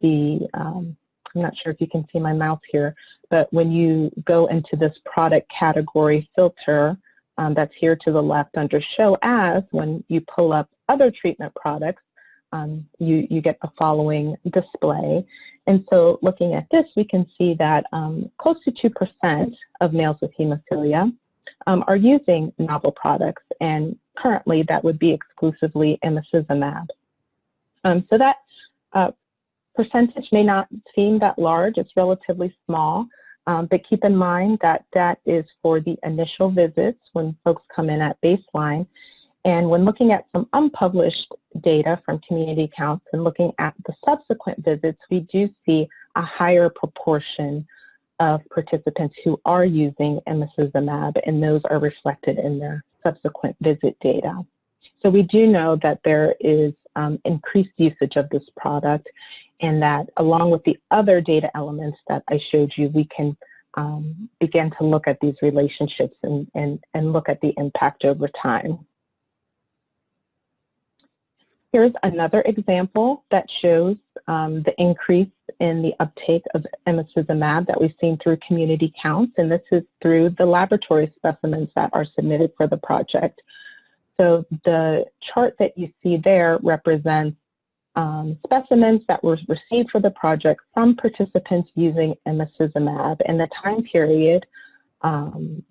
S9: the, I'm not sure if you can see my mouse here, but when you go into this product category filter that's here to the left under Show As, when you pull up other treatment products, you get the following display. And so looking at this, we can see that close to 2% of males with hemophilia are using novel products, and currently that would be exclusively emicizumab. So that percentage may not seem that large. It's relatively small, but keep in mind that that is for the initial visits when folks come in at baseline. And when looking at some unpublished data from community counts and looking at the subsequent visits, we do see a higher proportion of participants who are using emicizumab, and those are reflected in their subsequent visit data. So we do know that there is increased usage of this product, and that along with the other data elements that I showed you, we can begin to look at these relationships and look at the impact over time. Here's another example that shows the increase in the uptake of emicizumab that we've seen through community counts, and this is through the laboratory specimens that are submitted for the project. So the chart that you see there represents specimens that were received for the project from participants using emicizumab, and the time period,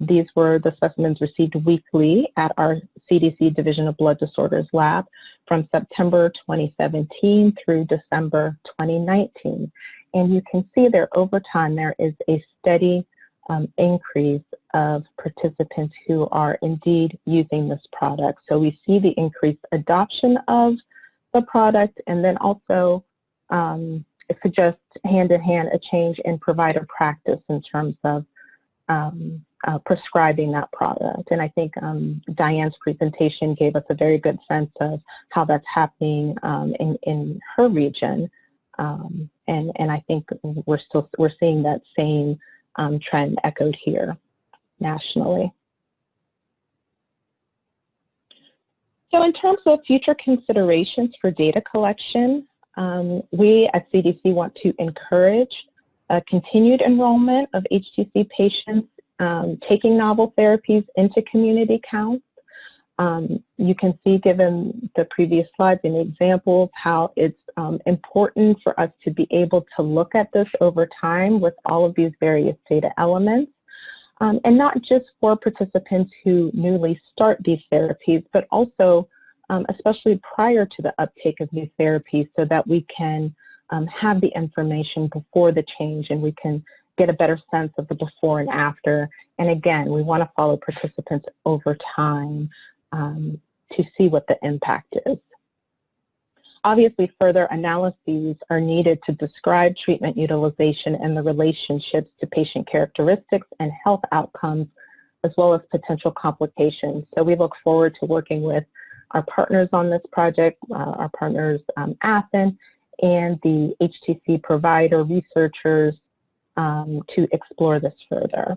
S9: these were the specimens received weekly at our CDC Division of Blood Disorders lab from September 2017 through December 2019. And you can see there over time there is a steady increase of participants who are indeed using this product. So we see the increased adoption of the product, and then also it suggests hand-in-hand a change in provider practice in terms of prescribing that product. And I think Diane's presentation gave us a very good sense of how that's happening in her region. And I think we're seeing that same trend echoed here nationally. So in terms of future considerations for data collection, we at CDC want to encourage continued enrollment of HTC patients taking novel therapies into community counts. You can see, given the previous slides and examples, how it's important for us to be able to look at this over time with all of these various data elements. And not just for participants who newly start these therapies, but also especially prior to the uptake of new therapies, so that we can have the information before the change and we can get a better sense of the before and after. And again, we want to follow participants over time to see what the impact is. Obviously, further analyses are needed to describe treatment utilization and the relationships to patient characteristics and health outcomes, as well as potential complications. So we look forward to working with our partners on this project, our partners AFN, and the HTC provider researchers to explore this further.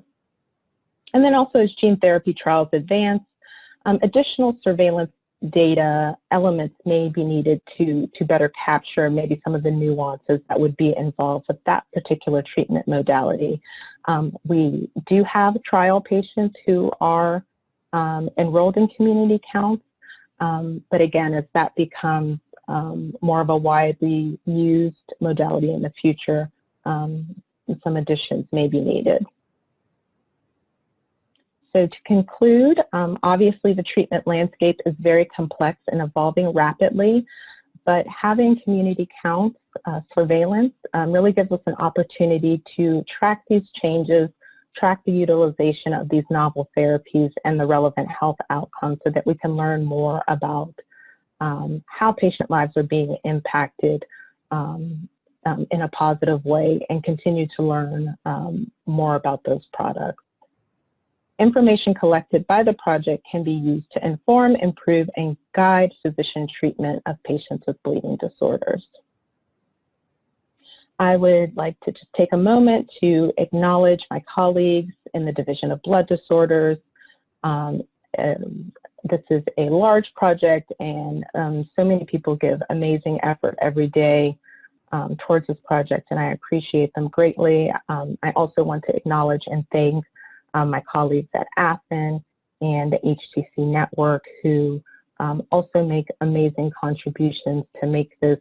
S9: And then also, as gene therapy trials advance, additional surveillance data elements may be needed to better capture maybe some of the nuances that would be involved with that particular treatment modality. We do have trial patients who are enrolled in community counts, but again, as that becomes more of a widely used modality in the future, some additions may be needed. So to conclude, obviously the treatment landscape is very complex and evolving rapidly, but having community counts surveillance really gives us an opportunity to track these changes, track the utilization of these novel therapies and the relevant health outcomes, so that we can learn more about how patient lives are being impacted in a positive way, and continue to learn more about those products. Information collected by the project can be used to inform, improve, and guide physician treatment of patients with bleeding disorders. I would like to just take a moment to acknowledge my colleagues in the Division of Blood Disorders. This is a large project, and so many people give amazing effort every day towards this project, and I appreciate them greatly. I also want to acknowledge and thank my colleagues at AFN and the HTC network, who also make amazing contributions to make this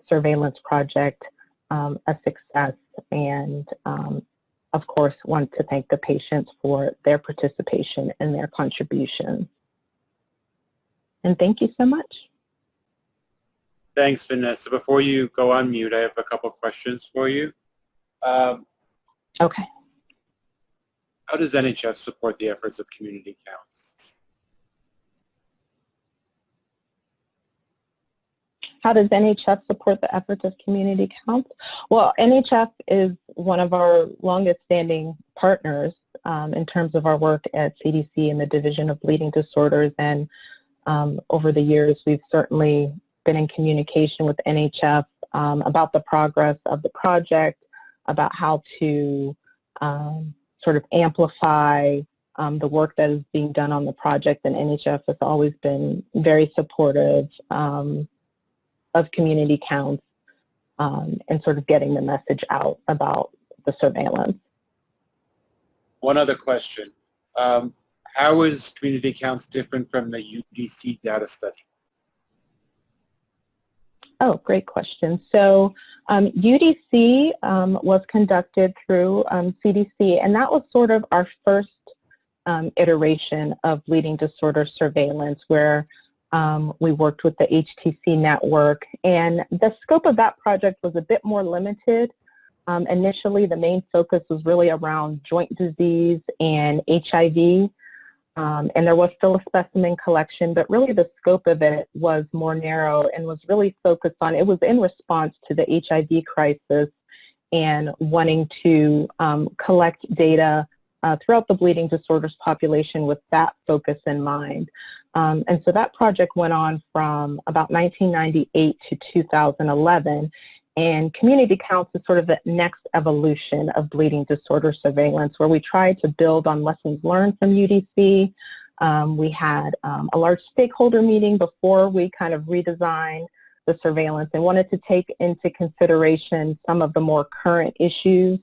S9: surveillance project a success, and of course want to thank the patients for their participation and their contributions. And thank you so much.
S1: Thanks, Vanessa. Before you go on mute, I have a couple questions for you.
S9: Okay.
S1: How does NHF support the efforts of community counts?
S9: How does NHF support the efforts of community counts? Well, NHF is one of our longest standing partners in terms of our work at CDC in the Division of Bleeding Disorders, and over the years we've certainly been in communication with NHF about the progress of the project, about how to sort of amplify the work that is being done on the project, and NHF has always been very supportive of community counts and sort of getting the message out about the surveillance.
S1: One other question. How is community counts different from the UDC data study?
S9: Oh, great question. So UDC was conducted through CDC, and that was sort of our first iteration of bleeding disorder surveillance, where we worked with the HTC network, and the scope of that project was a bit more limited. Initially, the main focus was really around joint disease and HIV, and there was still a specimen collection, but really the scope of it was more narrow and was really focused on, it was in response to the HIV crisis and wanting to collect data throughout the bleeding disorders population with that focus in mind. And so that project went on from about 1998 to 2011, and community counts is sort of the next evolution of bleeding disorder surveillance, where we tried to build on lessons learned from UDC. We had a large stakeholder meeting before we kind of redesigned the surveillance and wanted to take into consideration some of the more current issues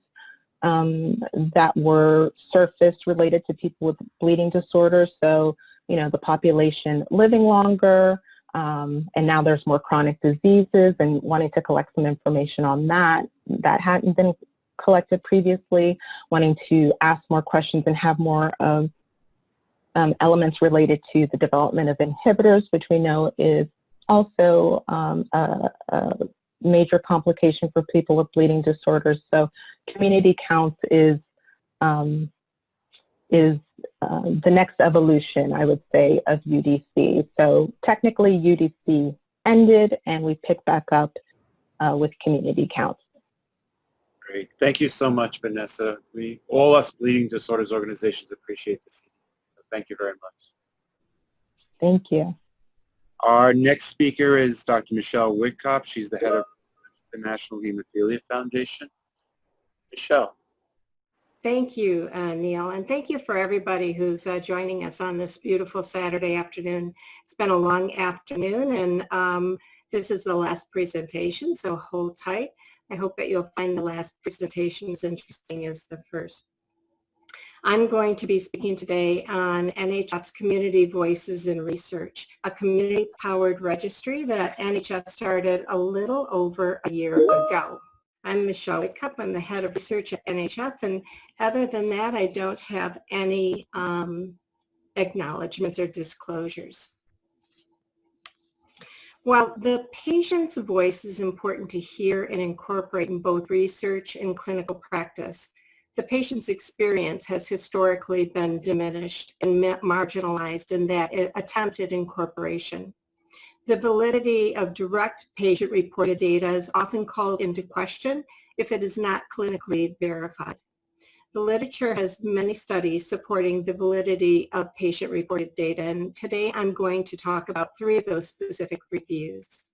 S9: that were surfaced related to people with bleeding disorders. So, you know, the population living longer, and now there's more chronic diseases, and wanting to collect some information on that hadn't been collected previously, wanting to ask more questions and have more elements related to the development of inhibitors, which we know is also a major complication for people with bleeding disorders. So community counts is the next evolution, I would say, of UDC. So technically UDC ended, and we picked back up with community counts.
S1: Great. Thank you so much, Vanessa. All us bleeding disorders organizations appreciate this. Thank you very much.
S9: Thank you.
S1: Our next speaker is Dr. Michelle Whitcop. She's the head of the National Hemophilia Foundation. Michelle.
S3: Thank you, Neil, and thank you for everybody who's joining us on this beautiful Saturday afternoon. It's been a long afternoon, and this is the last presentation, so hold tight. I hope that you'll find the last presentation as interesting as the first. I'm going to be speaking today on NHF's Community Voices in Research, a community-powered registry that NHF started a little over a year ago. I'm Michelle Whitcup. I'm the head of research at NHF, and other than that, I don't have any acknowledgments or disclosures. While the patient's voice is important to hear and incorporate in both research and clinical practice, the patient's experience has historically been diminished and marginalized in that attempted incorporation. The validity of direct patient-reported data is often called into question if it is not clinically verified. The literature has many studies supporting the validity of patient-reported data, and today I'm going to talk about 3 of those specific reviews.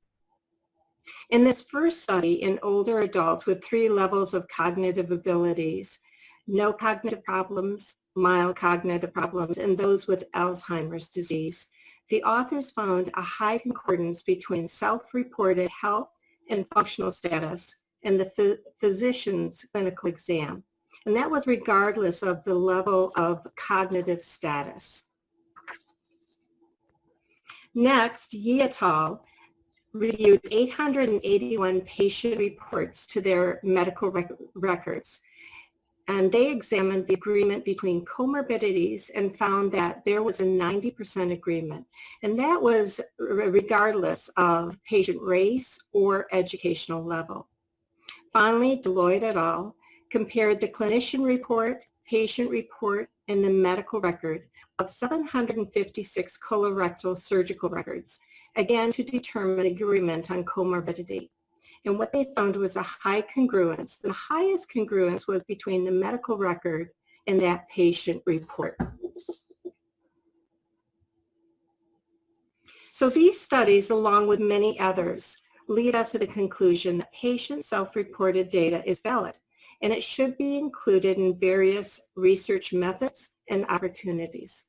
S3: In this first study in older adults with 3 levels of cognitive abilities, no cognitive problems, mild cognitive problems, and those with Alzheimer's disease, the authors found a high concordance between self-reported health and functional status and the physician's clinical exam. And that was regardless of the level of cognitive status. Next, Yi et al. Reviewed 881 patient reports to their medical records, and they examined the agreement between comorbidities and found that there was a 90% agreement, and that was regardless of patient race or educational level. Finally, Deloitte et al. Compared the clinician report, patient report, and the medical record of 756 colorectal surgical records, again to determine agreement on comorbidity. And what they found was a high congruence. The highest congruence was between the medical record and that patient report. So these studies, along with many others, lead us to the conclusion that patient self-reported data is valid, and it should be included in various research methods and opportunities.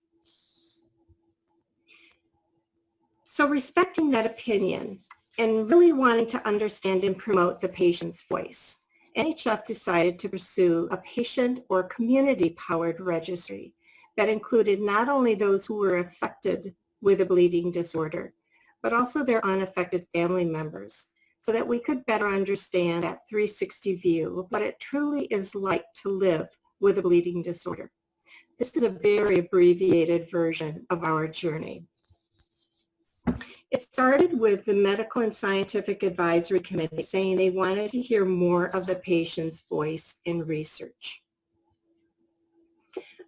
S3: So respecting that opinion and really wanting to understand and promote the patient's voice, NHF decided to pursue a patient or community-powered registry that included not only those who were affected with a bleeding disorder, but also their unaffected family members, so that we could better understand that 360 view of what it truly is like to live with a bleeding disorder. This is a very abbreviated version of our journey. It started with the Medical and Scientific Advisory Committee saying they wanted to hear more of the patient's voice in research.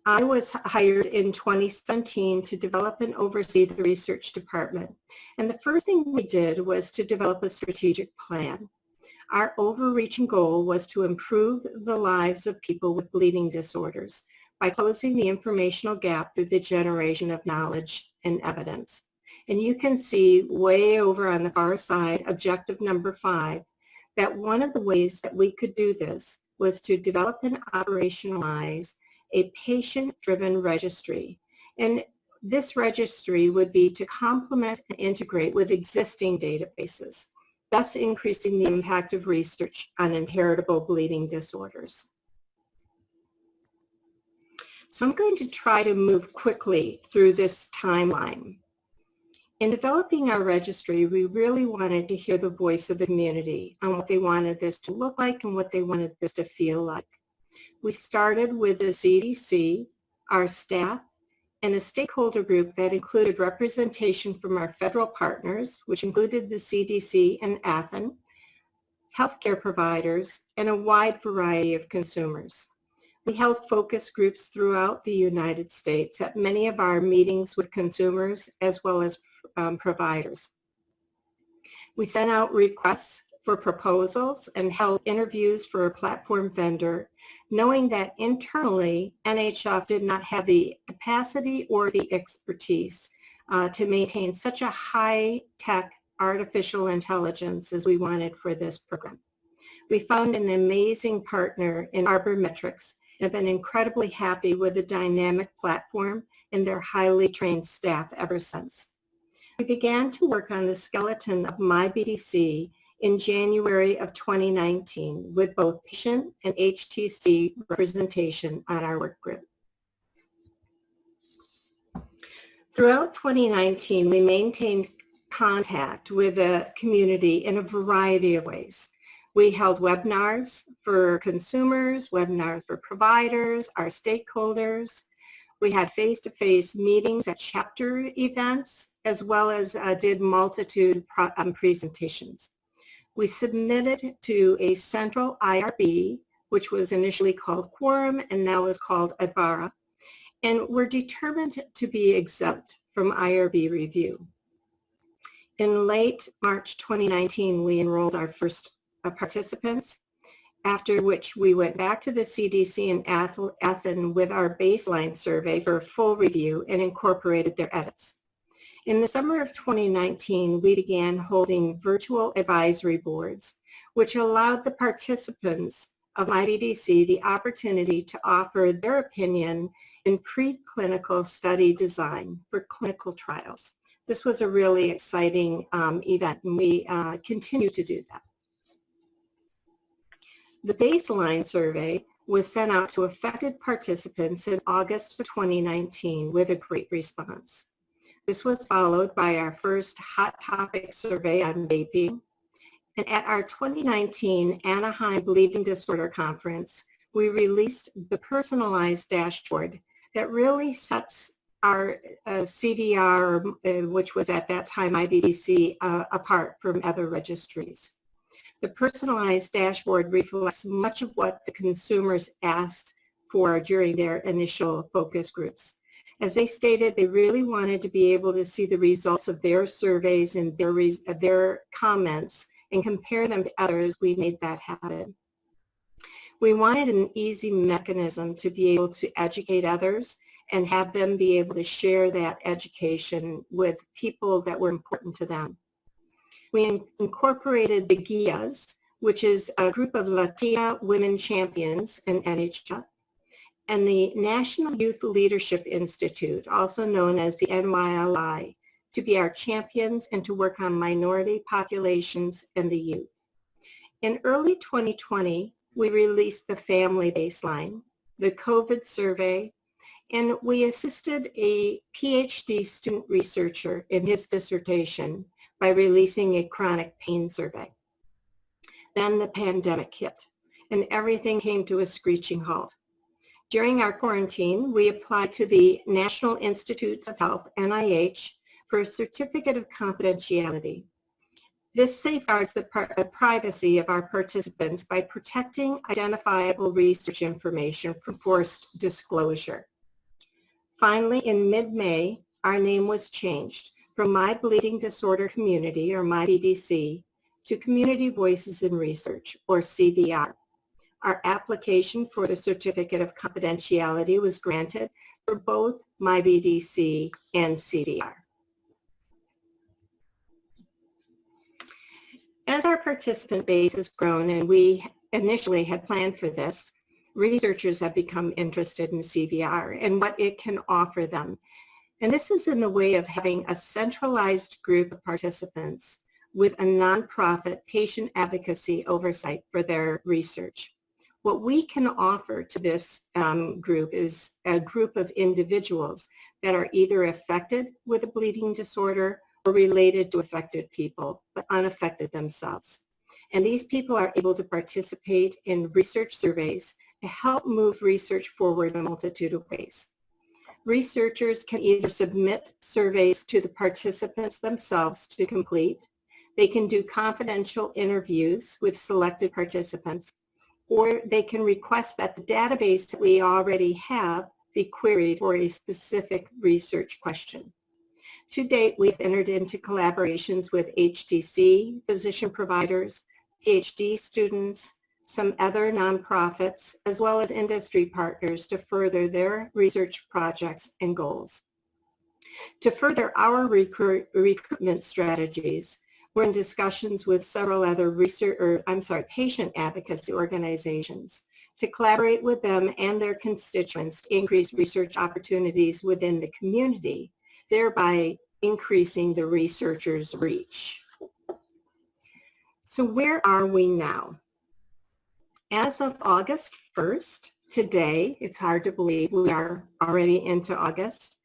S3: I was hired in 2017 to develop and oversee the research department. And the first thing we did was to develop a strategic plan. Our overreaching goal was to improve the lives of people with bleeding disorders by closing the informational gap through the generation of knowledge and evidence. And you can see way over on the far side, objective number 5, that one of the ways that we could do this was to develop and operationalize a patient-driven registry. And this registry would be to complement and integrate with existing databases, thus increasing the impact of research on inheritable bleeding disorders. So I'm going to try to move quickly through this timeline. In developing our registry, we really wanted to hear the voice of the community on what they wanted this to look like and what they wanted this to feel like. We started with the CDC, our staff, and a stakeholder group that included representation from our federal partners, which included the CDC and ATHN, healthcare providers, and a wide variety of consumers. We held focus groups throughout the United States at many of our meetings with consumers as well as providers. We sent out requests for proposals and held interviews for a platform vendor, knowing that internally NHF did not have the capacity or the expertise to maintain such a high-tech artificial intelligence as we wanted for this program. We found an amazing partner in Arbormetrics and have been incredibly happy with the dynamic platform and their highly trained staff ever since. We began to work on the skeleton of MyBDC in January of 2019 with both patient and HTC representation on our work group. Throughout 2019, we maintained contact with the community in a variety of ways. We held webinars for consumers, webinars for providers, our stakeholders. We had face-to-face meetings at chapter events, as well as did multitude presentations. We submitted to a central IRB, which was initially called Quorum and now is called Advara, and we're determined to be exempt from IRB review. In late March 2019, we enrolled our first participants, after which we went back to the CDC and ATHN with our baseline survey for a full review and incorporated their edits. In the summer of 2019, we began holding virtual advisory boards, which allowed the participants of MyBDC the opportunity to offer their opinion in preclinical study design for clinical trials. This was a really exciting event, and we continue to do that. The baseline survey was sent out to affected participants in August of 2019 with a great response. This was followed by our first hot topic survey on vaping. And at our 2019 Anaheim Bleeding Disorder Conference, we released the personalized dashboard that really sets our CVR, which was at that time IBDC, apart from other registries. The personalized dashboard reflects much of what the consumers asked for during their initial focus groups. As they stated, they really wanted to be able to see the results of their surveys and their comments and compare them to others. We made that happen. We wanted an easy mechanism to be able to educate others and have them be able to share that education with people that were important to them. We incorporated the GIAs, which is a group of Latina women champions in NHF, and the National Youth Leadership Institute, also known as the NYLI, to be our champions and to work on minority populations and the youth. In early 2020, we released the family baseline, the COVID survey, and we assisted a PhD student researcher in his dissertation by releasing a chronic pain survey. Then the pandemic hit, and everything came to a screeching halt. During our quarantine, we applied to the National Institutes of Health, NIH, for a certificate of confidentiality. This safeguards the privacy of our participants by protecting identifiable research information from forced disclosure. Finally, in mid-May, our name was changed from My Bleeding Disorder Community, or MyBDC, to Community Voices in Research, or CVR. Our application for the Certificate of Confidentiality was granted for both MyBDC and CVR. As our participant base has grown, and we initially had planned for this, researchers have become interested in CVR and what it can offer them. And this is in the way of having a centralized group of participants with a nonprofit patient advocacy oversight for their research. What we can offer to this group is a group of individuals that are either affected with a bleeding disorder or related to affected people, but unaffected themselves. And these people are able to participate in research surveys to help move research forward in a multitude of ways. Researchers can either submit surveys to the participants themselves to complete, they can do confidential interviews with selected participants, or they can request that the database that we already have be queried for a specific research question. To date, we've entered into collaborations with HTC, physician providers, PhD students, some other nonprofits, as well as industry partners to further their research projects and goals. To further our recruitment strategies, we're in discussions with several other patient advocacy organizations to collaborate with them and their constituents to increase research opportunities within the community, thereby increasing the researchers' reach. So where are we now? As of August 1st, today, it's hard to believe we are already into August,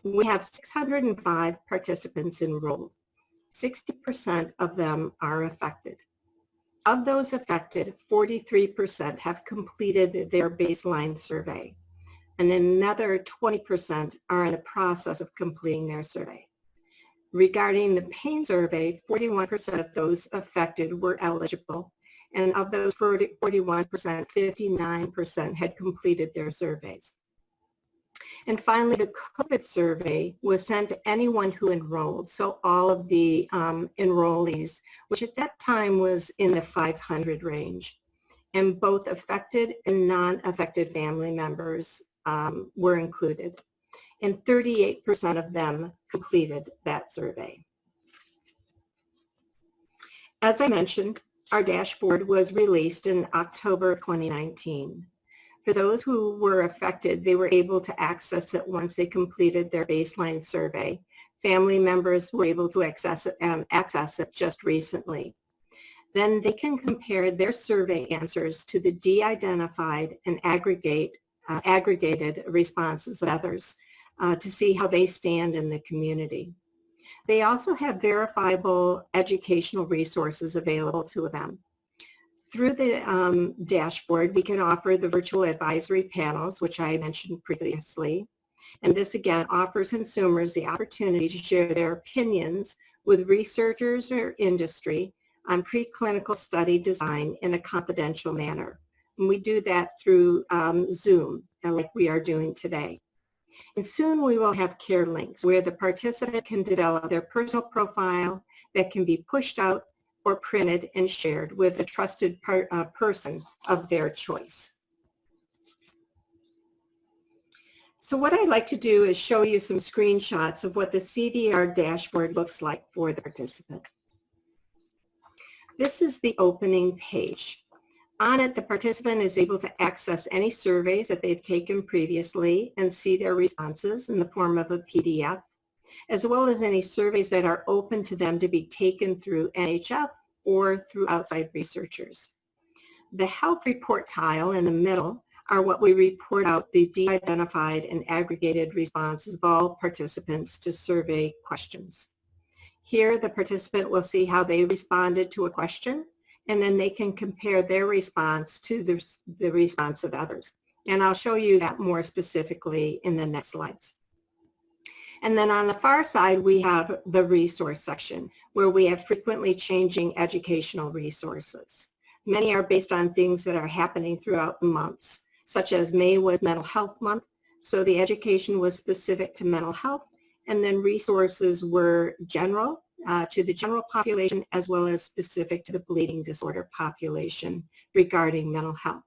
S3: we have 605 participants enrolled. 60% of them are affected. Of those affected, 43% have completed their baseline survey, and another 20% are in the process of completing their survey. Regarding the pain survey, 41% of those affected were eligible, and of those 41%, 59% had completed their surveys. And finally, the COVID survey was sent to anyone who enrolled, so all of the enrollees, which at that time was in the 500 range. And both affected and non-affected family members were included. And 38% of them completed that survey. As I mentioned, our dashboard was released in October 2019. For those who were affected, they were able to access it once they completed their baseline survey. Family members were able to access it just recently. Then they can compare their survey answers to the de-identified and aggregated responses of others to see how they stand in the community. They also have verifiable educational resources available to them. Through the dashboard, we can offer the virtual advisory panels, which I mentioned previously. And this again offers consumers the opportunity to share their opinions with researchers or industry on preclinical study design in a confidential manner. And we do that through Zoom, like we are doing today. And soon we will have care links where the participant can develop their personal profile that can be pushed out or printed and shared with a trusted person of their choice. So what I'd like to do is show you some screenshots of what the CVR dashboard looks like for the participant. This is the opening page. On it, the participant is able to access any surveys that they've taken previously and see their responses in the form of a PDF, as well as any surveys that are open to them to be taken through NHF or through outside researchers. The health report tile in the middle are what we report out the de-identified and aggregated responses of all participants to survey questions. Here, the participant will see how they responded to a question, and then they can compare their response to the response of others. And I'll show you that more specifically in the next slides. And then on the far side, we have the resource section, where we have frequently changing educational resources. Many are based on things that are happening throughout the months, such as May was Mental Health Month, so the education was specific to mental health, and then resources were general, to the general population, as well as specific to the bleeding disorder population regarding mental health.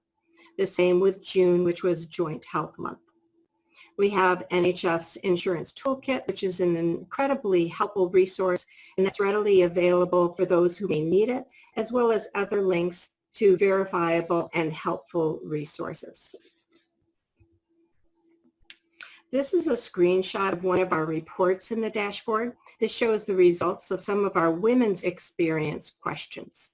S3: The same with June, which was Joint Health Month. We have NHF's Insurance Toolkit, which is an incredibly helpful resource, and that's readily available for those who may need it, as well as other links to verifiable and helpful resources. This is a screenshot of one of our reports in the dashboard. This shows the results of some of our women's experience questions.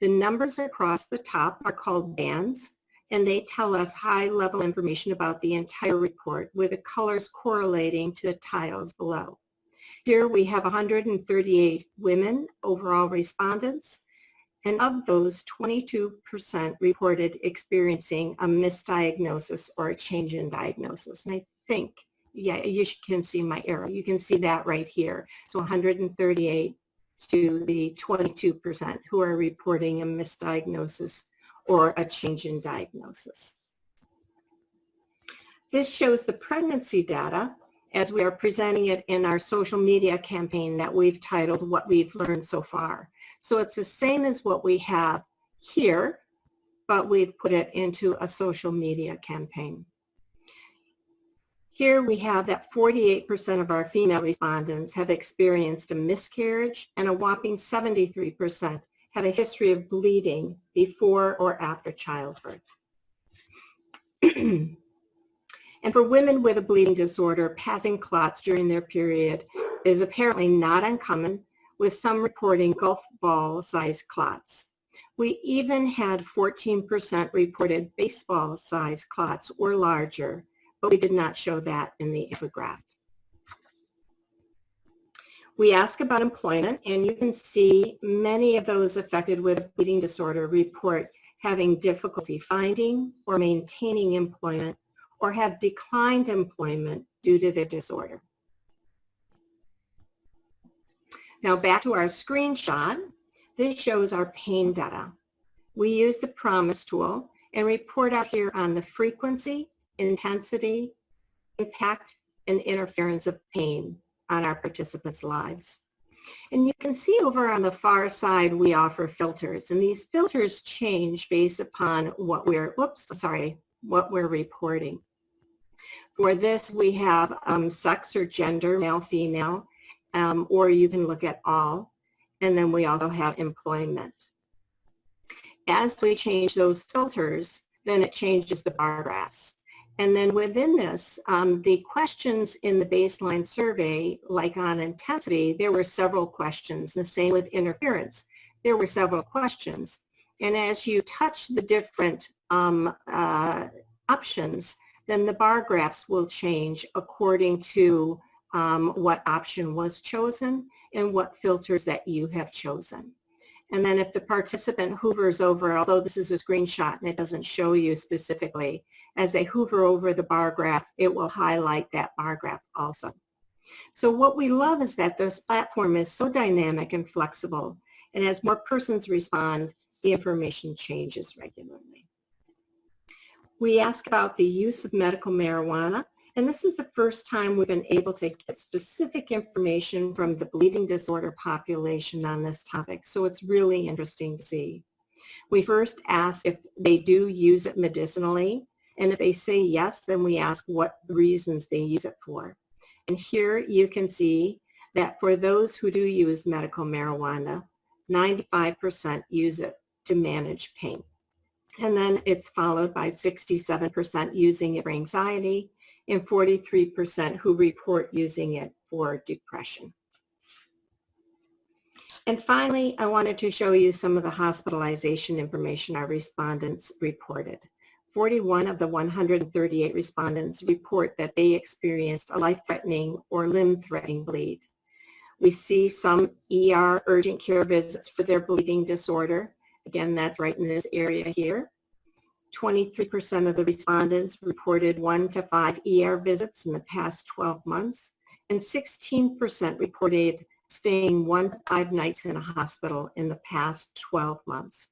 S3: The numbers across the top are called bands, and they tell us high-level information about the entire report with the colors correlating to the tiles below. Here we have 138 women overall respondents, and of those, 22% reported experiencing a misdiagnosis or a change in diagnosis. And I think, yeah, you can see my arrow. You can see that right here. So 138 to the 22% who are reporting a misdiagnosis or a change in diagnosis. This shows the pregnancy data as we are presenting it in our social media campaign that we've titled What We've Learned So Far. So it's the same as what we have here, but we've put it into a social media campaign. Here we have that 48% of our female respondents have experienced a miscarriage, and a whopping 73% have a history of bleeding before or after childbirth. And for women with a bleeding disorder, passing clots during their period is apparently not uncommon, with some reporting golf ball-sized clots. We even had 14% reported baseball-sized clots or larger, but we did not show that in the infographic. We ask about employment, and you can see many of those affected with a bleeding disorder report having difficulty finding or maintaining employment, or have declined employment due to the disorder. Now back to our screenshot. This shows our pain data. We use the PROMIS tool and report out here on the frequency, intensity, impact, and interference of pain on our participants' lives. And you can see over on the far side, we offer filters, and these filters change based upon what we're reporting. For this, we have sex or gender, male, female, or you can look at all, and then we also have employment. As we change those filters, then it changes the bar graphs. And then within this, the questions in the baseline survey, like on intensity, there were several questions. The same with interference. There were several questions. And as you touch the different options, then the bar graphs will change according to what option was chosen and what filters that you have chosen. And then if the participant hovers over, although this is a screenshot and it doesn't show you specifically, as they hover over the bar graph, it will highlight that bar graph also. So what we love is that this platform is so dynamic and flexible, and as more persons respond, the information changes regularly. We ask about the use of medical marijuana, and this is the first time we've been able to get specific information from the bleeding disorder population on this topic, so it's really interesting to see. We first ask if they do use it medicinally, and if they say yes, then we ask what reasons they use it for. And here you can see that for those who do use medical marijuana, 95% use it to manage pain. And then it's followed by 67% using it for anxiety and 43% who report using it for depression. And finally, I wanted to show you some of the hospitalization information our respondents reported. 41 of the 138 respondents report that they experienced a life-threatening or limb-threatening bleed. We see some ER urgent care visits for their bleeding disorder. Again, that's right in this area here. 23% of the respondents reported 1 to 5 ER visits in the past 12 months, and 16% reported staying 1 to 5 nights in a hospital in the past 12 months.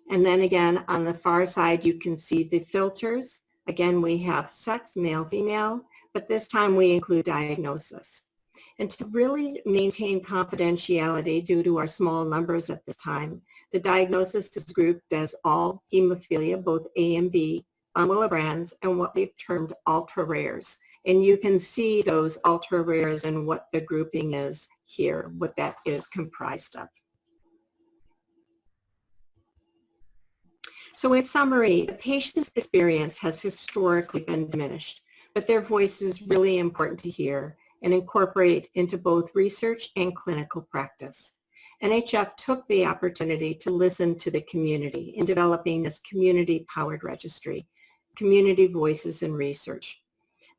S3: And then again, on the far side, you can see the filters. Again, we have sex, male, female, but this time we include diagnosis. And to really maintain confidentiality due to our small numbers at this time, the diagnosis is grouped as all hemophilia, both A and B, von Willebrand's, and what we've termed ultra rares. And you can see those ultra rares and what the grouping is here, what that is comprised of. So in summary, the patient's experience has historically been diminished, but their voice is really important to hear and incorporate into both research and clinical practice. NHF took the opportunity to listen to the community in developing this community-powered registry, Community Voices in Research.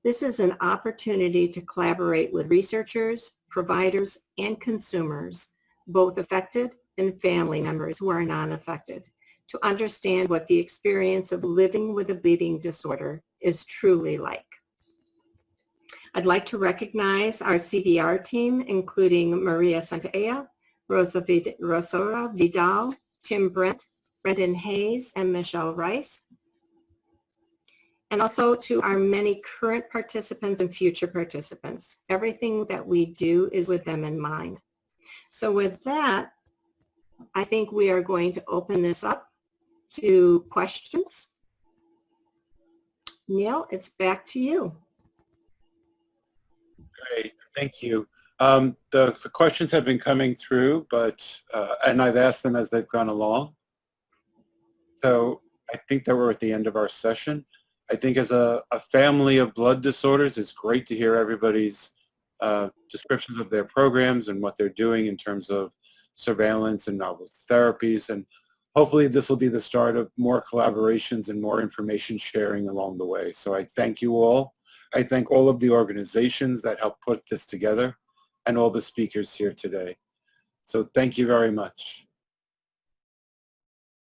S3: This is an opportunity to collaborate with researchers, providers, and consumers, both affected and family members who are non-affected, to understand what the experience of living with a bleeding disorder is truly like. I'd like to recognize our CDR team, including Maria Santaella, Rosa Vidal, Tim Brent, Brendan Hayes, and Michelle Rice. And also to our many current participants and future participants. Everything that we do is with them in mind. So with that, I think we are going to open this up to questions. Neil, it's back to you.
S1: Great, thank you. The questions have been coming through, but and I've asked them as they've gone along. So I think that we're at the end of our session. I think as a family of blood disorders, it's great to hear everybody's descriptions of their programs and what they're doing in terms of surveillance and novel therapies. And hopefully this will be the start of more collaborations and more information sharing along the way. So I thank you all. I thank all of the organizations that helped put this together and all the speakers here today. So thank you very much.